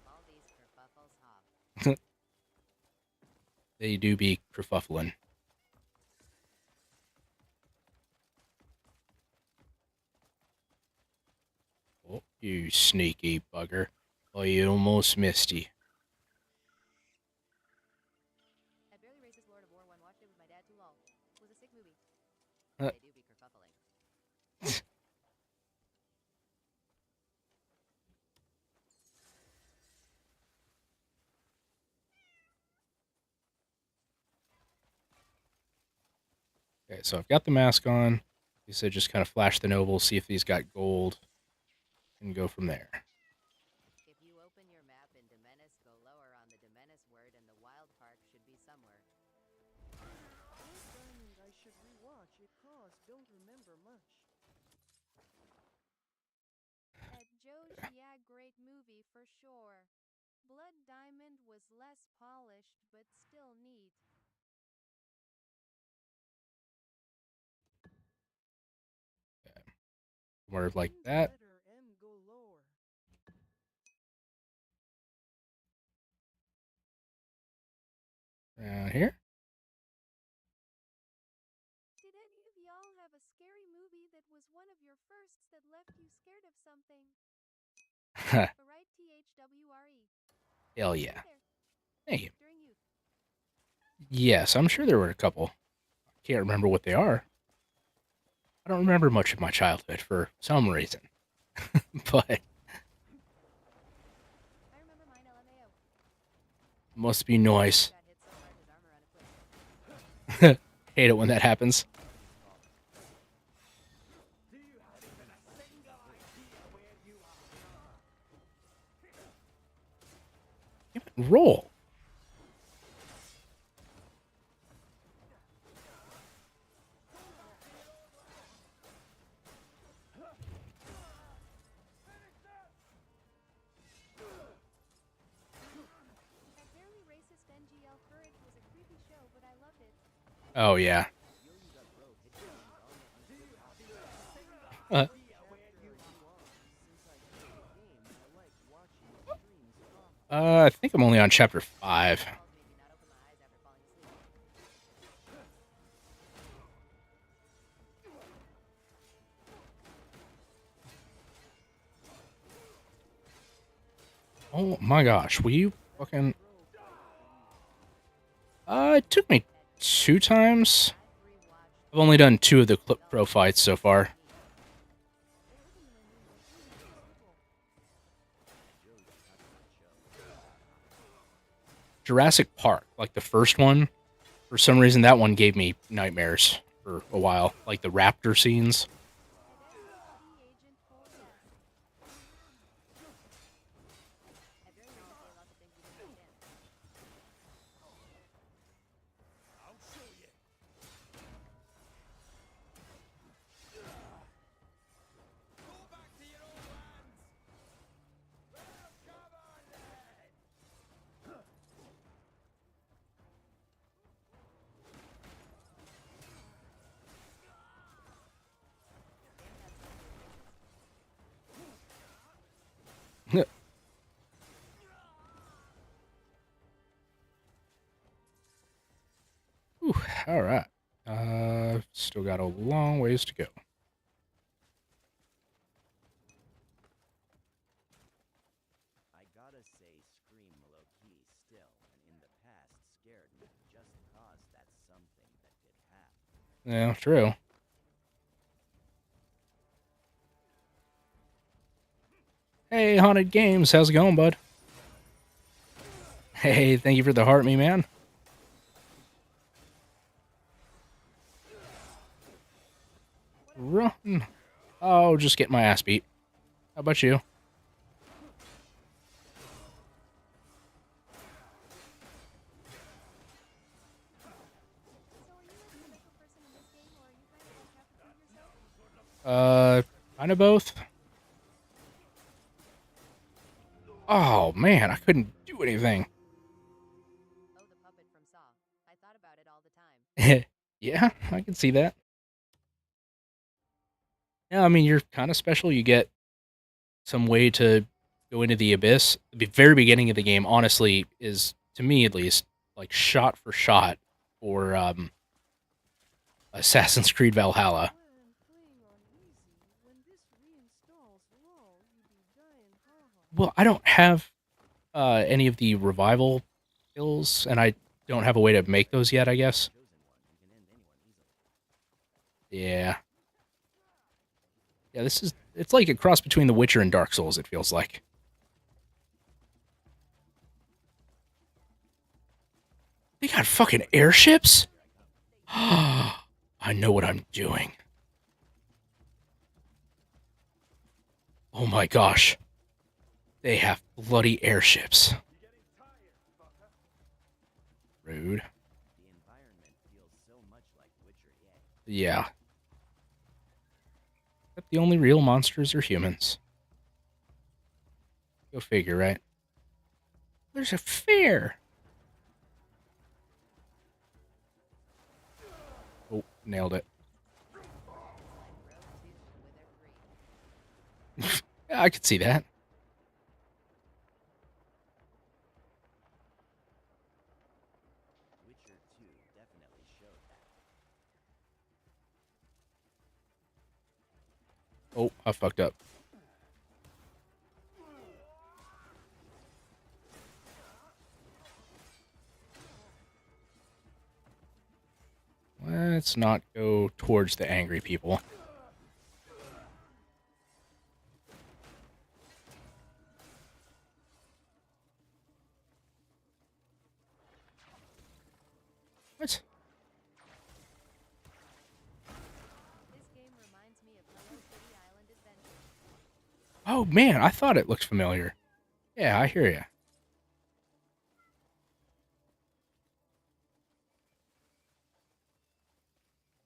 [SPEAKER 15] All these kerfuffles hop.
[SPEAKER 1] They do be kerfuffling. Oh, you sneaky bugger. Oh, you almost missed you.
[SPEAKER 15] I barely raced this Lord of War one. Watched it with my dad too long. It was a sick movie.
[SPEAKER 1] They
[SPEAKER 15] do be kerfuffling.
[SPEAKER 1] Okay, so I've got the mask on. He said just kind of flash the noble, see if he's got gold, and go from there.
[SPEAKER 15] If you open your map in Demenis, go lower on the Demenis word, and the Wild Park should be somewhere.
[SPEAKER 11] Diamond I should rewatch it cause don't remember much.
[SPEAKER 3] At Joe's, yeah, great movie for sure. Blood Diamond was less polished, but still neat.
[SPEAKER 1] Somewhere like that.
[SPEAKER 11] Letter M go lower.
[SPEAKER 1] Around here.
[SPEAKER 3] Did any of y'all have a scary movie that was one of your firsts that left you scared of something? Right, THWRE.
[SPEAKER 1] Hell yeah. Thank you.
[SPEAKER 3] During youth.
[SPEAKER 1] Yes, I'm sure there were a couple. I can't remember what they are. I don't remember much of my childhood for some reason. But
[SPEAKER 3] I remember mine LMAO.
[SPEAKER 1] must be noise.
[SPEAKER 15] Got hit so hard his armor unequipped.
[SPEAKER 1] Hate it when that happens. Roll.
[SPEAKER 3] That barely racist NGL Courage was a creepy show, but I loved it.
[SPEAKER 1] Oh, yeah. I think I'm only on chapter 5. Oh my gosh, will you fucking... it took me 2 times. I've only done 2 of the Clip Pro fights so far. Jurassic Park, like the first one, for some reason that one gave me nightmares for a while. Like the raptor scenes. Whew, all right. Still got a long ways to go.
[SPEAKER 18] I gotta say, Scream low-key still, and in the past, scared me just cause that's something that could happen.
[SPEAKER 1] Yeah, true. Hey, Haunted Games, how's it going, bud? Hey, thank you for the heart, me man. Run. Oh, just get my ass beat. How about you? Kind of both. Oh, man, I couldn't do anything.
[SPEAKER 15] Oh, the puppet from Saw. I thought about it all the time.
[SPEAKER 1] Yeah, I can see that. Yeah, I mean, you're kind of special. You get some way to go into the abyss. The very beginning of the game, honestly, is, to me at least, like shot for shot for Assassin's Creed Valhalla. Well, I don't have any of the revival kills, and I don't have a way to make those yet, I guess. Yeah. Yeah, it's like a cross between The Witcher and Dark Souls, it feels like. They got fucking airships? I know what I'm doing. Oh my gosh. They have bloody airships. Rude. Yeah. Except the only real monsters are humans. Go figure, right? There's a fair. Oh, nailed it. Yeah, I could see that.
[SPEAKER 18] Witcher 2 definitely showed that.
[SPEAKER 1] Oh, I fucked up. Let's not go towards the angry people. What? Oh man, I thought it looked familiar. Yeah, I hear ya.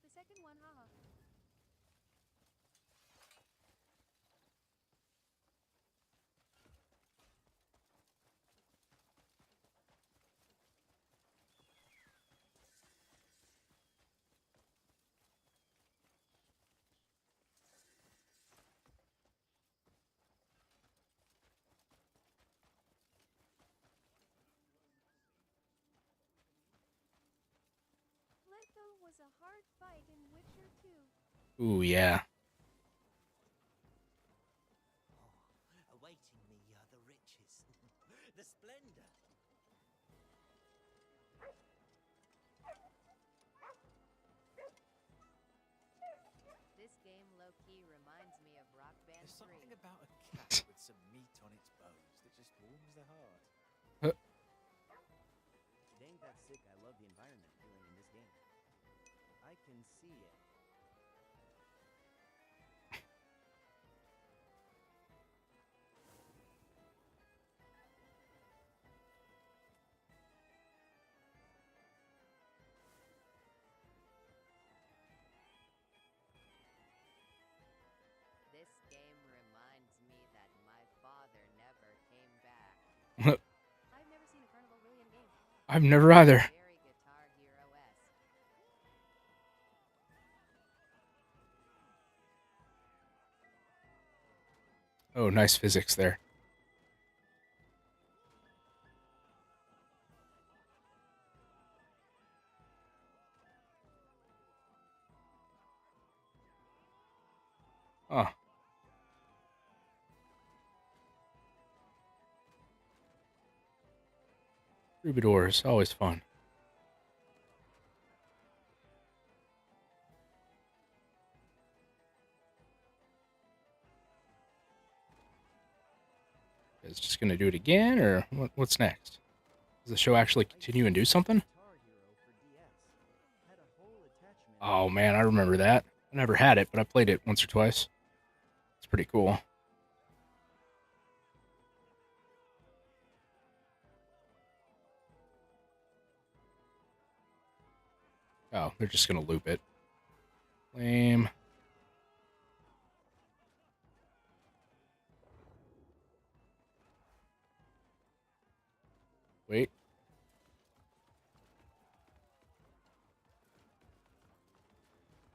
[SPEAKER 3] The second one, haha. was a hard fight in Witcher 2.
[SPEAKER 1] Ooh, yeah.
[SPEAKER 20] Awaiting me are the riches, the splendor.
[SPEAKER 15] This game low-key reminds me of Rock Band 3.
[SPEAKER 9] There's something about a cat with some meat on its bones that just warms the heart.
[SPEAKER 18] Dang, that's sick. I love the environment feeling in this game. I can see it.
[SPEAKER 15] This game reminds me that my father never came back.
[SPEAKER 3] I've never seen a carnival really in a game.
[SPEAKER 1] I've never either.
[SPEAKER 15] Very Guitar Hero-esque.
[SPEAKER 1] Oh, nice physics there. Oh. Troubadours, always fun. Is just gonna do it again, or what's next? Does the show actually continue and do something? Oh man, I remember that. I never had it, but I played it once or twice. It's pretty cool. Oh, they're just gonna loop it. Lame. Wait.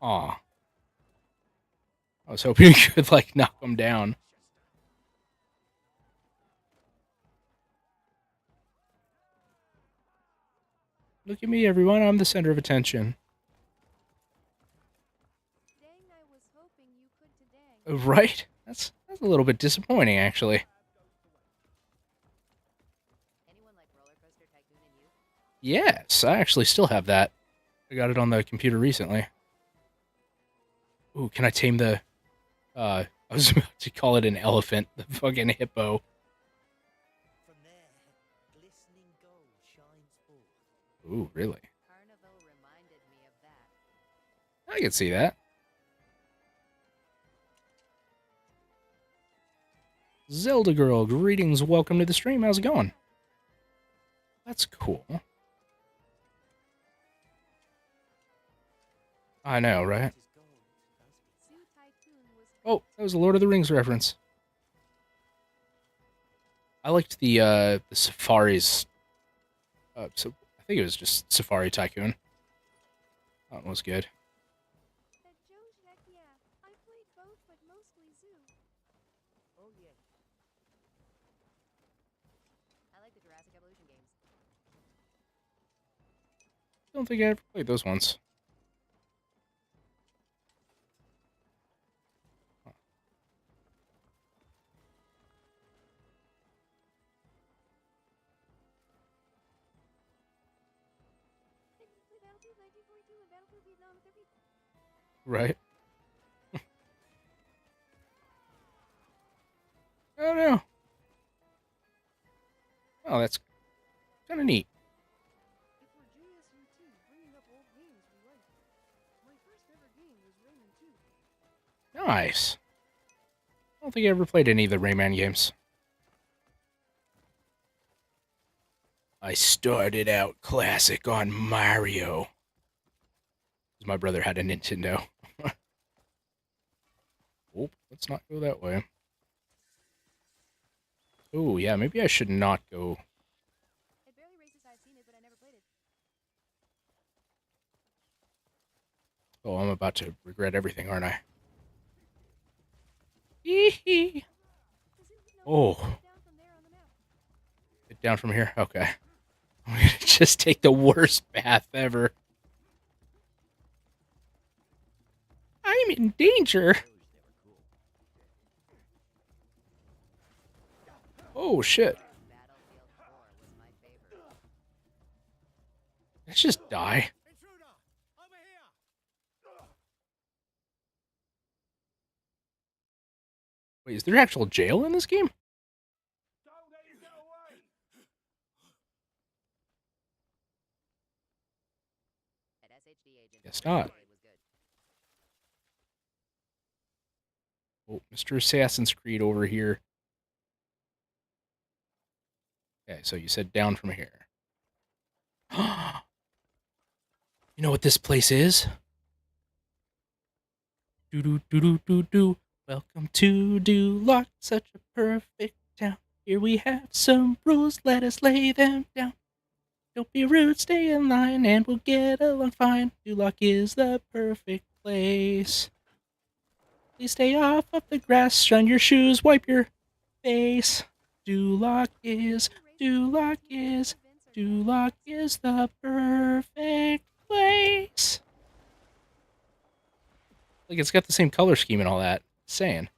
[SPEAKER 1] Aw. I was hoping you could, like, knock them down. Look at me, everyone. I'm the center of attention.
[SPEAKER 3] Dang, I was hoping you could to dang.
[SPEAKER 1] Right? That's a little bit disappointing, actually.
[SPEAKER 15] Anyone like Roller Coaster Tycoon in you?
[SPEAKER 1] Yes, I actually still have that. I got it on the computer recently. Ooh, can I tame the... I was about to call it an elephant. The fucking hippo.
[SPEAKER 20] From there, glistening gold shines forth.
[SPEAKER 1] Ooh, really?
[SPEAKER 15] Carnival reminded me of that.
[SPEAKER 1] I can see that. Zelda Girl, greetings, welcome to the stream. How's it going? That's cool. I know, right? Oh, that was a Lord of the Rings reference. I liked the Safaris. So I think it was just Safari Tycoon. That one was good.
[SPEAKER 3] That Joe's heck yeah. I played both, but mostly Zoo.
[SPEAKER 20] Oh yeah.
[SPEAKER 15] I like the Jurassic Evolution games.
[SPEAKER 1] Don't think I ever played those ones.
[SPEAKER 3] Battlefield 1942 and Battlefield Vietnam at their peak.
[SPEAKER 1] Right? Oh no. Oh, that's kind of neat.
[SPEAKER 11] If we're JSUT, bringing up old games we like. My first ever game was Rayman 2.
[SPEAKER 1] Nice. I don't think I ever played any of the Rayman games. I started out classic on Mario. My brother had a Nintendo. Oh, let's not go that way. Oh, yeah, maybe I should not go.
[SPEAKER 3] It barely races. I've seen it, but I never played it.
[SPEAKER 1] Oh, I'm about to regret everything, aren't I? Hee. Oh. Get down from here? Okay. I'm gonna just take the worst path ever. I'm in danger. Oh shit. Let's just die. Wait, is there actual jail in this game? Guess not. Oh, Mr. Assassin's Creed over here. Okay, so you said down from here. You know what this place is? Do do do do do do. Welcome to Duloc, such a perfect town. Here we have some rules, let us lay them down. Don't be rude, stay in line, and we'll get along fine. Duloc is the perfect place. Please stay off of the grass, shine your shoes, wipe your face. Duloc is the perfect place. Like, it's got the same color scheme and all that. Saying.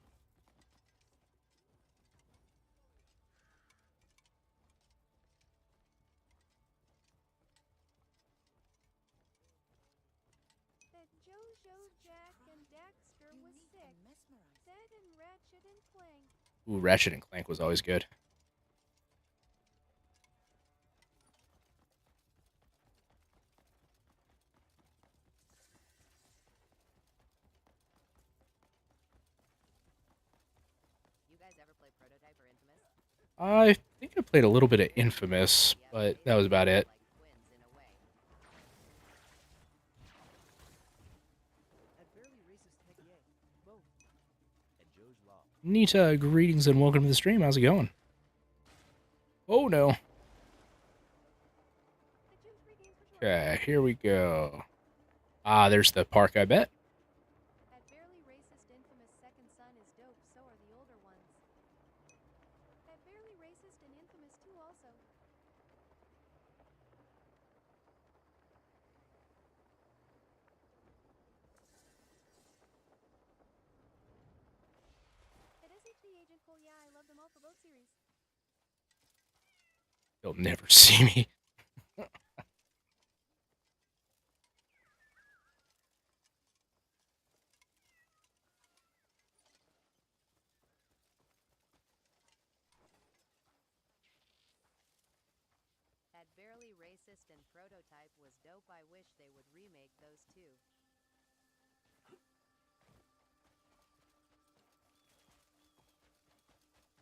[SPEAKER 3] That JoJo, Jack, and Daxter was sick. That and Ratchet and Clank.
[SPEAKER 1] Ooh, Ratchet and Clank was always good.
[SPEAKER 15] You guys ever play Prototype or Infamous?
[SPEAKER 1] I think I played a little bit of Infamous, but that was about it. Nita, greetings and welcome to the stream. How's it going? Oh no. Okay, here we go. Ah, there's the park, I bet.
[SPEAKER 3] That barely racist Infamous second son is dope, so are the older ones. That barely racist and Infamous 2 also. That SHD Agent Cole, yeah, I love them all for both series.
[SPEAKER 1] You'll never see me.
[SPEAKER 15] That barely racist and Prototype was dope. I wish they would remake those too.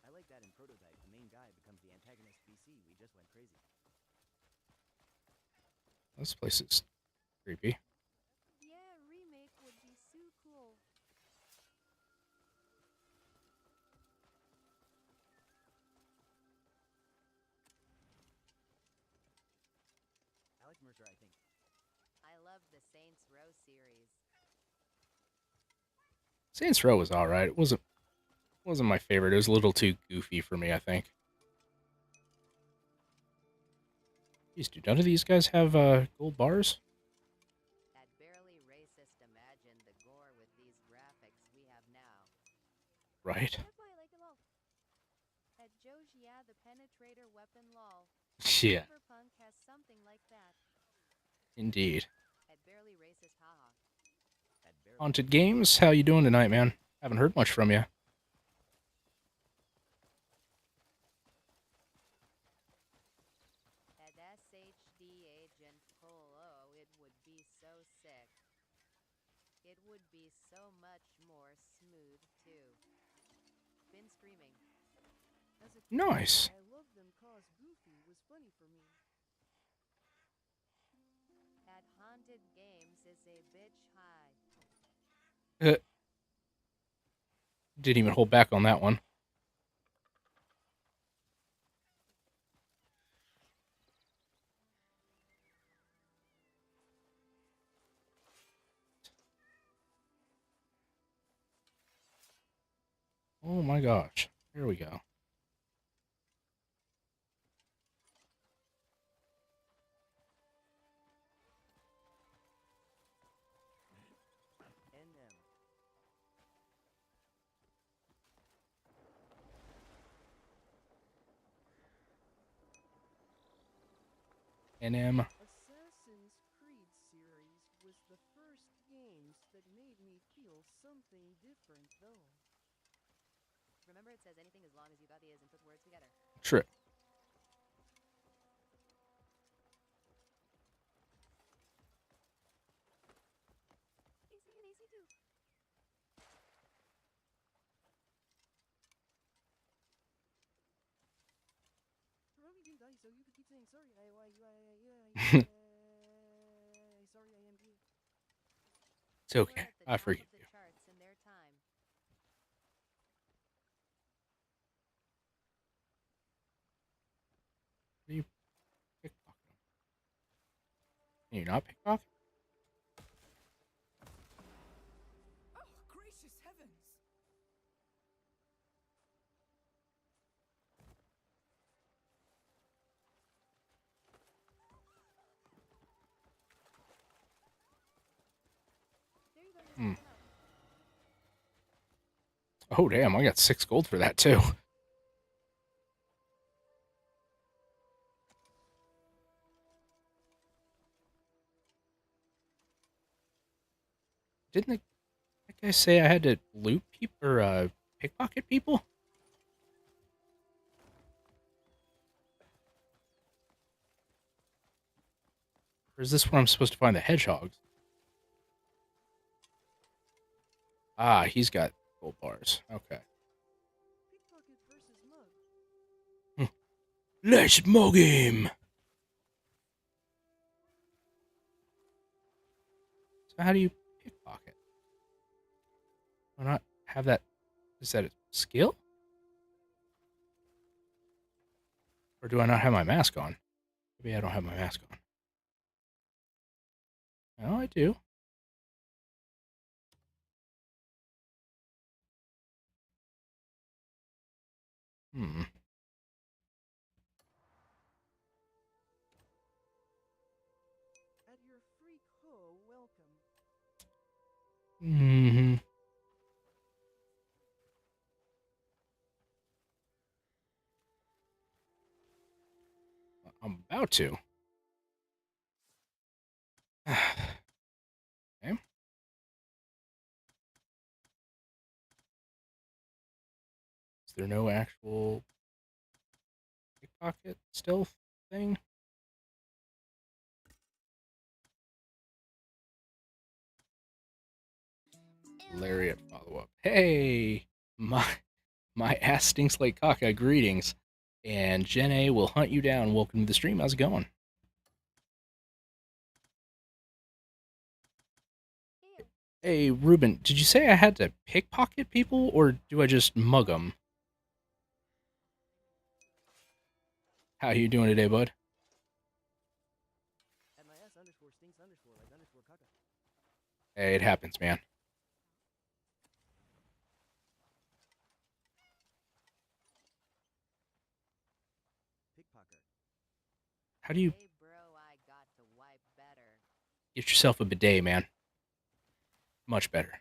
[SPEAKER 18] I like that in Prototype, the main guy becomes the antagonist BC. We just went crazy.
[SPEAKER 1] This place is creepy.
[SPEAKER 3] Yeah, remake would be so cool.
[SPEAKER 18] Alex Mercer, I think.
[SPEAKER 15] I love the Saints Row series.
[SPEAKER 1] Saints Row was alright. It wasn't my favorite. It was a little too goofy for me, I think. Jeez, do none of these guys have gold bars?
[SPEAKER 15] That barely racist. Imagine the gore with these graphics we have now.
[SPEAKER 1] Right.
[SPEAKER 3] That's why I like it all. That Joe's, yeah, the penetrator weapon lol.
[SPEAKER 1] Yeah.
[SPEAKER 3] Cyberpunk has something like that.
[SPEAKER 1] Indeed.
[SPEAKER 15] That barely racist haha.
[SPEAKER 1] Haunted Games, how you doing tonight, man? Haven't heard much from you.
[SPEAKER 15] That SHD Agent Cole, oh, it would be so sick. It would be so much more smooth, too. Been streaming.
[SPEAKER 11] As a kid,
[SPEAKER 1] Nice.
[SPEAKER 11] I loved them cause Goofy was funny for me.
[SPEAKER 15] That Haunted Games is a bitch high.
[SPEAKER 1] Didn't even hold back on that one. Oh my gosh. Here we go. NM.
[SPEAKER 11] Assassin's Creed series was the first games that made me feel something different, though.
[SPEAKER 15] Remember, it says anything as long as you got the is and put words together.
[SPEAKER 1] True.
[SPEAKER 3] AC too.
[SPEAKER 11] Robbie didn't die, so you could keep saying sorry. Sorry, I am here.
[SPEAKER 1] It's okay. I forgive you.
[SPEAKER 15] Charts in their time.
[SPEAKER 1] Are you pickpocketing? Can you not pickpocket?
[SPEAKER 17] Oh, gracious heavens!
[SPEAKER 3] There you go, you're
[SPEAKER 1] Hmm.
[SPEAKER 3] stepping up.
[SPEAKER 1] Oh, damn. I got 6 gold for that, too. Didn't that guy say I had to loot people or pickpocket people? Or is this where I'm supposed to find the hedgehogs? Ah, he's got gold bars. Okay.
[SPEAKER 11] Pickpocket versus mug.
[SPEAKER 1] Let's mug him! So how do you pickpocket? Why not have that? Is that a skill? Or do I not have my mask on? Maybe I don't have my mask on. No, I do. Hmm.
[SPEAKER 11] At your Freakshow welcome.
[SPEAKER 1] Mm-hmm. I'm about to. Okay. Is there no actual pickpocket stealth thing? Lariat follow-up. Hey! My ass stinks like caca. Greetings. And Jen A will hunt you down. Welcome to the stream. How's it going? Hey, Ruben, did you say I had to pickpocket people, or do I just mug them? How you doing today, bud?
[SPEAKER 11] At my ass underscore stinks underscore like underscore caca.
[SPEAKER 1] Hey, it happens, man.
[SPEAKER 18] Pickpocket.
[SPEAKER 1] How do you
[SPEAKER 15] Hey, bro, I got to wipe better.
[SPEAKER 1] get yourself a bidet, man? Much better.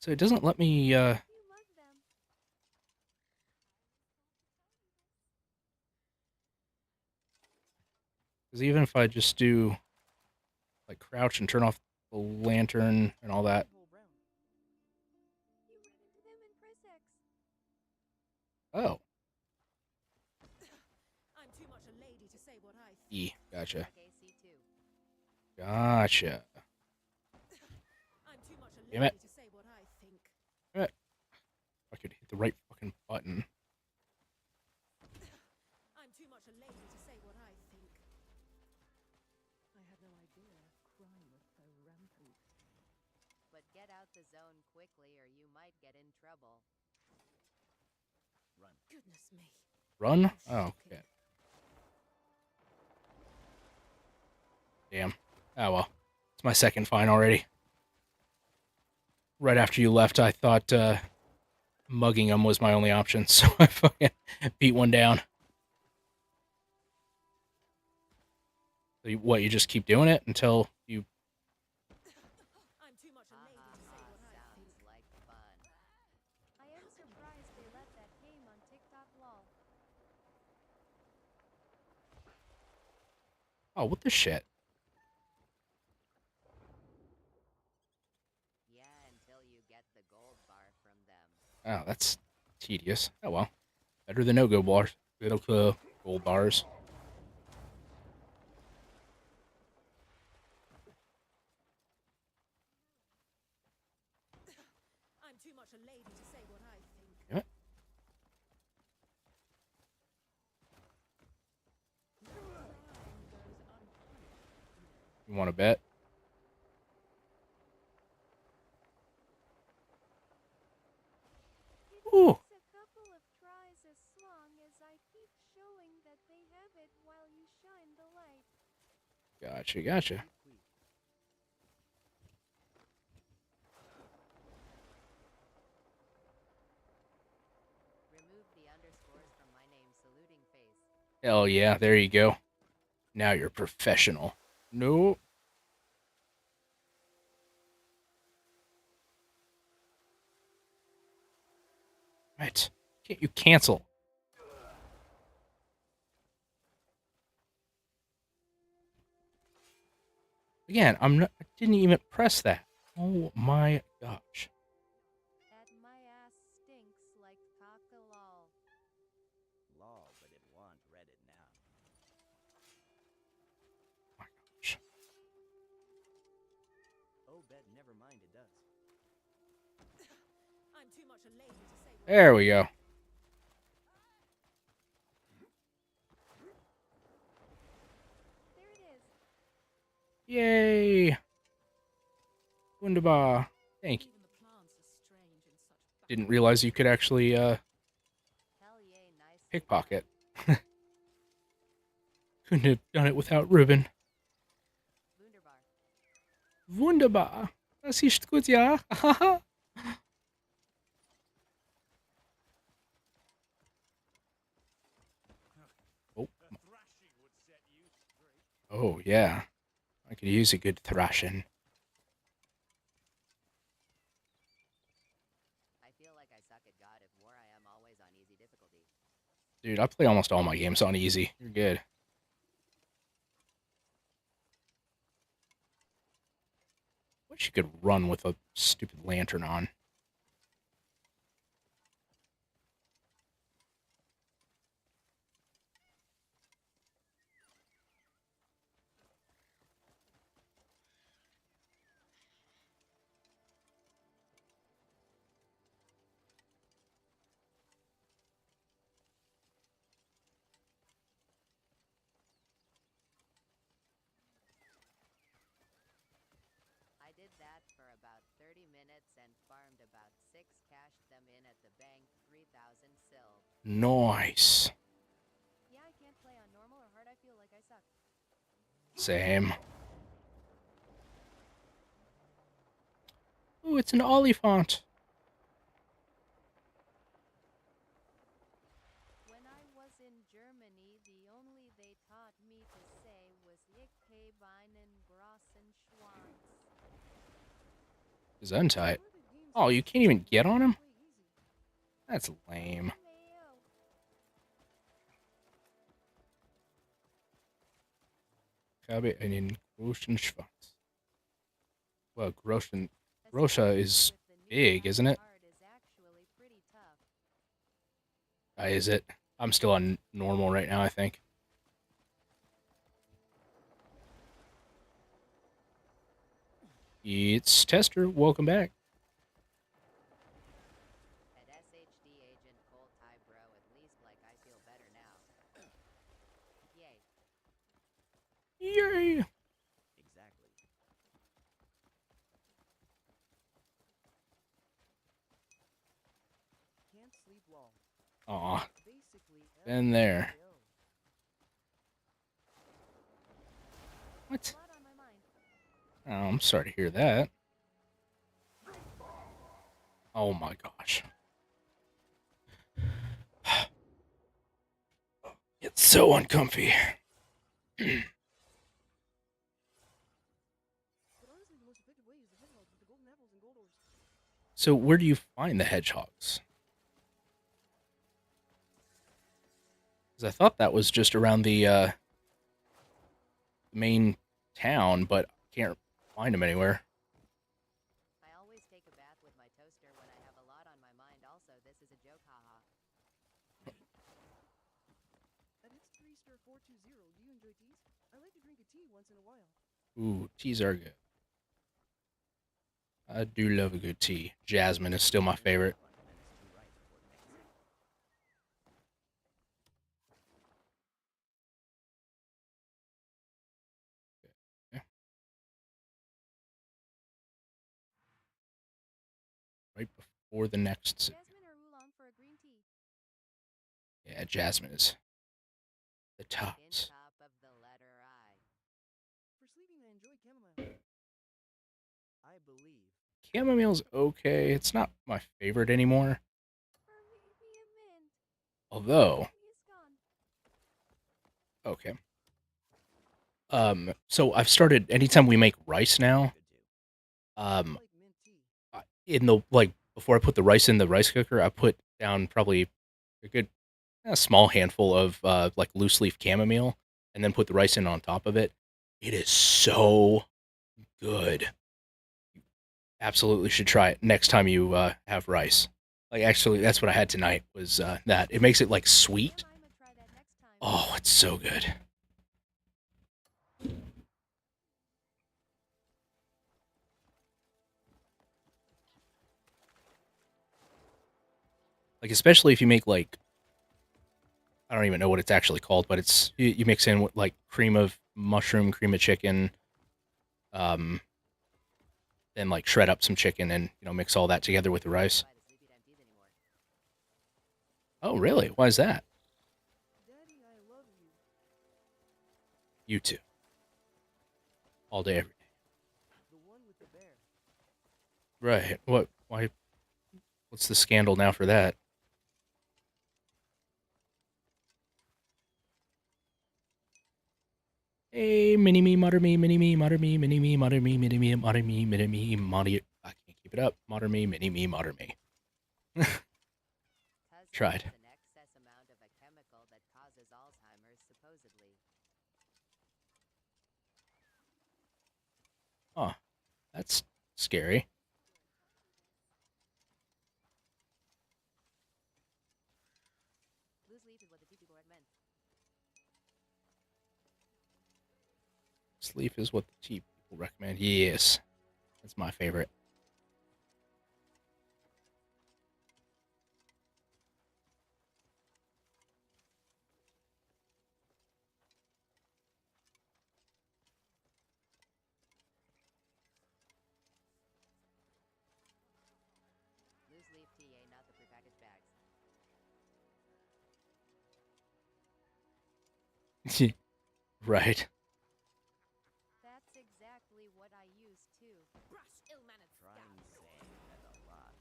[SPEAKER 1] So it doesn't let me,
[SPEAKER 3] You mug them.
[SPEAKER 1] because even if I just do, like, crouch and turn off the lantern and all that.
[SPEAKER 3] You run into them in Press X.
[SPEAKER 1] Oh.
[SPEAKER 17] I'm too much a lady to say what I think.
[SPEAKER 1] E. Gotcha.
[SPEAKER 15] AC2.
[SPEAKER 1] Gotcha.
[SPEAKER 17] I'm too much a
[SPEAKER 1] Damn it.
[SPEAKER 17] lady to say what I think.
[SPEAKER 1] Damn it. If I could hit the right fucking button.
[SPEAKER 17] I'm too much a lady to say what I think.
[SPEAKER 11] I had no idea crime was so rampant.
[SPEAKER 15] But get out the zone quickly or you might get in trouble.
[SPEAKER 18] Run.
[SPEAKER 17] Goodness me.
[SPEAKER 1] Run? Oh, okay. Damn. Oh well. It's my second fine already. Right after you left, I thought mugging him was my only option, so I fucking beat one down. So what, you just keep doing it until you...
[SPEAKER 17] I'm too much a lady to say what I think.
[SPEAKER 15] Sounds like fun.
[SPEAKER 3] I am surprised they let that game on TikTok lol.
[SPEAKER 1] Oh, what the shit?
[SPEAKER 15] Yeah, until you get the gold bar from them.
[SPEAKER 1] Oh, that's tedious. Oh well. Better than no gold bars. Gold bars.
[SPEAKER 12] I'm too much a lady to say what I think.
[SPEAKER 1] Damn it. You want to bet? Ooh.
[SPEAKER 3] Takes a couple of tries as long as I keep showing that they have it while you shine the light.
[SPEAKER 1] Gotcha, gotcha.
[SPEAKER 15] Remove the underscores from my name saluting face.
[SPEAKER 1] Hell yeah, there you go. Now you're professional. Nope. Right. Can't you cancel? Again, I didn't even press that. Oh my gosh.
[SPEAKER 3] That my ass stinks like cock-a-lol.
[SPEAKER 18] Lol, but it won't read it now.
[SPEAKER 1] My gosh.
[SPEAKER 18] Oh, bet never mind, it does.
[SPEAKER 12] I'm too much a lady to say what
[SPEAKER 1] There we go.
[SPEAKER 3] There it is.
[SPEAKER 1] Yay. Wunderbar. Thank you. Didn't realize you could actually pickpocket. Couldn't have done it without Ruben. Wunderbar. Das ist gut, ja. Oh. Oh, yeah. I could use a good thrashing.
[SPEAKER 15] I feel like I suck at God if where I am always on easy difficulty.
[SPEAKER 1] Dude, I play almost all my games on easy. You're good. Wish you could run with a stupid lantern on.
[SPEAKER 15] I did that for about 30 minutes and farmed about 6, cashed them in at the bank, 3,000 sil.
[SPEAKER 1] Nice.
[SPEAKER 3] Yeah, I can't play on normal or hard. I feel like I suck.
[SPEAKER 1] Same. Ooh, it's an Oliphant.
[SPEAKER 3] When I was in Germany, the only they taught me to say was Ich habe einen großen Schwanz.
[SPEAKER 1] Gesundheit. Oh, you can't even get on him? That's lame. Ich habe einen großen Schwanz. Well, Grosha is big, isn't it? Is it? I'm still on normal right now, I think. It's Tester. Welcome back.
[SPEAKER 15] At SHD agent Cole Tybro, at least like I feel better now. Yay.
[SPEAKER 1] Yay!
[SPEAKER 18] Exactly.
[SPEAKER 2] Can't sleep well.
[SPEAKER 1] Aw.
[SPEAKER 2] Basically,
[SPEAKER 1] Been there. What? Oh, I'm sorry to hear that. Oh my gosh. It's so uncomfy.
[SPEAKER 11] But honestly, the most effective way is the hedgehogs with the golden apples and gold ores.
[SPEAKER 1] So where do you find the hedgehogs? Because I thought that was just around the the main town, but I can't find him anywhere.
[SPEAKER 15] I always take a bath with my toaster when I have a lot on my mind. Also, this is a joke, haha.
[SPEAKER 11] At its 3-star 420, do you enjoy teas? I like to drink a tea once in a while.
[SPEAKER 1] Ooh, teas are good. I do love a good tea. Jasmine is still my favorite. Right before the next city.
[SPEAKER 3] Jasmine or oolong for a green tea?
[SPEAKER 1] Yeah, Jasmine is the tops.
[SPEAKER 15] Top of the letter I.
[SPEAKER 11] For sleeping, I enjoy chamomile.
[SPEAKER 18] I believe.
[SPEAKER 1] Chamomile's okay. It's not my favorite anymore. Although, okay. So I've started, anytime we make rice now, in the, like, before I put the rice in the rice cooker, I put down probably a good, a small handful of, like, loose leaf chamomile, and then put the rice in on top of it. It is so good. Absolutely should try it next time you, have rice. Like, actually, that's what I had tonight, was, that. It makes it, like, sweet. Oh, it's so good. Like, especially if you make, like, I don't even know what it's actually called, but it's, you mix in, like, cream of mushroom, cream of chicken, then, like, shred up some chicken and, you know, mix all that together with the rice. Oh, really? Why is that?
[SPEAKER 11] Daddy, I love you.
[SPEAKER 1] You too. All day, every day.
[SPEAKER 11] The one with the bear.
[SPEAKER 1] Right. What? Why? What's the scandal now for that? Hey, mini me, mutter me, mini me, mutter me, mini me, mutter me, mini me, mutter me, mini me, mutter. I can't keep it up. Mutter me, mini me, mutter me. Tried.
[SPEAKER 15] An excess amount of a chemical that causes Alzheimer's, supposedly.
[SPEAKER 1] Oh, that's scary.
[SPEAKER 15] Loose leaf is what the tea people recommend.
[SPEAKER 1] Sleep is what the tea people recommend. Yes. That's my favorite.
[SPEAKER 15] Loose leaf tea, not the prepackaged bags.
[SPEAKER 1] Right.
[SPEAKER 15] That's exactly what I use too.
[SPEAKER 12] Brush ill-mannered
[SPEAKER 18] Trying saying that a lot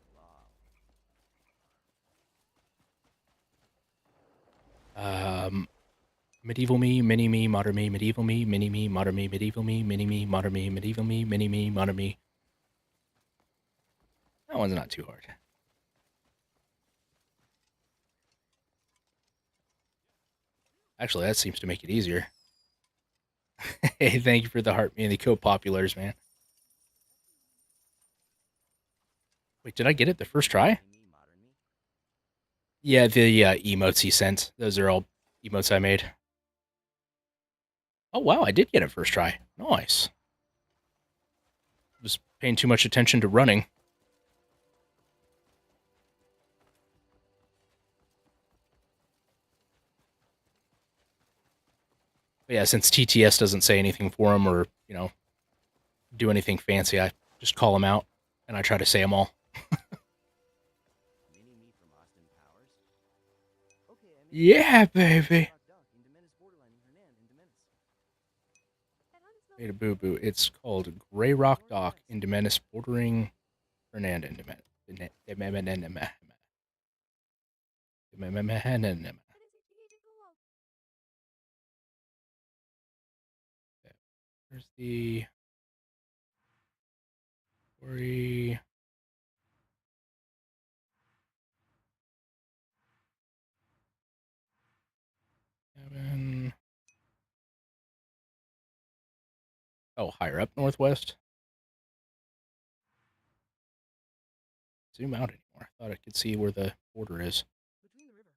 [SPEAKER 18] long.
[SPEAKER 1] Medieval me, mini me, modern me, medieval me, mini me, modern me, medieval me, mini me, modern me, medieval me, mini me, modern me. That one's not too hard. Actually, that seems to make it easier. Hey, thank you for the heart, man. The co-populars, man. Wait, did I get it the first try? Yeah, the emotes he sent. Those are all emotes I made. Oh, wow, I did get it first try. Nice. Was paying too much attention to running. But yeah, since TTS doesn't say anything for him or, you know, do anything fancy, I just call him out, and I try to say them all. Yeah, baby. Made a boo-boo. It's called Grey Rock Dock in Demenis, bordering Fernand in Demenis. There's the story. Cabin. Oh, higher up northwest? Zoom out anymore. I thought I could see where the border is.
[SPEAKER 11] Between the river.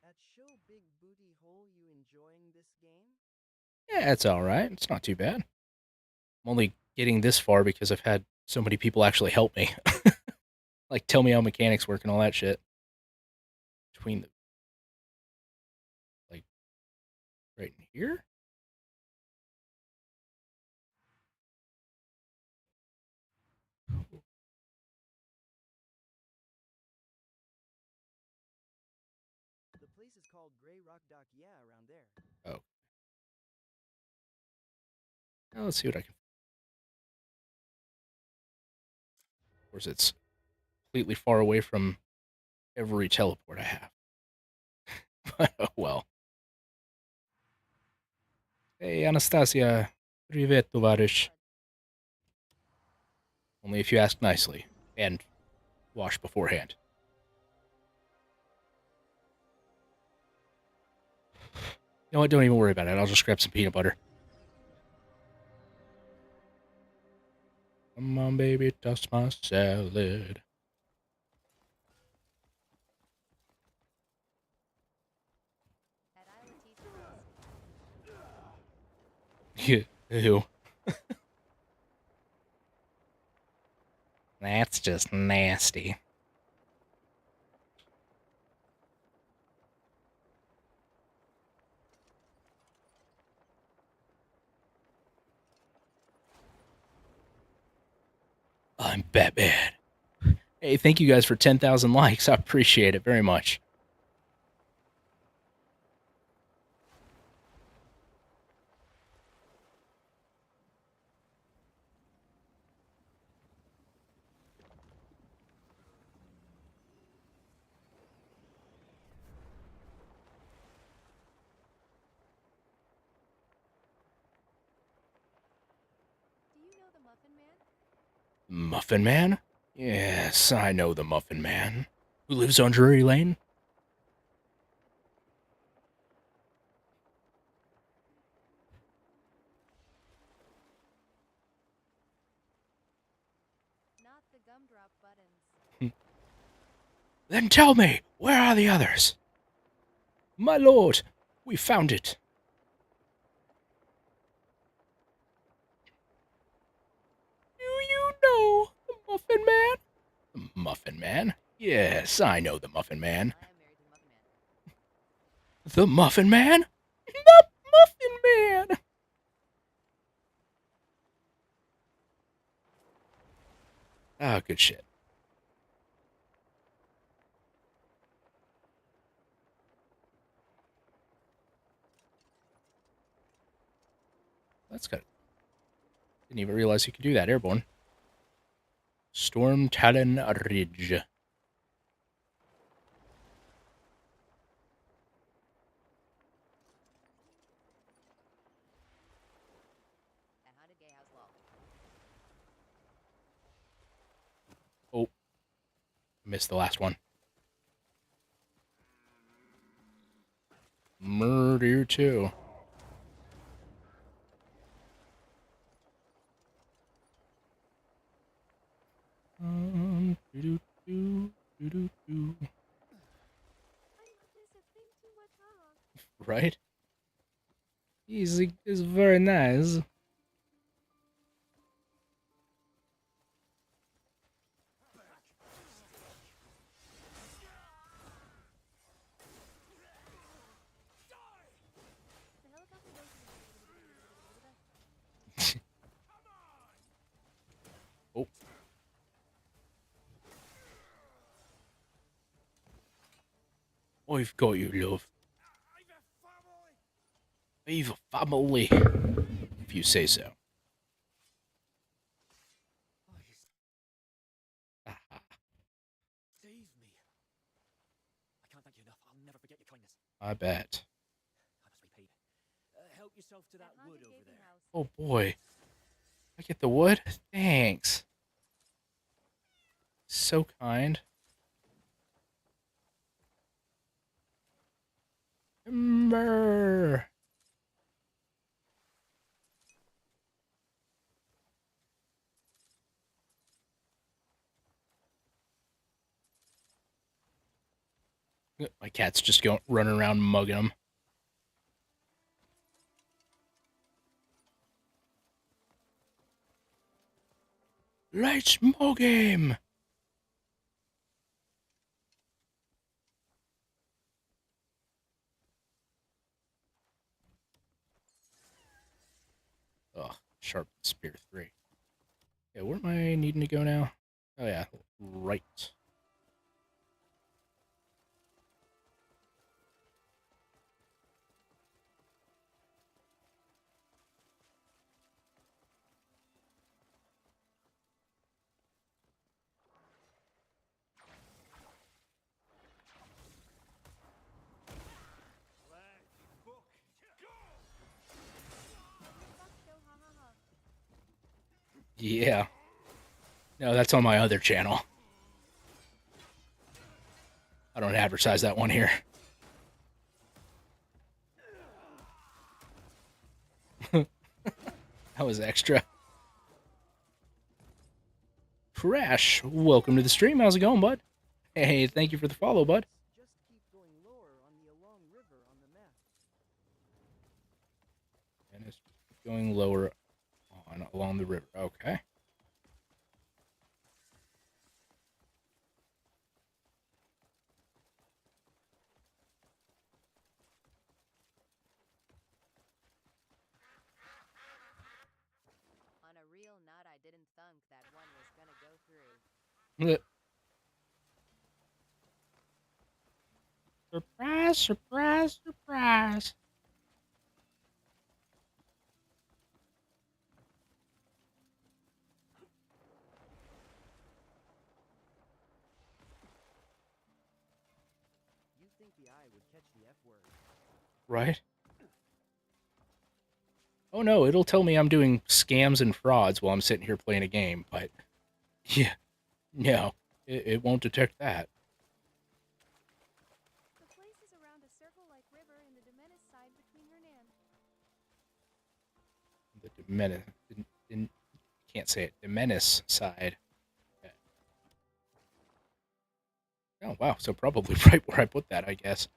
[SPEAKER 21] At show Big Booty Hole, you enjoying this game?
[SPEAKER 1] Yeah, it's alright. It's not too bad. I'm only getting this far because I've had so many people actually help me. Like, tell me how mechanics work and all that shit. Between the... Like, right in here?
[SPEAKER 21] The place is called Grey Rock Dock, yeah, around there.
[SPEAKER 1] Oh. Now let's see what I can... Of course, it's completely far away from every teleport I have. But, oh well. Hey, Anastasia. Привет, товарищ. Only if you ask nicely. And wash beforehand. You know what? Don't even worry about it. I'll just grab some peanut butter. Come on, baby, toss my salad. Ew. That's just nasty. I'm Batman. Hey, thank you guys for 10,000 likes. I appreciate it very much.
[SPEAKER 3] Do you know the Muffin Man?
[SPEAKER 1] Muffin Man? Yes, I know the Muffin Man. Who lives on Drury Lane?
[SPEAKER 3] Not the gumdrop buttons.
[SPEAKER 1] Then tell me, where are the others? My lord, we found it. Do you know the Muffin Man? The Muffin Man? Yes, I know the Muffin Man. The Muffin Man? The Muffin Man! Ah, good shit. That's good. Didn't even realize you could do that, airborne. Storm Talon Ridge. Oh. Missed the last one. Murder too. Right? He's very nice. Oh. I've got you, love. I've a family. If you say so.
[SPEAKER 20] Save me. I can't thank you enough. I'll never forget your kindness.
[SPEAKER 1] I bet.
[SPEAKER 20] I must be paid. Help yourself to that wood over there.
[SPEAKER 1] Oh boy. I get the wood? Thanks. So kind. Timber. My cat's just going running around mugging him. Let's mug him! Ugh, sharp spear 3. Yeah, where am I needing to go now? Oh yeah, right. Yeah. No, that's on my other channel. I don't advertise that one here. That was extra. Crash, welcome to the stream. How's it going, bud? Hey, thank you for the follow, bud.
[SPEAKER 21] Just keep going lower on the Along River on the map.
[SPEAKER 1] And it's going lower on along the river. Okay.
[SPEAKER 15] On a real note, I didn't think that one was gonna go through.
[SPEAKER 1] Surprise, surprise, surprise.
[SPEAKER 21] You'd think the eye would catch the F word.
[SPEAKER 1] Right? Oh no, it'll tell me I'm doing scams and frauds while I'm sitting here playing a game, but yeah, no, it won't detect that.
[SPEAKER 3] The place is around a circle-like river in the Domenis side between Hernan.
[SPEAKER 1] The Domenis, can't say it, Domenis side. Okay. Oh wow, so probably right where I put that, I guess.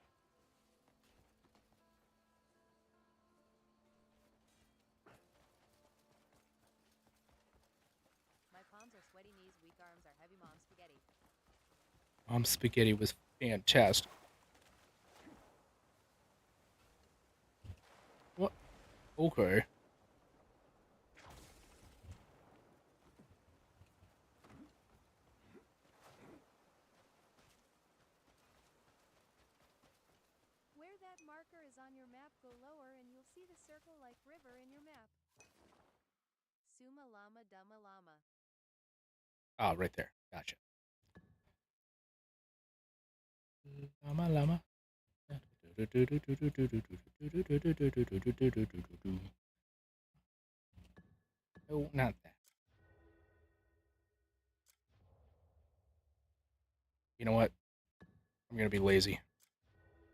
[SPEAKER 15] My palms are sweaty knees, weak arms are heavy mom spaghetti.
[SPEAKER 1] Mom spaghetti was fantastic. What? Okay.
[SPEAKER 3] Where that marker is on your map, go lower and you'll see the circle-like river in your map.
[SPEAKER 15] Suma llama dumma llama.
[SPEAKER 1] Ah, right there. Gotcha. Llama, llama. Oh, not that. You know what? I'm gonna be lazy.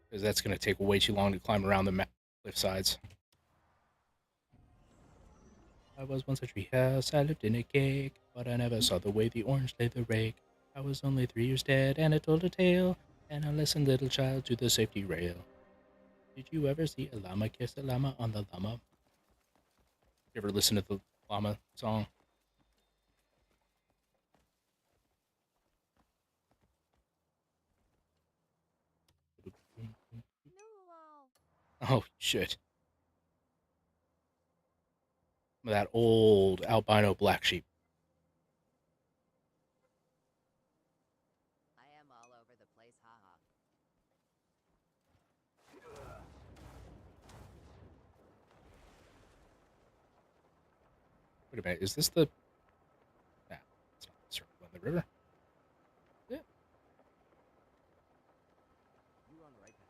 [SPEAKER 1] Because that's gonna take way too long to climb around the cliff sides. I was once a treehouse, I lived in a cake, but I never saw the way the orange laid the rake. I was only 3 years dead, and I told a tale, and I listened, little child, to the safety rail. Did you ever see a llama kiss a llama on the llama? You ever listen to the llama song? Oh, shit. That old albino black sheep.
[SPEAKER 15] I am all over the place, haha.
[SPEAKER 1] Wait a minute, is this the... Nah, it's not the circle on the river. Yeah.
[SPEAKER 21] You're on the right path.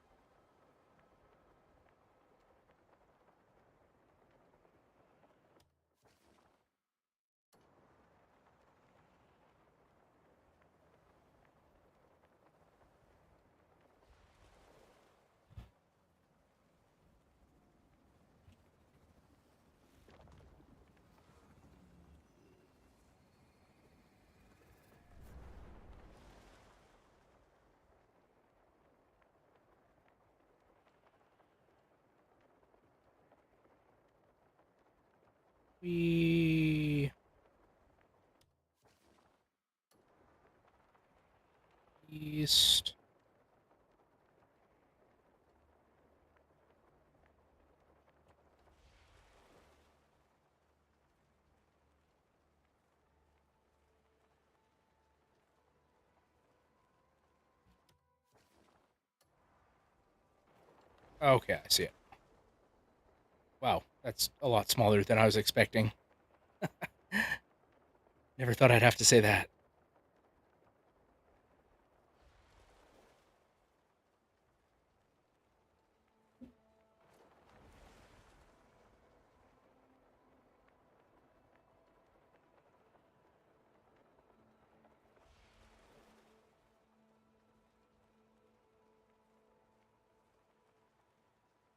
[SPEAKER 1] We east. Okay, I see it. Wow, that's a lot smaller than I was expecting. Never thought I'd have to say that.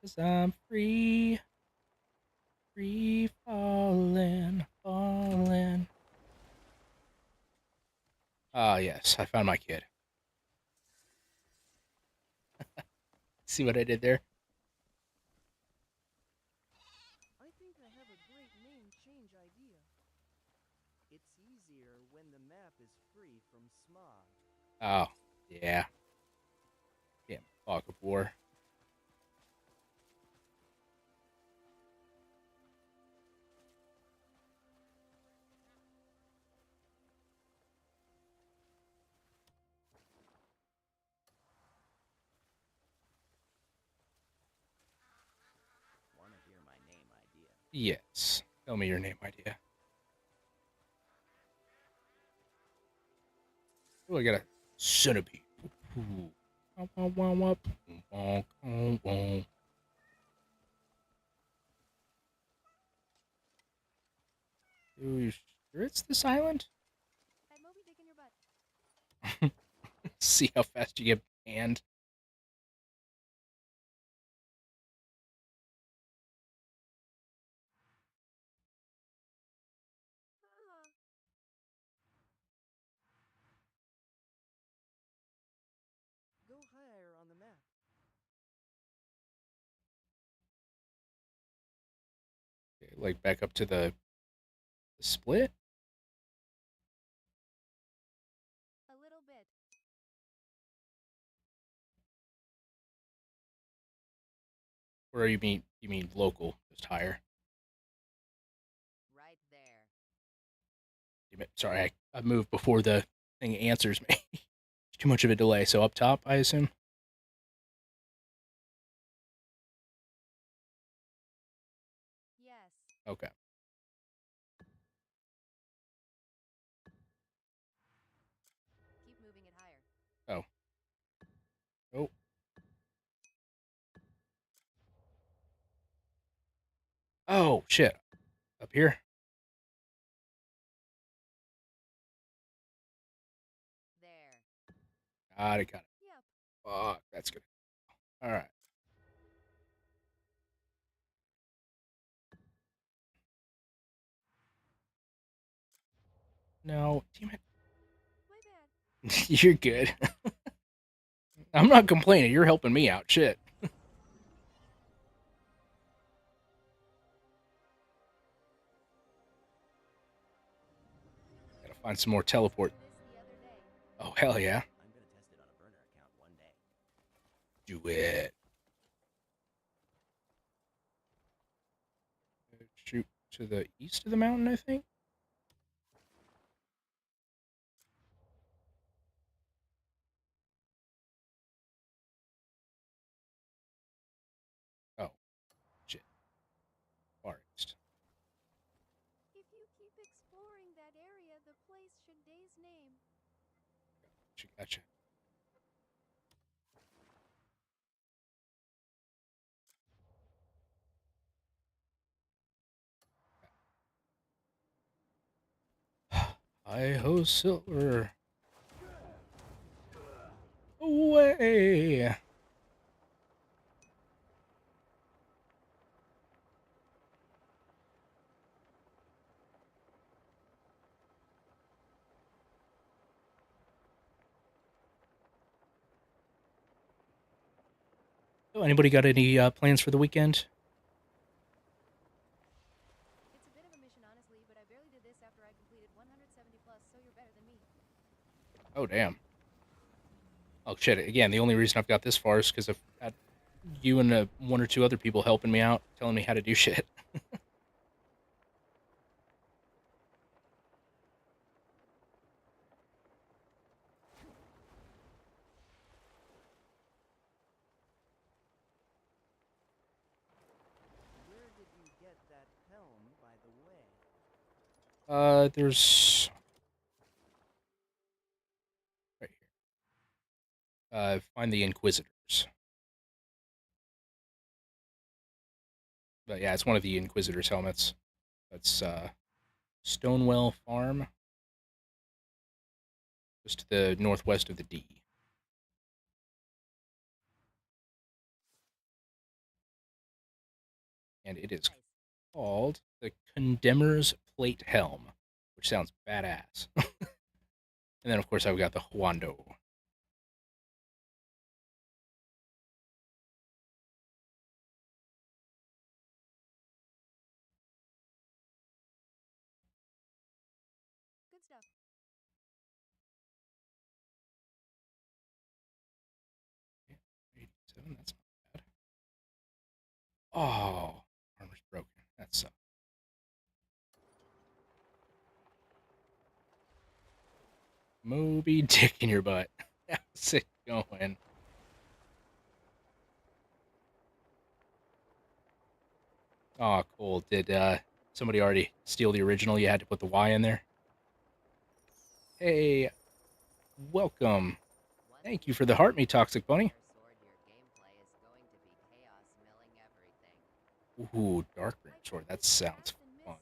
[SPEAKER 1] Cause I'm free. Free falling, falling. Ah, yes, I found my kid. See what I did there?
[SPEAKER 11] I think I have a great name change idea.
[SPEAKER 21] It's easier when the map is free from smog.
[SPEAKER 1] Oh, yeah. Damn, fog of war.
[SPEAKER 18] Want to hear my name idea?
[SPEAKER 1] Yes. Tell me your name idea. Oh, I got a centipede. Ooh. Womp, womp, womp, womp, womp, womp. Are you sure it's this island?
[SPEAKER 3] Had Moby Dick in your butt.
[SPEAKER 1] See how fast you get banned.
[SPEAKER 11] Go higher on the map.
[SPEAKER 1] Okay, like back up to the split?
[SPEAKER 3] A little bit.
[SPEAKER 1] Or you mean local, just higher?
[SPEAKER 15] Right there.
[SPEAKER 1] Damn it, sorry, I moved before the thing answers me. Too much of a delay, so up top, I assume?
[SPEAKER 3] Yes.
[SPEAKER 1] Okay.
[SPEAKER 3] Keep moving it higher.
[SPEAKER 1] Oh. Oh. Oh, shit. Up here?
[SPEAKER 15] There.
[SPEAKER 1] Got it, got it.
[SPEAKER 3] Yep.
[SPEAKER 1] Fuck, that's good. Alright. No, damn it.
[SPEAKER 3] My bad.
[SPEAKER 1] You're good. I'm not complaining, you're helping me out, shit. Gotta find some more teleport. Oh, hell yeah.
[SPEAKER 18] I'm gonna test it on a burner account one day.
[SPEAKER 1] Do it. Shoot to the east of the mountain, I think? Oh, shit. Far east.
[SPEAKER 3] If you keep exploring that area, the place should Day's name.
[SPEAKER 1] Gotcha. Hi ho, Silver. Away. Oh, anybody got any plans for the weekend?
[SPEAKER 3] It's a bit of a mission
[SPEAKER 1] Oh, damn. Oh, shit. Again, the only reason I've got this far is because I've had you and one or two other people helping me out, telling me how to do shit.
[SPEAKER 21] Where did you get that helm, by the way?
[SPEAKER 1] There's... right here. Find the Inquisitors. But yeah, it's one of the Inquisitors' helmets. That's, Stonewell Farm. Just to the northwest of the D. And it is called the Condemner's Plate Helm, which sounds badass. And then, of course, I've got the Huando.
[SPEAKER 3] Good stuff.
[SPEAKER 1] Yeah, 87, that's not bad. Oh, armor's broken. That sucks. Moby Dick in your butt. How's it going? Oh, cool. Did somebody already steal the original? You had to put the Y in there? Hey, welcome. Thank you for the heart me, Toxic Bunny. Ooh, Darkbrain Sword. That sounds fun.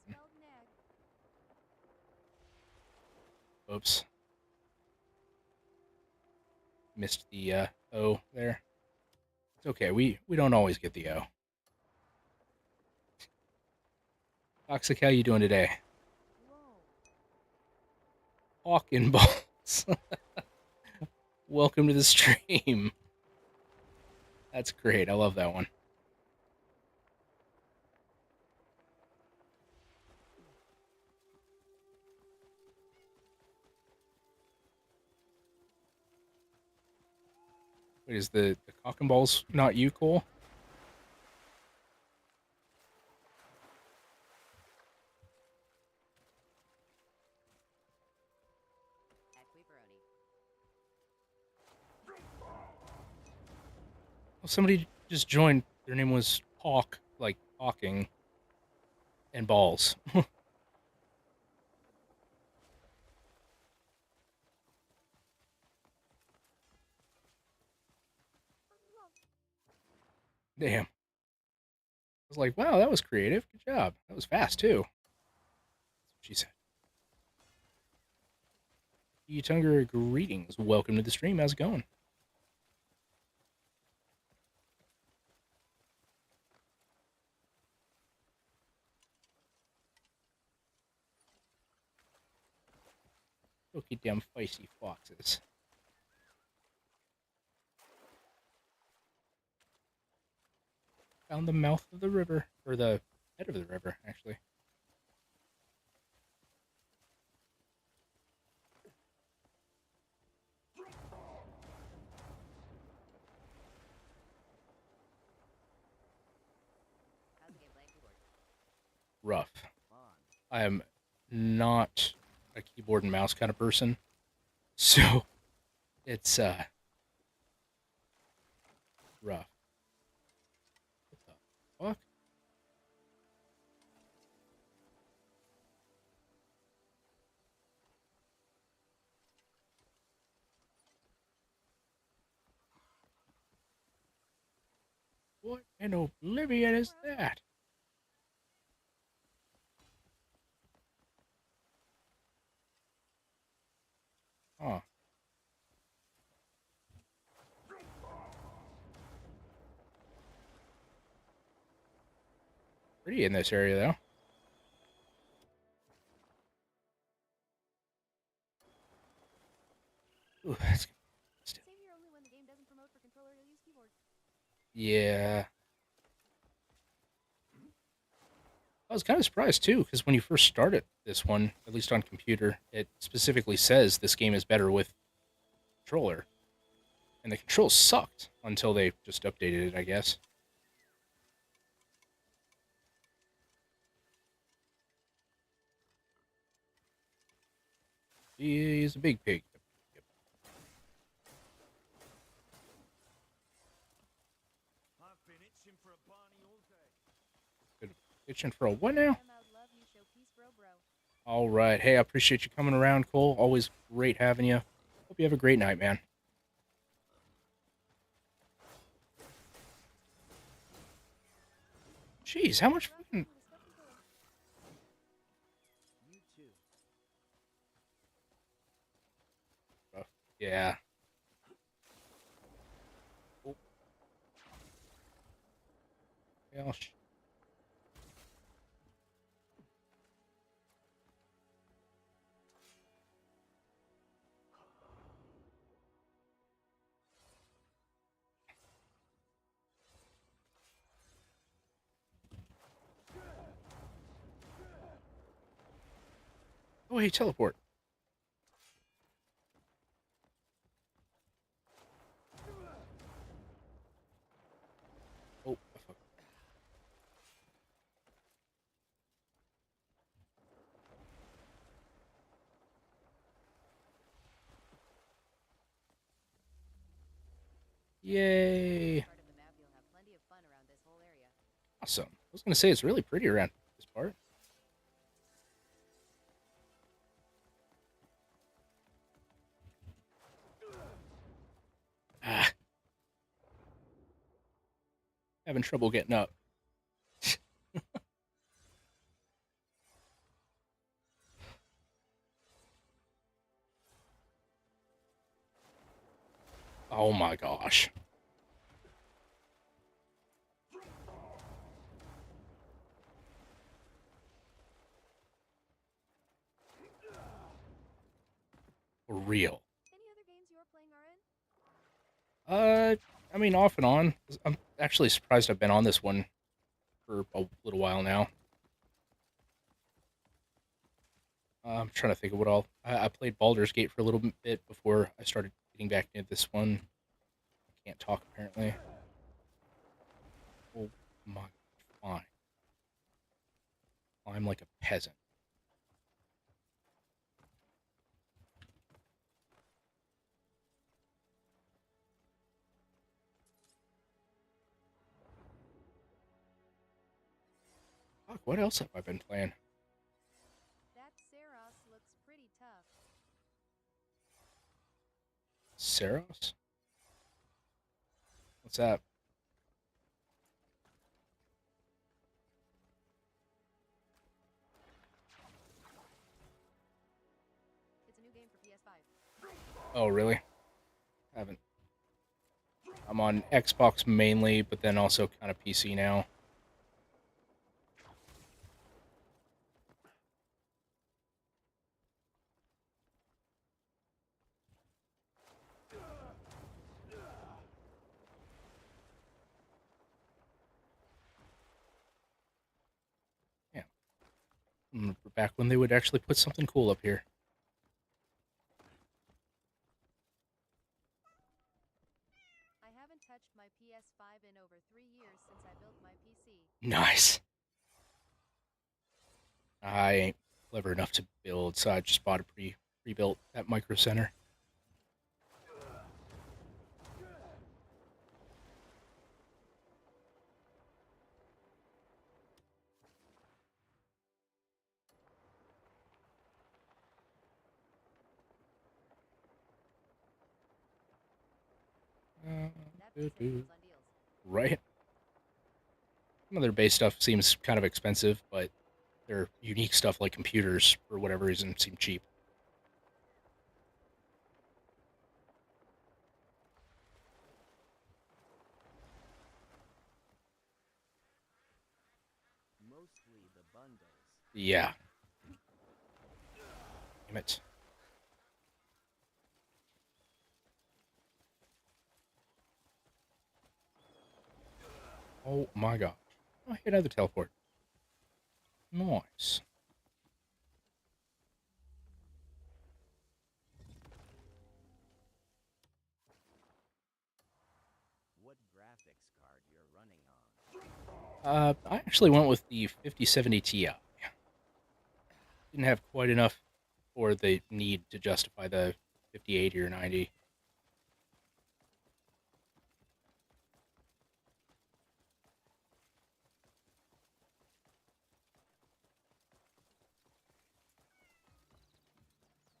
[SPEAKER 1] Oops. Missed the O there. It's okay. We don't always get the O. Toxic, how you doing today? Hawking balls. Welcome to the stream. That's great. I love that one. Wait, is the cock and balls not you, Cole? Well, somebody just joined. Their name was Hawk, like hawking, and balls. Damn. I was like, wow, that was creative. Good job. That was fast, too. That's what she said. Tunger, greetings. Welcome to the stream. How's it going? Look at them feisty foxes. Found the mouth of the river. Or the head of the river, actually. Rough. I am not a keyboard and mouse kind of person. So, it's, rough. What the fuck? What in oblivion is that? Huh. Pretty in this area, though. Ooh, that's
[SPEAKER 3] Save here only when the game doesn't promote for controller to use keyboard.
[SPEAKER 1] yeah. I was kind of surprised, too, because when you first started this one, at least on computer, it specifically says this game is better with controller. And the controls sucked until they just updated it, I guess. He's a big pig.
[SPEAKER 4] I've been itching for a Barney all day.
[SPEAKER 1] Good. Itching for a what now? All right. Hey, I appreciate you coming around, Cole. Always great having you. Hope you have a great night, man. Jeez, how much fucking...
[SPEAKER 21] You too.
[SPEAKER 1] Yeah. Oh. Gosh. Oh, hey, teleport. Oh, fuck. Yay. Awesome. I was going to say, it's really pretty around this part. Ah. Having trouble getting up. Oh my gosh. For real.
[SPEAKER 3] Any other games you're playing are in?
[SPEAKER 1] I mean, off and on. I'm actually surprised I've been on this one for a little while now. I'm trying to think of what all. I played Baldur's Gate for a little bit before I started getting back into this one. I can't talk, apparently. Oh my, fine. I'm like a peasant. Fuck, what else have I been playing?
[SPEAKER 3] That Saros looks pretty tough.
[SPEAKER 1] Saros? What's that?
[SPEAKER 3] It's a new game for PS5.
[SPEAKER 1] Oh, really? Haven't. I'm on Xbox mainly, but then also kind of PC now. Yeah. Back when they would actually put something cool up here.
[SPEAKER 3] I haven't touched my PS5 in over 3 years since I built my PC.
[SPEAKER 1] Nice. I ain't clever enough to build, so I just bought a pre-built at Micro Center. Right? Some of their base stuff seems kind of expensive, but their unique stuff like computers, for whatever reason, seem cheap.
[SPEAKER 21] Mostly the bundles.
[SPEAKER 1] Yeah. Damn it. Oh my gosh. Oh, hey, another teleport. Nice.
[SPEAKER 18] what graphics card you're running on.
[SPEAKER 1] I actually went with the 5070 Ti. Didn't have quite enough for the need to justify the 5080 or 90.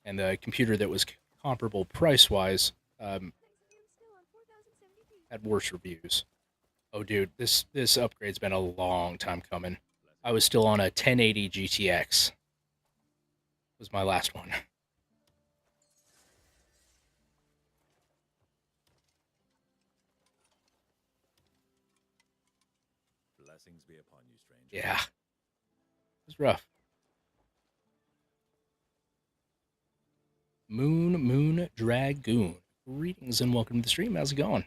[SPEAKER 1] And the computer that was comparable price-wise had worse reviews. Oh, dude, this upgrade's been a long time coming. I was still on a 1080 GTX. Was my last one.
[SPEAKER 4] Blessings be upon you, stranger.
[SPEAKER 1] Yeah. It was rough. Moon Dragoon. Greetings and welcome to the stream. How's it going?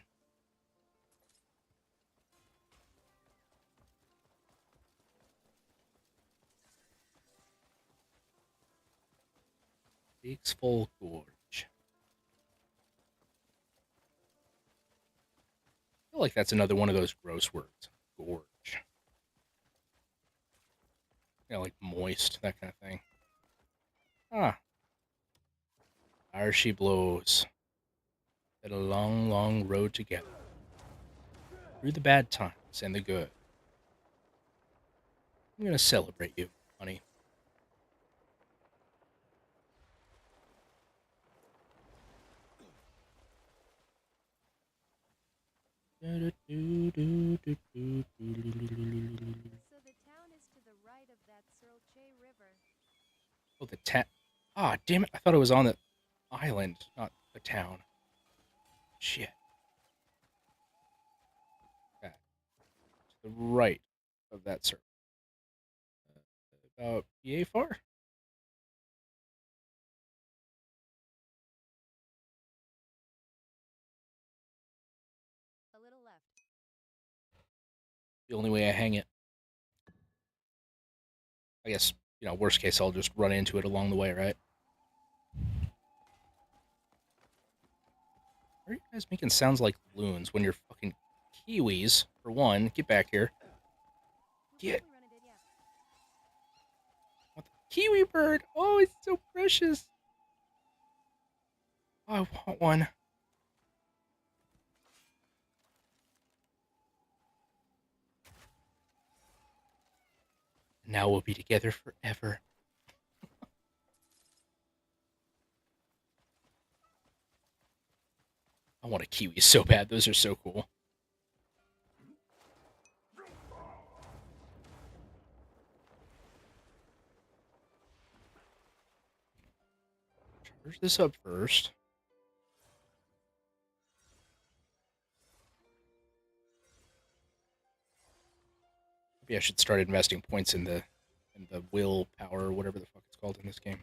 [SPEAKER 1] Big's Full Gorge. I feel like that's another one of those gross words. Gorge. You know, like moist, that kind of thing. Ah. Fire she blows. At a long, long road together. Through the bad times and the good. I'm gonna celebrate you, honey.
[SPEAKER 3] So the town is to the right of that Srelche River.
[SPEAKER 1] Oh, the town. Ah, damn it. I thought it was on the island, not the town. Shit. Okay. To the right of that circle. About yay far?
[SPEAKER 3] A little left.
[SPEAKER 1] The only way I hang it. I guess, you know, worst case, I'll just run into it along the way, right? Why are you guys making sounds like loons when you're fucking kiwis, for one? Get back here. Get. What the kiwi bird? Oh, it's so precious. Oh, I want one. Now we'll be together forever. I want a kiwi so bad. Those are so cool. Charge this up first. Maybe I should start investing points in the willpower or whatever the fuck it's called in this game.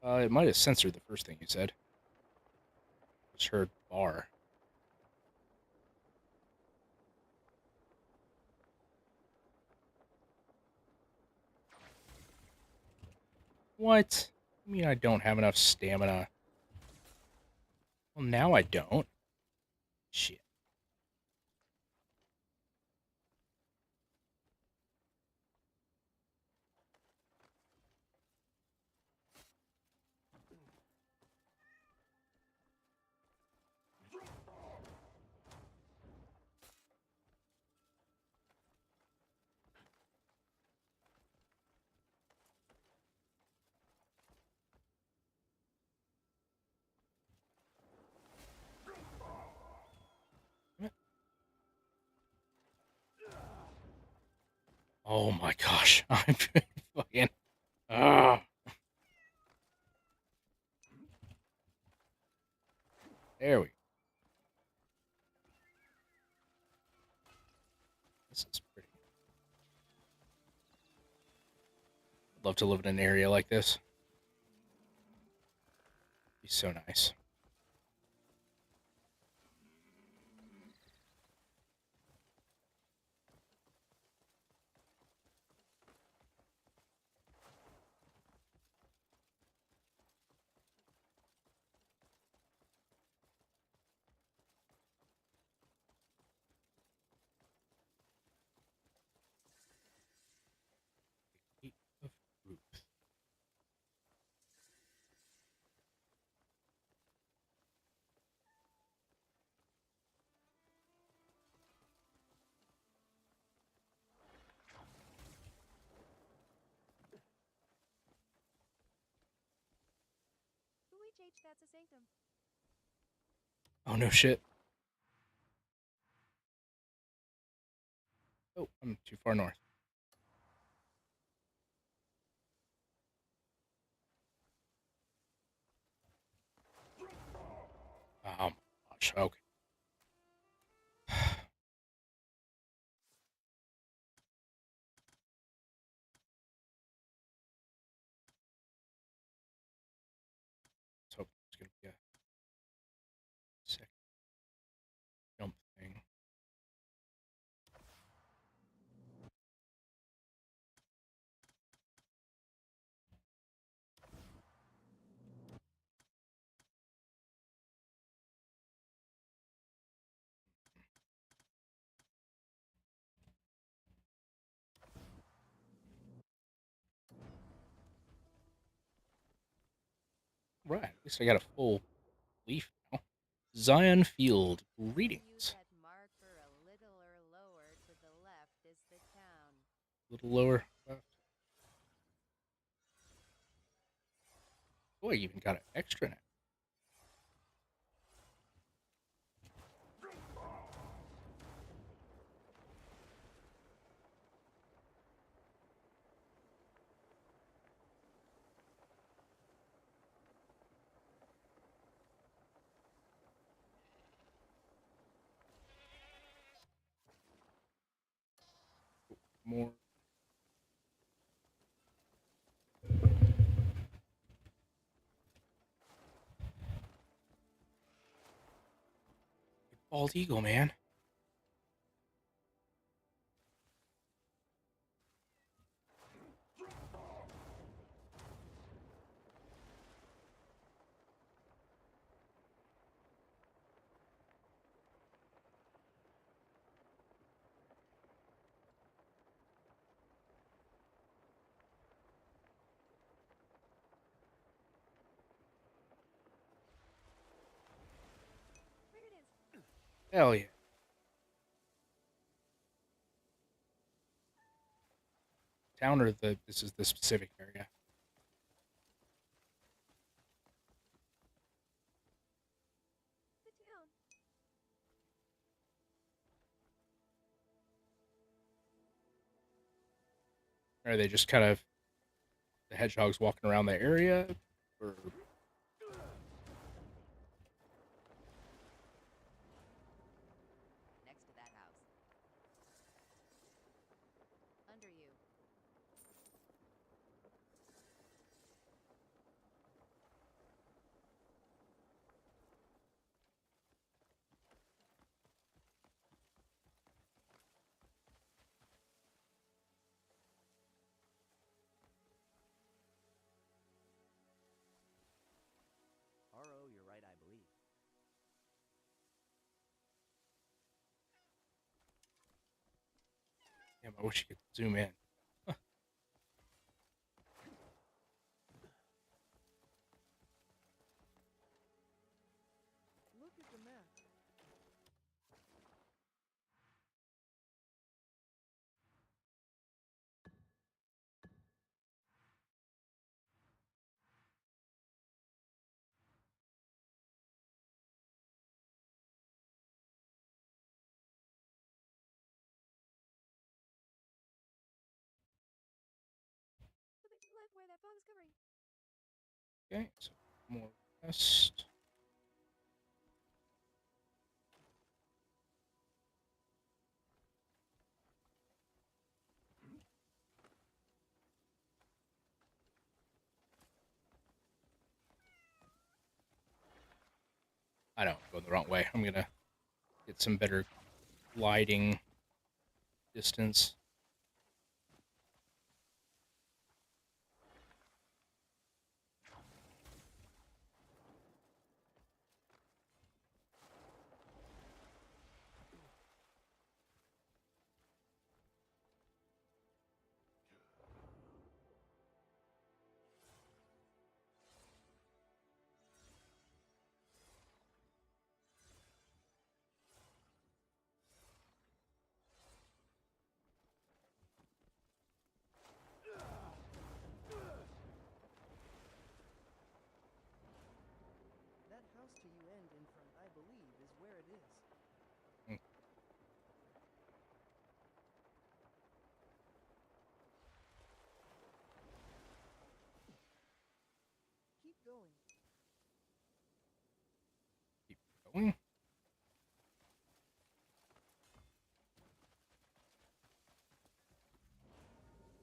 [SPEAKER 1] It might have censored the first thing you said. Just heard bar. What? I mean, I don't have enough stamina. Well, now I don't. Shit. Oh my gosh. I'm fucking. Ah. There we go. This is pretty. I'd love to live in an area like this. It'd be so nice.
[SPEAKER 3] that's a sanctum.
[SPEAKER 1] Oh, no shit. Oh, I'm too far north. Oh, my gosh. Okay. So it's going to be a second jump thing. Right, at least I got a full leaf now. Zion Field, greetings.
[SPEAKER 15] That marker a little lower to the left is the town.
[SPEAKER 1] A little lower left. Oh, I even got an extra now. More. Bald eagle, man.
[SPEAKER 3] There it is.
[SPEAKER 1] Hell yeah. Town or this is the specific area?
[SPEAKER 3] The town.
[SPEAKER 1] Or are they just kind of the hedgehogs walking around the area? Or
[SPEAKER 15] Next to that house. Under you.
[SPEAKER 18] RO, you're right, I believe.
[SPEAKER 1] damn, I wish you could zoom in.
[SPEAKER 11] Look at the map.
[SPEAKER 3] Look where that fog's covering.
[SPEAKER 1] Okay, so more west. I know, I'm going the wrong way. I'm gonna get some better gliding distance.
[SPEAKER 11] going.
[SPEAKER 1] Keep going.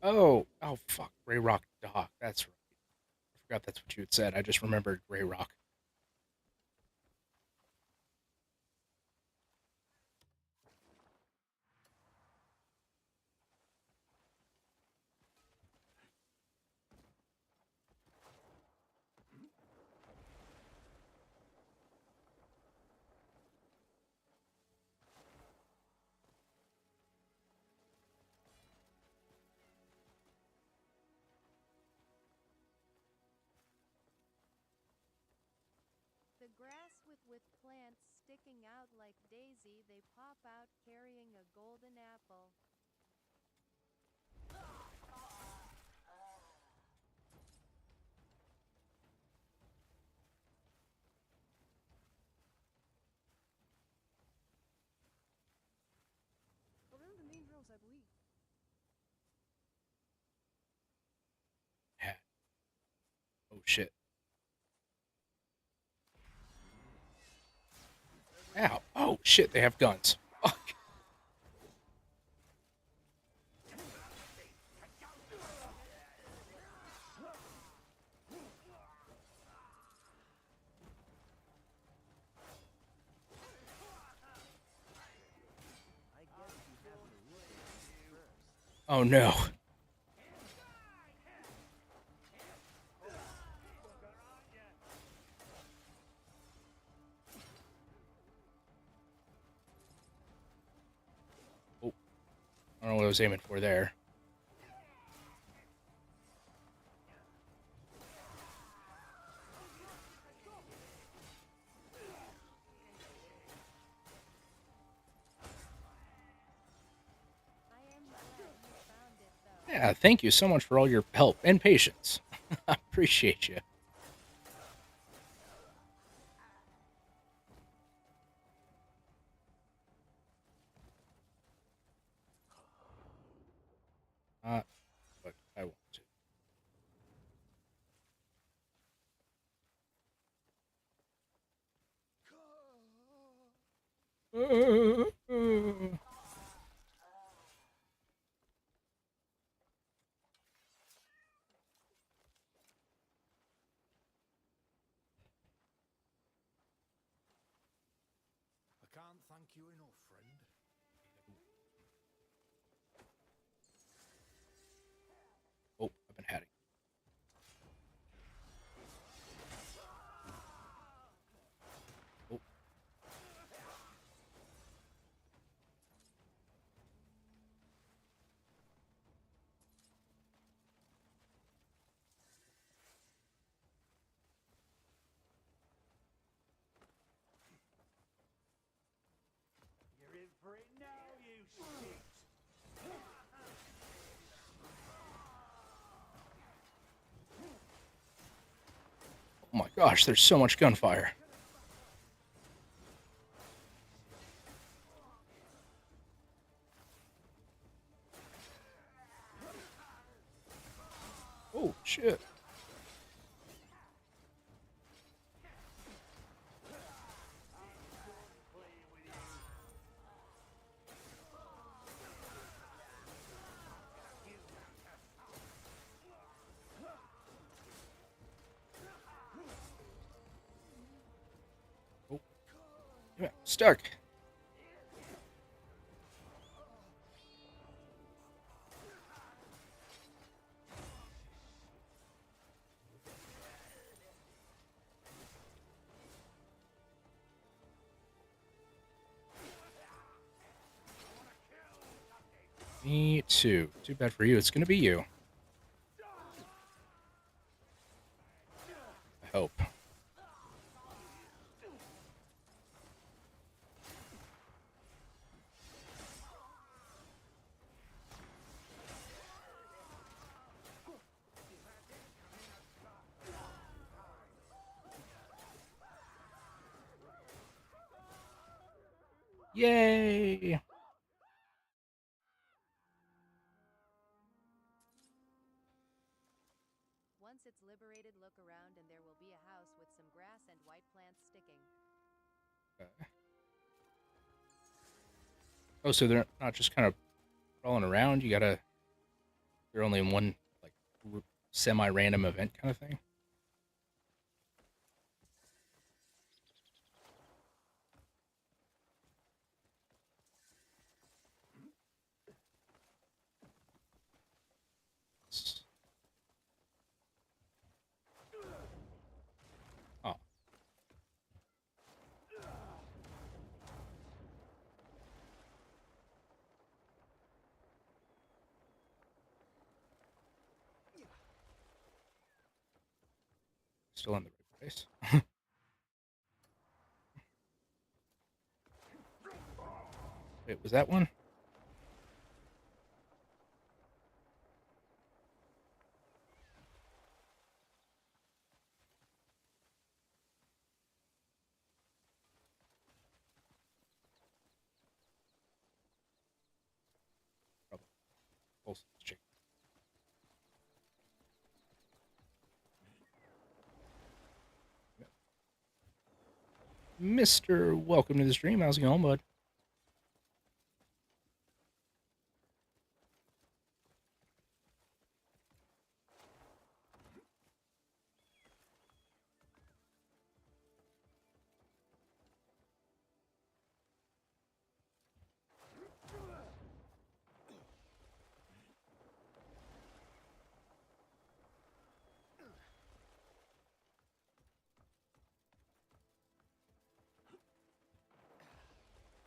[SPEAKER 1] Oh, fuck. Grey Rock Dock. That's right. I forgot that's what you had said. I just remembered Grey Rock.
[SPEAKER 3] The grass with plants sticking out like daisy, they pop out carrying a golden apple.
[SPEAKER 11] Around the main house, I believe.
[SPEAKER 1] Oh, shit. Ow. Oh, shit, they have guns. Fuck.
[SPEAKER 21] I guess you have to look at it first.
[SPEAKER 1] Oh, no. Oh. I don't know what I was aiming for there. Yeah, thank you so much for all your help and patience. I appreciate you. But I want to.
[SPEAKER 4] I can't thank you enough, friend.
[SPEAKER 1] Oh, I've been heading. Oh.
[SPEAKER 6] You're in for it now, you shit!
[SPEAKER 1] Oh my gosh, there's so much gunfire. Oh, shit. Oh. Yeah, stuck. Me too. Too bad for you. It's gonna be you. I hope. Yay!
[SPEAKER 15] Once it's liberated, look around and there will be a house with some grass and white plants sticking.
[SPEAKER 1] Okay. Oh, so they're not just kind of crawling around? They're only in one, like, semi-random event kind of thing? Oh. Still in the right place. Wait, was that one? Probably. Pulse check. Mr. Welcome to the stream. How's it going, bud?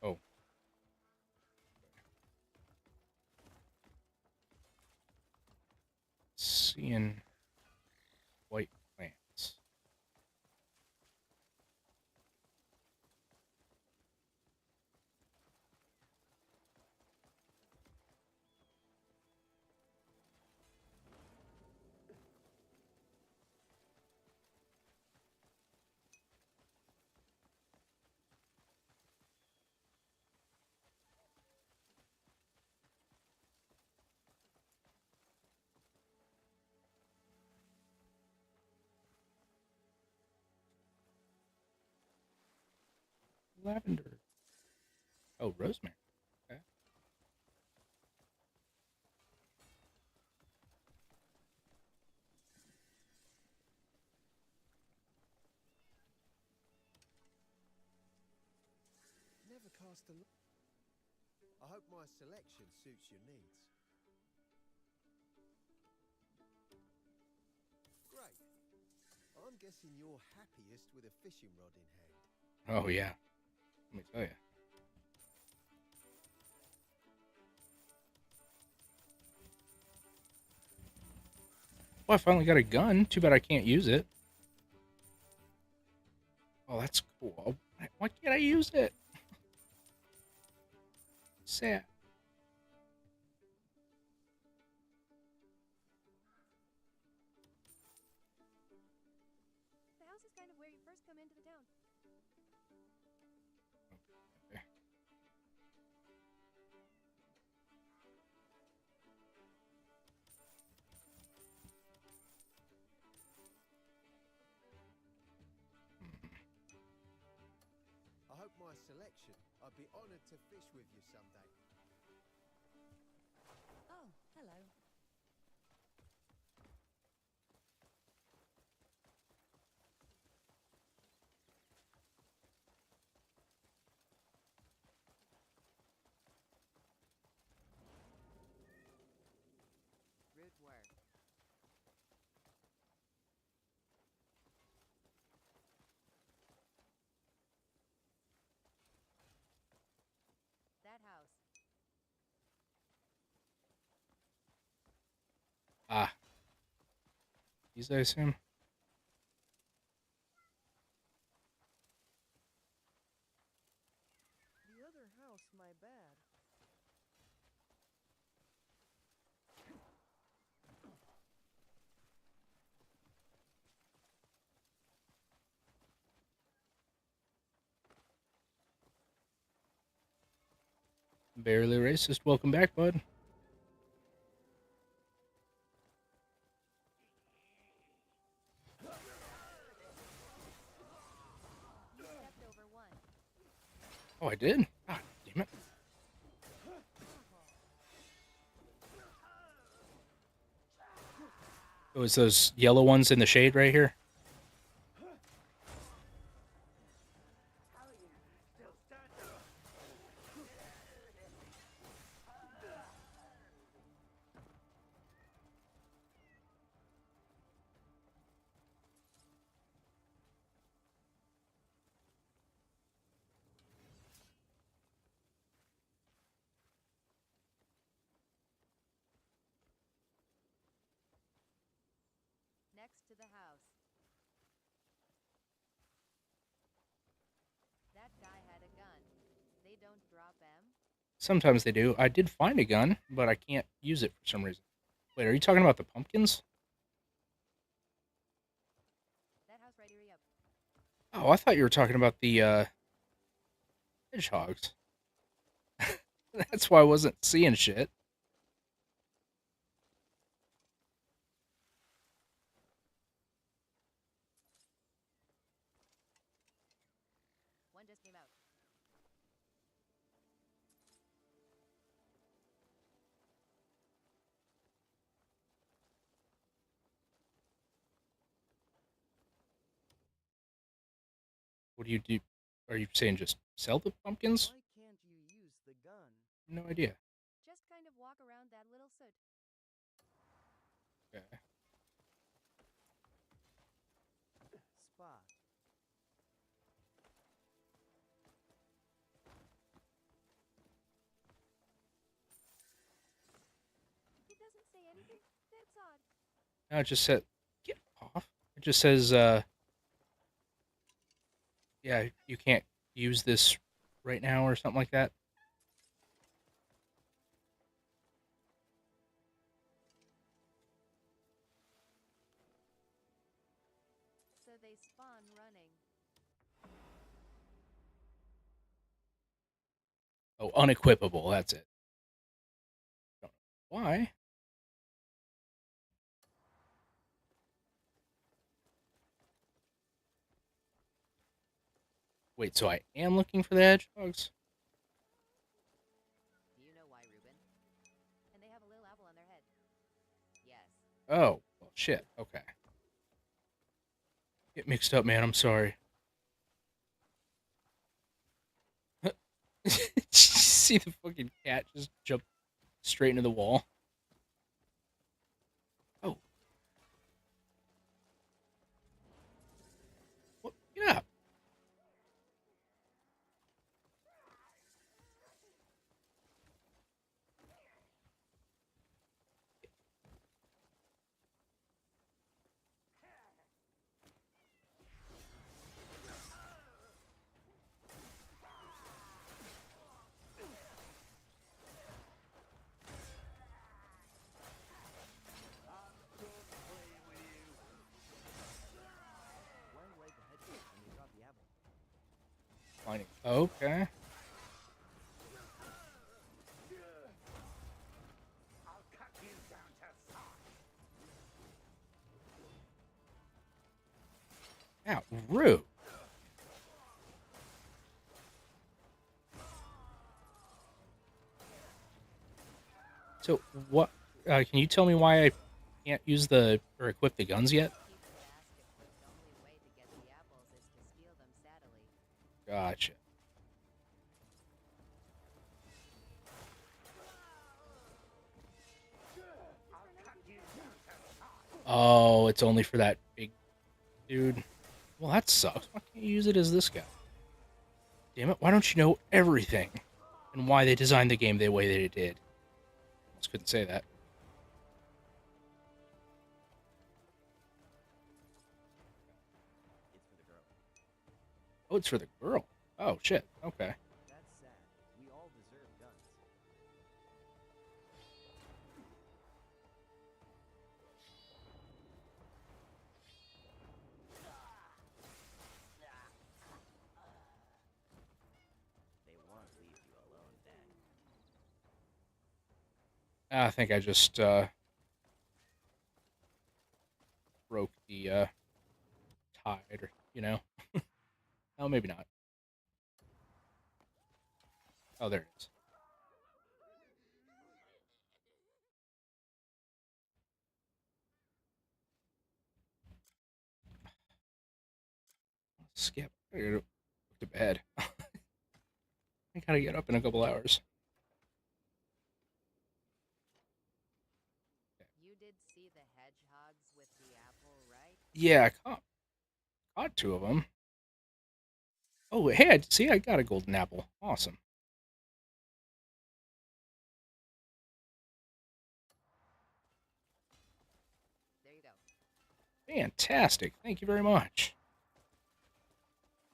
[SPEAKER 1] Oh. Seeing white plants. Lavender. Oh, rosemary. Okay.
[SPEAKER 9] Never cast a look. I hope my selection suits your needs. Great. I'm guessing you're happiest with a fishing rod in hand.
[SPEAKER 1] Oh, yeah. Let me tell you. Oh, I finally got a gun. Too bad I can't use it. Oh, that's cool. Why can't I use it? Sad.
[SPEAKER 3] The house is kind of where you first come into the town.
[SPEAKER 1] Okay.
[SPEAKER 9] I hope my selection. I'd be honored to fish with you someday.
[SPEAKER 12] Oh, hello.
[SPEAKER 15] Rude work. That house.
[SPEAKER 1] Ah. These, I assume.
[SPEAKER 11] The other house, my bad.
[SPEAKER 1] Barely racist. Welcome back, bud. Oh, I did? God damn it. It was those yellow ones in the shade right here.
[SPEAKER 15] Next to the house. That guy had a gun. They don't drop M?
[SPEAKER 1] Sometimes they do. I did find a gun, but I can't use it for some reason. Wait, are you talking about the pumpkins?
[SPEAKER 15] That house right here, up.
[SPEAKER 1] Oh, I thought you were talking about the hedgehogs. That's why I wasn't seeing shit.
[SPEAKER 15] One just came out.
[SPEAKER 1] What do you do? Are you saying just sell the pumpkins?
[SPEAKER 21] Why can't you use the gun?
[SPEAKER 1] No idea.
[SPEAKER 15] Just kind of walk around that little soot.
[SPEAKER 1] Okay.
[SPEAKER 21] Spot.
[SPEAKER 15] He doesn't say anything. That's odd.
[SPEAKER 1] No, it just said, get off. It just says, yeah, you can't use this right now or something like that.
[SPEAKER 15] So they spawn running.
[SPEAKER 1] Oh, unequipable. That's it. Don't know why? Wait, so I am looking for the hedgehogs?
[SPEAKER 15] Do you know why, Ruben? And they have a little apple on their head. Yes.
[SPEAKER 1] Oh, well, shit. Okay. Get mixed up, man. I'm sorry. See the fucking cat just jump straight into the wall? Oh. What? Get up.
[SPEAKER 21] Why ride the hedgehog when you got the apple?
[SPEAKER 1] Finding. Okay.
[SPEAKER 16] I'll cut you down to size.
[SPEAKER 1] Ow, rude. So, what? Can you tell me why I can't use the or equip the guns yet? Gotcha. Oh, it's only for that big dude. Well, that sucks. Why can't you use it as this guy? Damn it, why don't you know everything? And why they designed the game the way that it did? Almost couldn't say that.
[SPEAKER 21] It's for the girl.
[SPEAKER 1] Oh, it's for the girl. Oh, shit. Okay.
[SPEAKER 21] That's sad. We all deserve guns. They won't leave you alone then.
[SPEAKER 1] I think I just broke the tide, or, you know. Oh, maybe not. Oh, there it is. Skip. I gotta go to bed. I gotta get up in a couple hours.
[SPEAKER 15] You did see the hedgehogs with the apple, right?
[SPEAKER 1] Yeah, I caught 2 of them. Oh, hey, see, I got a golden apple. Awesome.
[SPEAKER 15] There you go.
[SPEAKER 1] Fantastic. Thank you very much.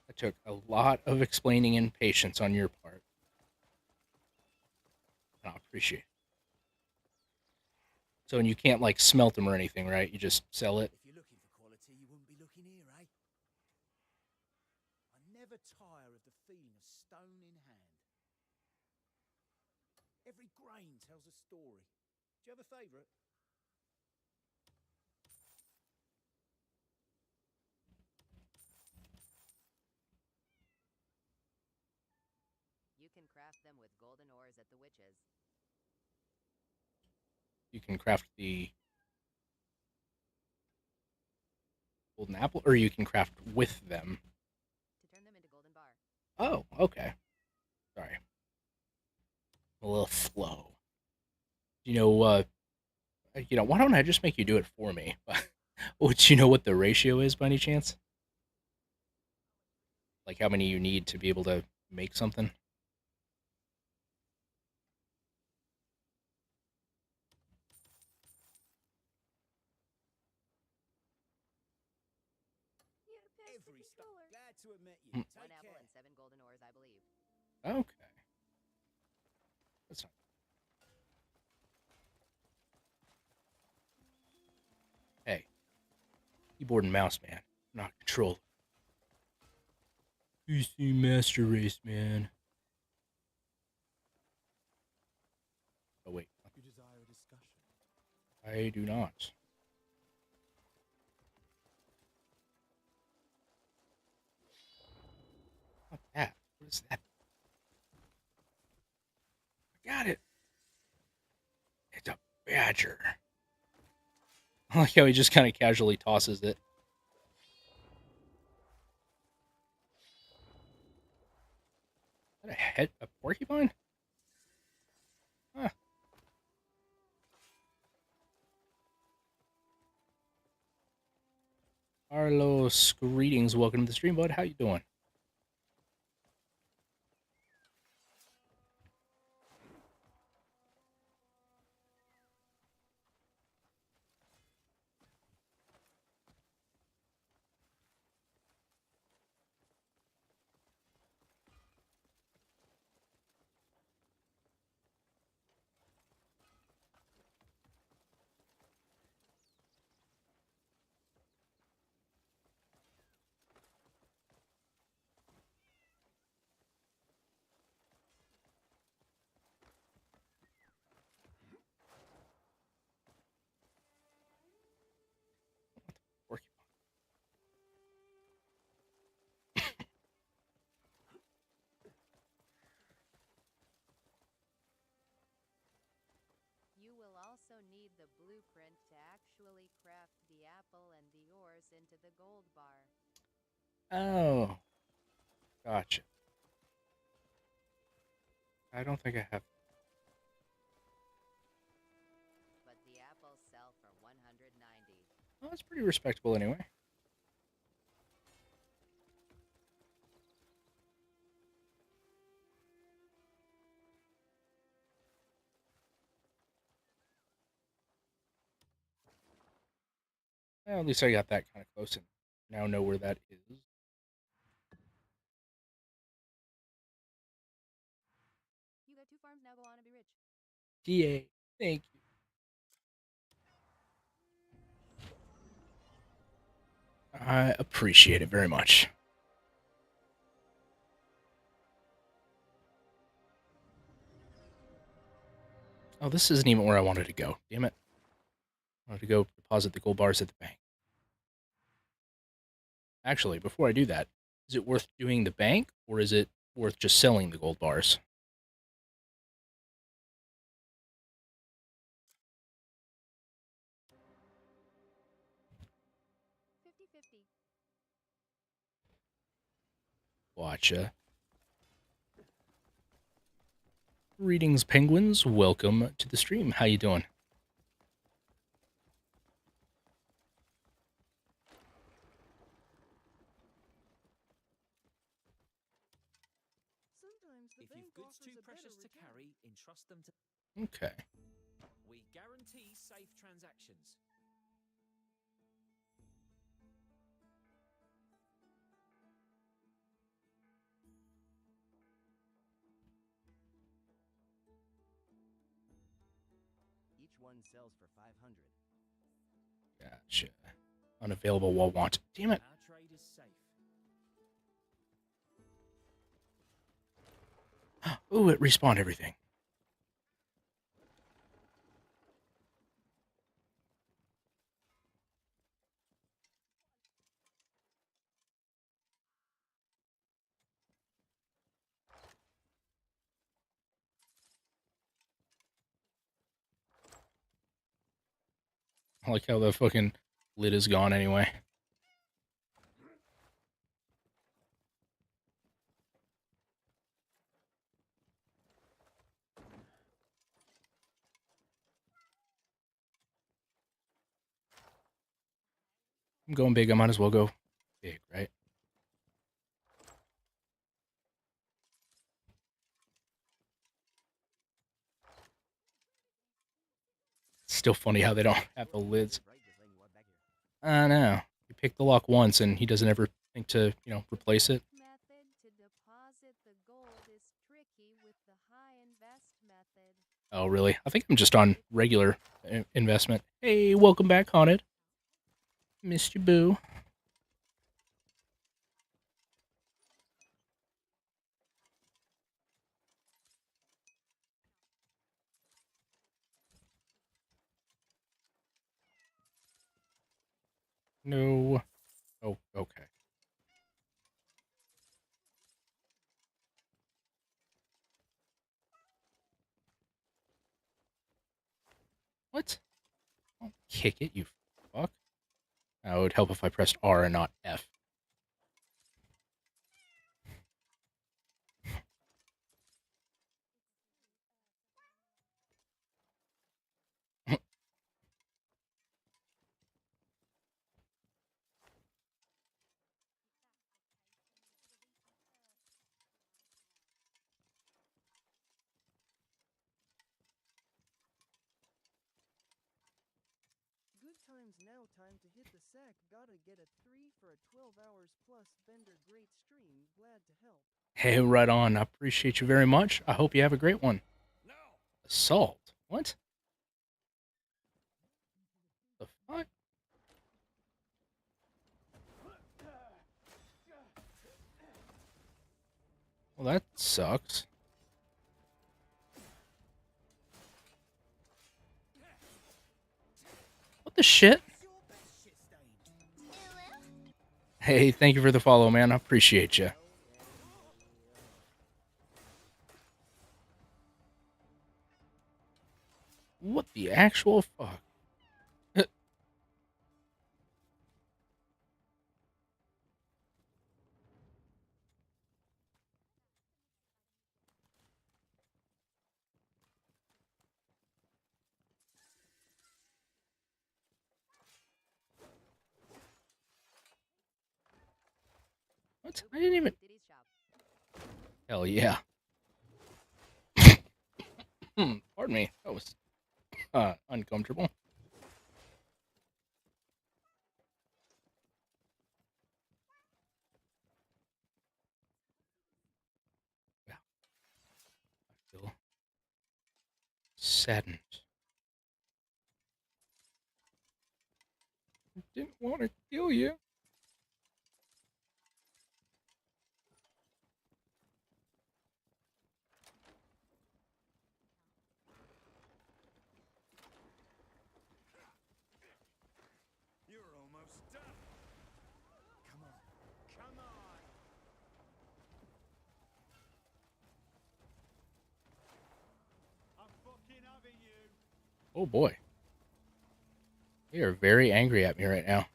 [SPEAKER 1] That took a lot of explaining and patience on your part. I appreciate it. So, and you can't, like, smelt them or anything, right? You just sell it?
[SPEAKER 9] If you're looking for quality, you wouldn't be looking here, eh? I never tire of the feeling of stone in hand. Every grain tells a story. Do you have a favourite?
[SPEAKER 15] You can craft them with golden ores at the witches.
[SPEAKER 1] You can craft the golden apple, or you can craft with them.
[SPEAKER 15] To turn them into golden bar.
[SPEAKER 1] Oh, okay. Sorry. A little slow. You know, why don't I just make you do it for me? Would you know what the ratio is by any chance? Like how many you need to be able to make something?
[SPEAKER 9] Every star. Glad to have met you.
[SPEAKER 1] Hmm.
[SPEAKER 9] Take
[SPEAKER 15] 1 apple
[SPEAKER 9] care.
[SPEAKER 15] and 7 golden ores, I believe.
[SPEAKER 1] Okay. That's not. Hey, keyboard and mouse, man, not control. PC Master Race, man. Oh wait,
[SPEAKER 4] You desire a discussion?
[SPEAKER 1] I do not. Not that. What is that? I got it. It's a badger. I like how he just kind of casually tosses it. Is that a porcupine? Huh. Carlos, greetings. Welcome to the stream, bud. How you doing? Porcupine.
[SPEAKER 15] You will also need the blueprint to actually craft the apple and the ores into the gold bar.
[SPEAKER 1] Oh, gotcha. I don't think I have.
[SPEAKER 15] But the apples sell for 190.
[SPEAKER 1] Well, that's pretty respectable anyway. Well, at least I got that kind of close and now know where that is.
[SPEAKER 3] You got 2 farms, now go on and be rich.
[SPEAKER 1] DA, thank you. I appreciate it very much. Oh, this isn't even where I wanted to go. Damn it. I wanted to go deposit the gold bars at the bank. Actually, before I do that, is it worth doing the bank or is it worth just selling the gold bars?
[SPEAKER 3] 50.
[SPEAKER 1] Watcha. Greetings, penguins. Welcome to the stream. How you doing?
[SPEAKER 11] Sometimes the
[SPEAKER 20] If
[SPEAKER 11] bank
[SPEAKER 20] you've goods
[SPEAKER 11] offers
[SPEAKER 20] too
[SPEAKER 11] a better
[SPEAKER 20] precious to
[SPEAKER 11] return.
[SPEAKER 20] carry, entrust them to.
[SPEAKER 1] Okay.
[SPEAKER 20] We guarantee safe transactions.
[SPEAKER 18] Each one sells for 500.
[SPEAKER 1] Gotcha. Unavailable while wanted. Damn it.
[SPEAKER 20] Our trade is safe.
[SPEAKER 1] Ooh, it respawned everything. I like how the fucking lid is gone anyway. I'm going big. I might as well go big, right? It's still funny how they don't have the lids. I know. You pick the lock once and he doesn't ever think to, you know, replace it.
[SPEAKER 3] Method to deposit the gold is tricky with the high invest method.
[SPEAKER 1] Oh, really? I think I'm just on regular investment. Hey, welcome back, Haunted. Missed you, boo. No. Oh, okay. What? Don't kick it, you fuck. It would help if I pressed R and not F.
[SPEAKER 11] Good times now time to hit the sack. Gotta get a 3 for a 12 hours plus Bender great stream. Glad to help.
[SPEAKER 1] Hey, right on. I appreciate you very much. I hope you have a great one.
[SPEAKER 8] No.
[SPEAKER 1] Assault? What? The fuck? Well, that sucks. What the shit? Hey, thank you for the follow, man. I appreciate you. What the actual fuck? What? I didn't even... Hell yeah. Pardon me. That was uncomfortable. Yeah. I feel saddened. I didn't want to kill you.
[SPEAKER 8] You're almost done. Come on. Come on.
[SPEAKER 10] I'm fucking having you.
[SPEAKER 1] Oh boy. They are very angry at me right now.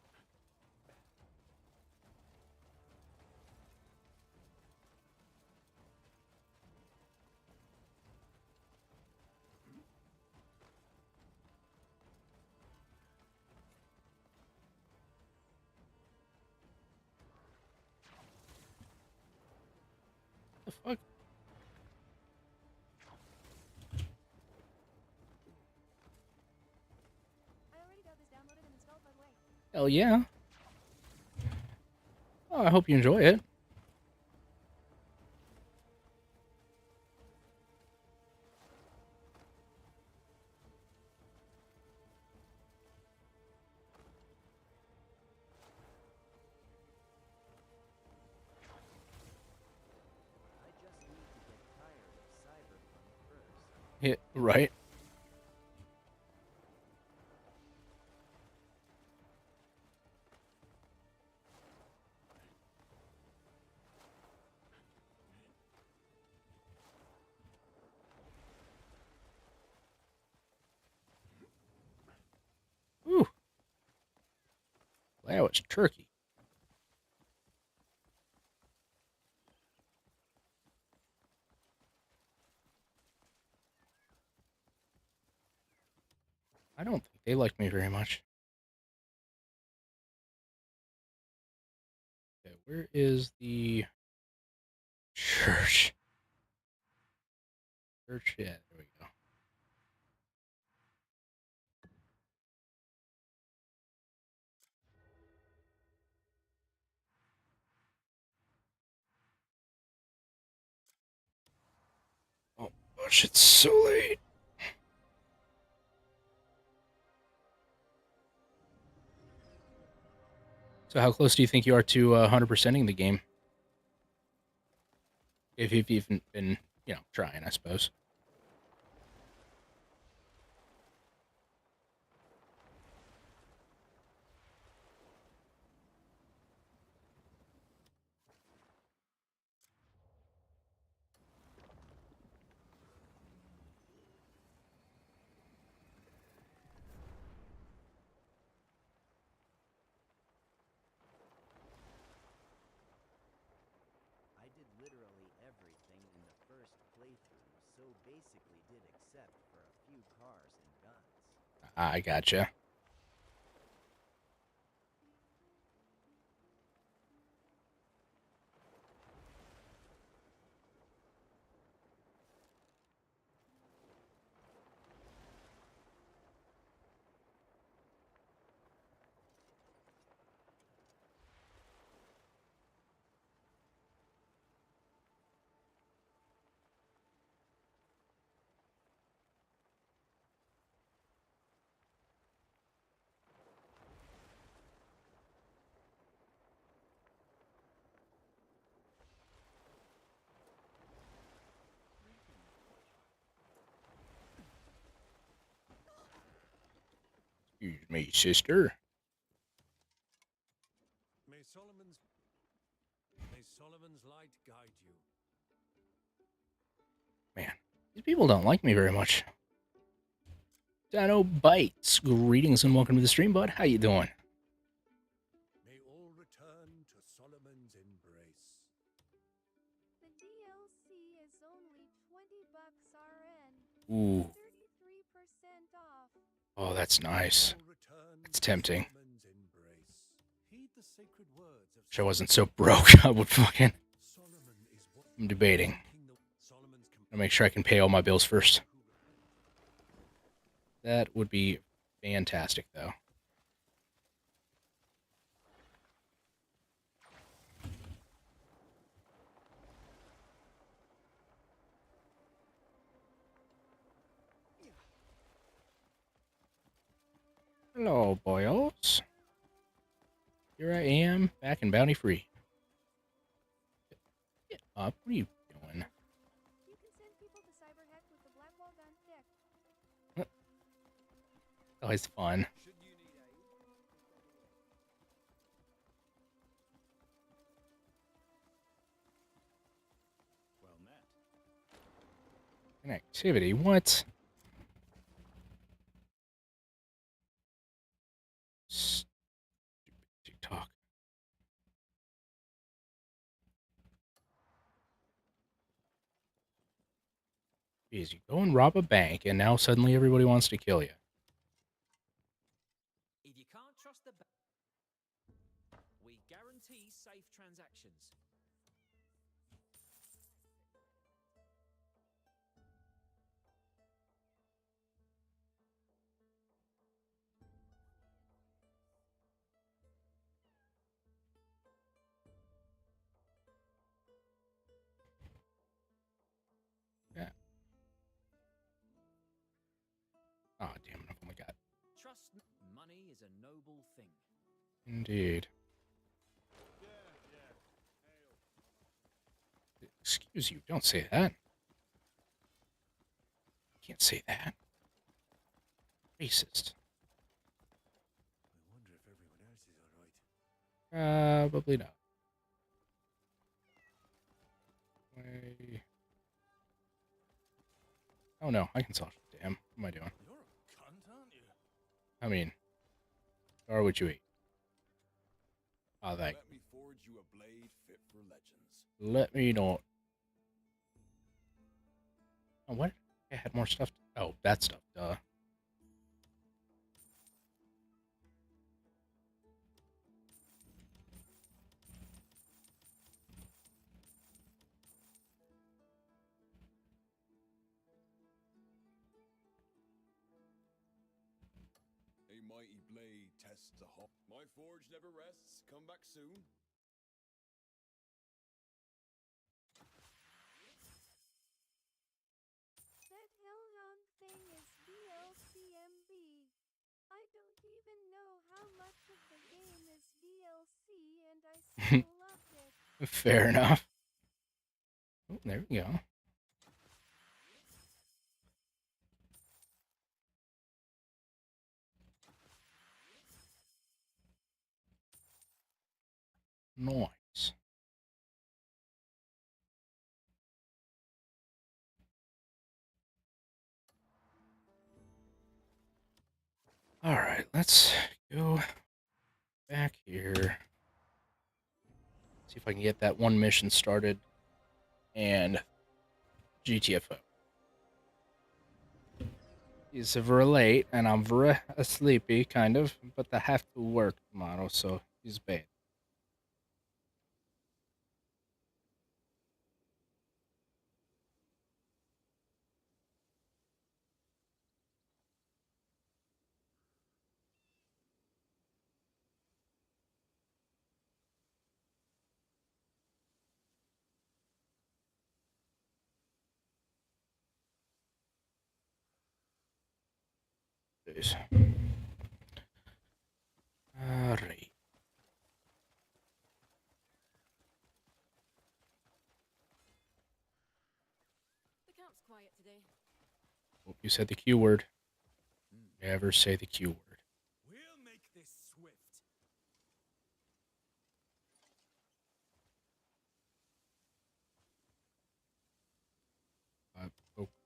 [SPEAKER 1] Hell yeah. Oh, I hope you enjoy it.
[SPEAKER 18] I just need to get tired of cyberpunk first.
[SPEAKER 1] Yeah, right. Ooh. Wow, it's turkey. I don't think they like me very much. Okay, where is the church? Church, yeah, there we go. Oh, gosh, it's so late. So how close do you think you are to 100%ing the game? If you've even been, trying, I suppose.
[SPEAKER 18] I did literally everything in the first playthrough, so basically did except for a few cars and guns.
[SPEAKER 1] I gotcha. Excuse me, sister.
[SPEAKER 4] May Solomon's light guide you.
[SPEAKER 1] Man, these people don't like me very much. Dino Bites. Greetings and welcome to the stream, bud. How you doing?
[SPEAKER 4] May all return to Solomon's embrace.
[SPEAKER 3] The DLC is only $20 RN.
[SPEAKER 1] Ooh.
[SPEAKER 3] 33% off.
[SPEAKER 1] Oh, that's nice. It's tempting. Wish I wasn't so broke. I would fucking... I'm debating. I'll make sure I can pay all my bills first. That would be fantastic, though. Hello, boyos. Here I am, back in Bounty Free. Get up. What are you doing?
[SPEAKER 3] You can send people to Cyberheck with the Blackwall gun thick.
[SPEAKER 1] Always fun.
[SPEAKER 19] Well met.
[SPEAKER 1] An activity? What? Stupid TikTok. Jeez, you go and rob a bank, and now suddenly everybody wants to kill you.
[SPEAKER 20] If you can't trust the bank, we guarantee safe transactions. Trust me, money is a noble thing.
[SPEAKER 1] Indeed. Excuse you, don't say that. Can't say that. Racist.
[SPEAKER 8] I wonder if everyone else is all right.
[SPEAKER 1] Probably not. Why- Oh no, I can solve it. Damn, what am I doing?
[SPEAKER 4] You're a cunt, aren't you?
[SPEAKER 1] I mean, or would you eat? Oh, thank
[SPEAKER 19] Let me forge you a blade fit for legends.
[SPEAKER 1] Let me not. Oh, what? I had more stuff. Oh, that stuff. Duh.
[SPEAKER 19] A mighty blade tests the heart. My forge never rests. Come back soon.
[SPEAKER 3] That Hellhound thing is DLCMB. I don't even know how much of the game is DLC, and I still loved it.
[SPEAKER 1] Fair enough. Oh, there we go. Nice. All right, let's go back here. See if I can get that one mission started and GTFO. It's very late and I'm very sleepy, kind of, but I have to work tomorrow, so it's bad. Jeez. All right.
[SPEAKER 17] The camp's quiet today.
[SPEAKER 1] Hope you said the Q word. Never say the Q word.
[SPEAKER 4] We'll make this swift.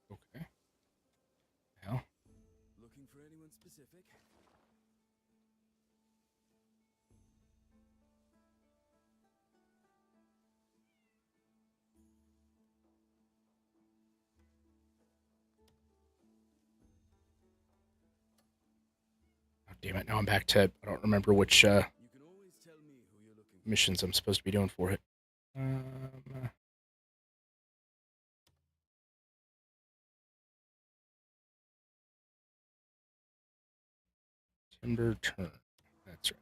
[SPEAKER 1] Okay. Hell.
[SPEAKER 19] Looking for anyone specific?
[SPEAKER 1] Oh, damn it. Now I'm back to, I don't remember which
[SPEAKER 19] You can always tell me who you're looking for.
[SPEAKER 1] missions I'm supposed to be doing for it. Timber Turn. That's right.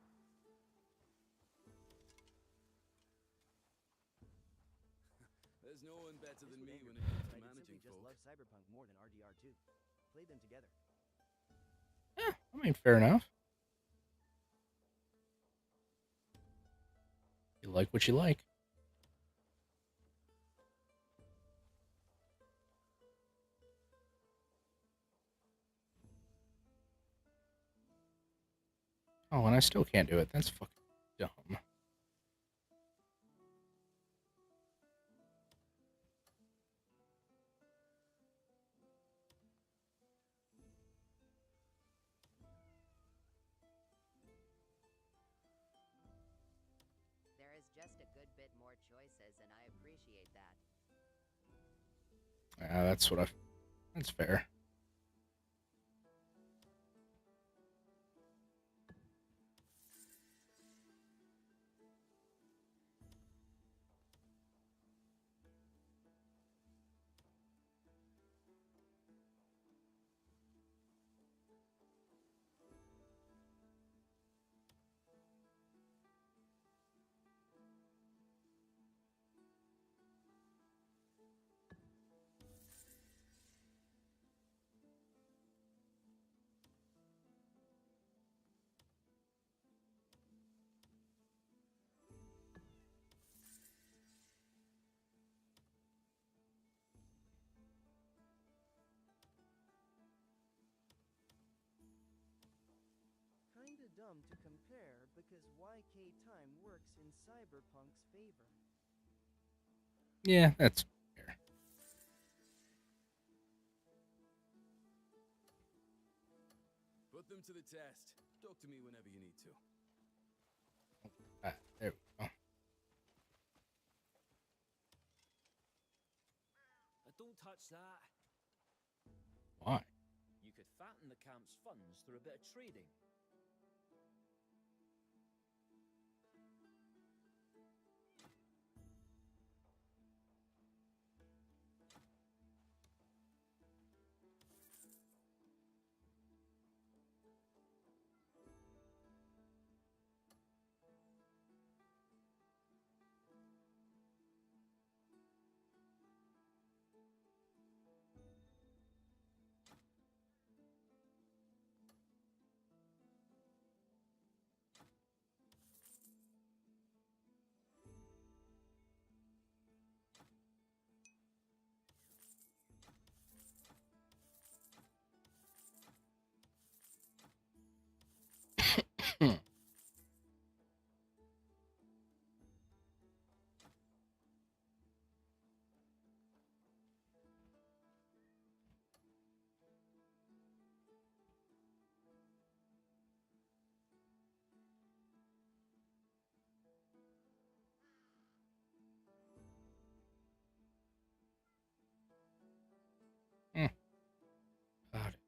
[SPEAKER 19] There's no one better than me when it comes to managing
[SPEAKER 18] just
[SPEAKER 19] folk.
[SPEAKER 18] love Cyberpunk more than RDR2. Play them together.
[SPEAKER 1] I mean, fair enough. You like what you like. Oh, and I still can't do it. That's fucking dumb.
[SPEAKER 15] There is just a good bit more choices, and I appreciate that.
[SPEAKER 1] Yeah, that's what that's fair.
[SPEAKER 21] dumb to compare because YK time works in Cyberpunk's favor.
[SPEAKER 1] Yeah, that's fair.
[SPEAKER 19] Put them to the test. Talk to me whenever you need to.
[SPEAKER 1] There we go.
[SPEAKER 20] Don't touch that.
[SPEAKER 1] Why?
[SPEAKER 20] You could fatten the camp's funds through a bit of trading.
[SPEAKER 1] Got it.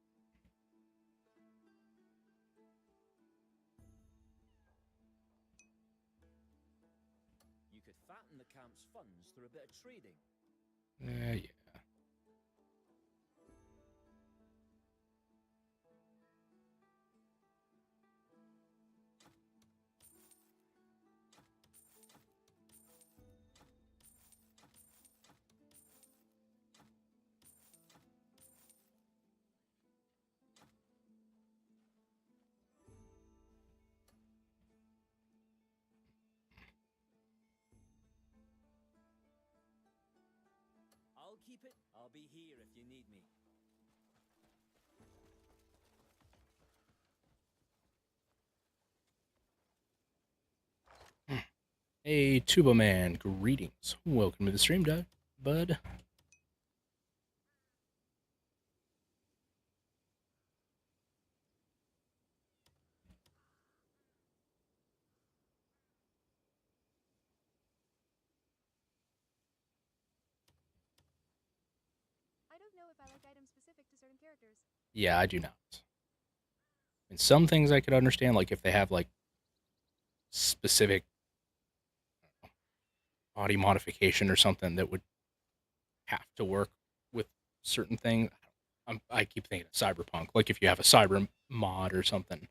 [SPEAKER 20] You could fatten the camp's funds through a bit of trading.
[SPEAKER 1] Yeah.
[SPEAKER 20] I'll keep it. I'll be here if you need me.
[SPEAKER 1] Hey, Tuba Man, greetings. Welcome to the stream, bud.
[SPEAKER 3] I don't know if I like items specific to certain characters.
[SPEAKER 1] Yeah, I do not. And some things I could understand, like if they have like specific body modification or something that would have to work with certain things. I keep thinking of Cyberpunk, like if you have a cyber mod or something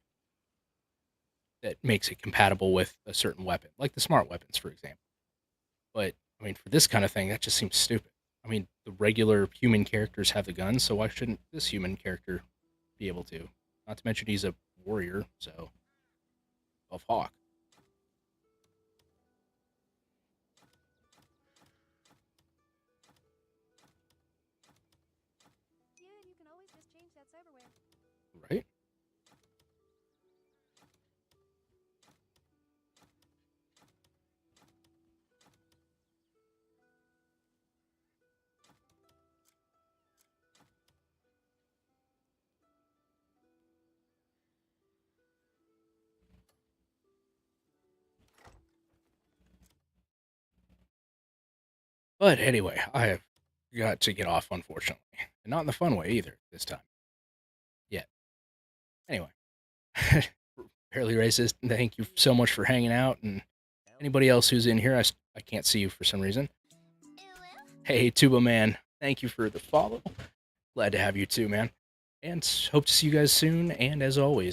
[SPEAKER 1] that makes it compatible with a certain weapon, like the smart weapons, for example. But I mean, for this kind of thing, that just seems stupid. I mean, the regular human characters have the guns, so why shouldn't this human character be able to? Not to mention he's a warrior, so of Hawk.
[SPEAKER 3] Yeah, and you can always just change that cyberware.
[SPEAKER 1] Right? But anyway, I have got to get off, unfortunately. And not in the fun way either this time. Yet. Anyway. Fairly Racist, thank you so much for hanging out. And anybody else who's in here, I can't see you for some reason. Hey, Tuba Man, thank you for the follow. Glad to have you too, man. And hope to see you guys soon. And as always,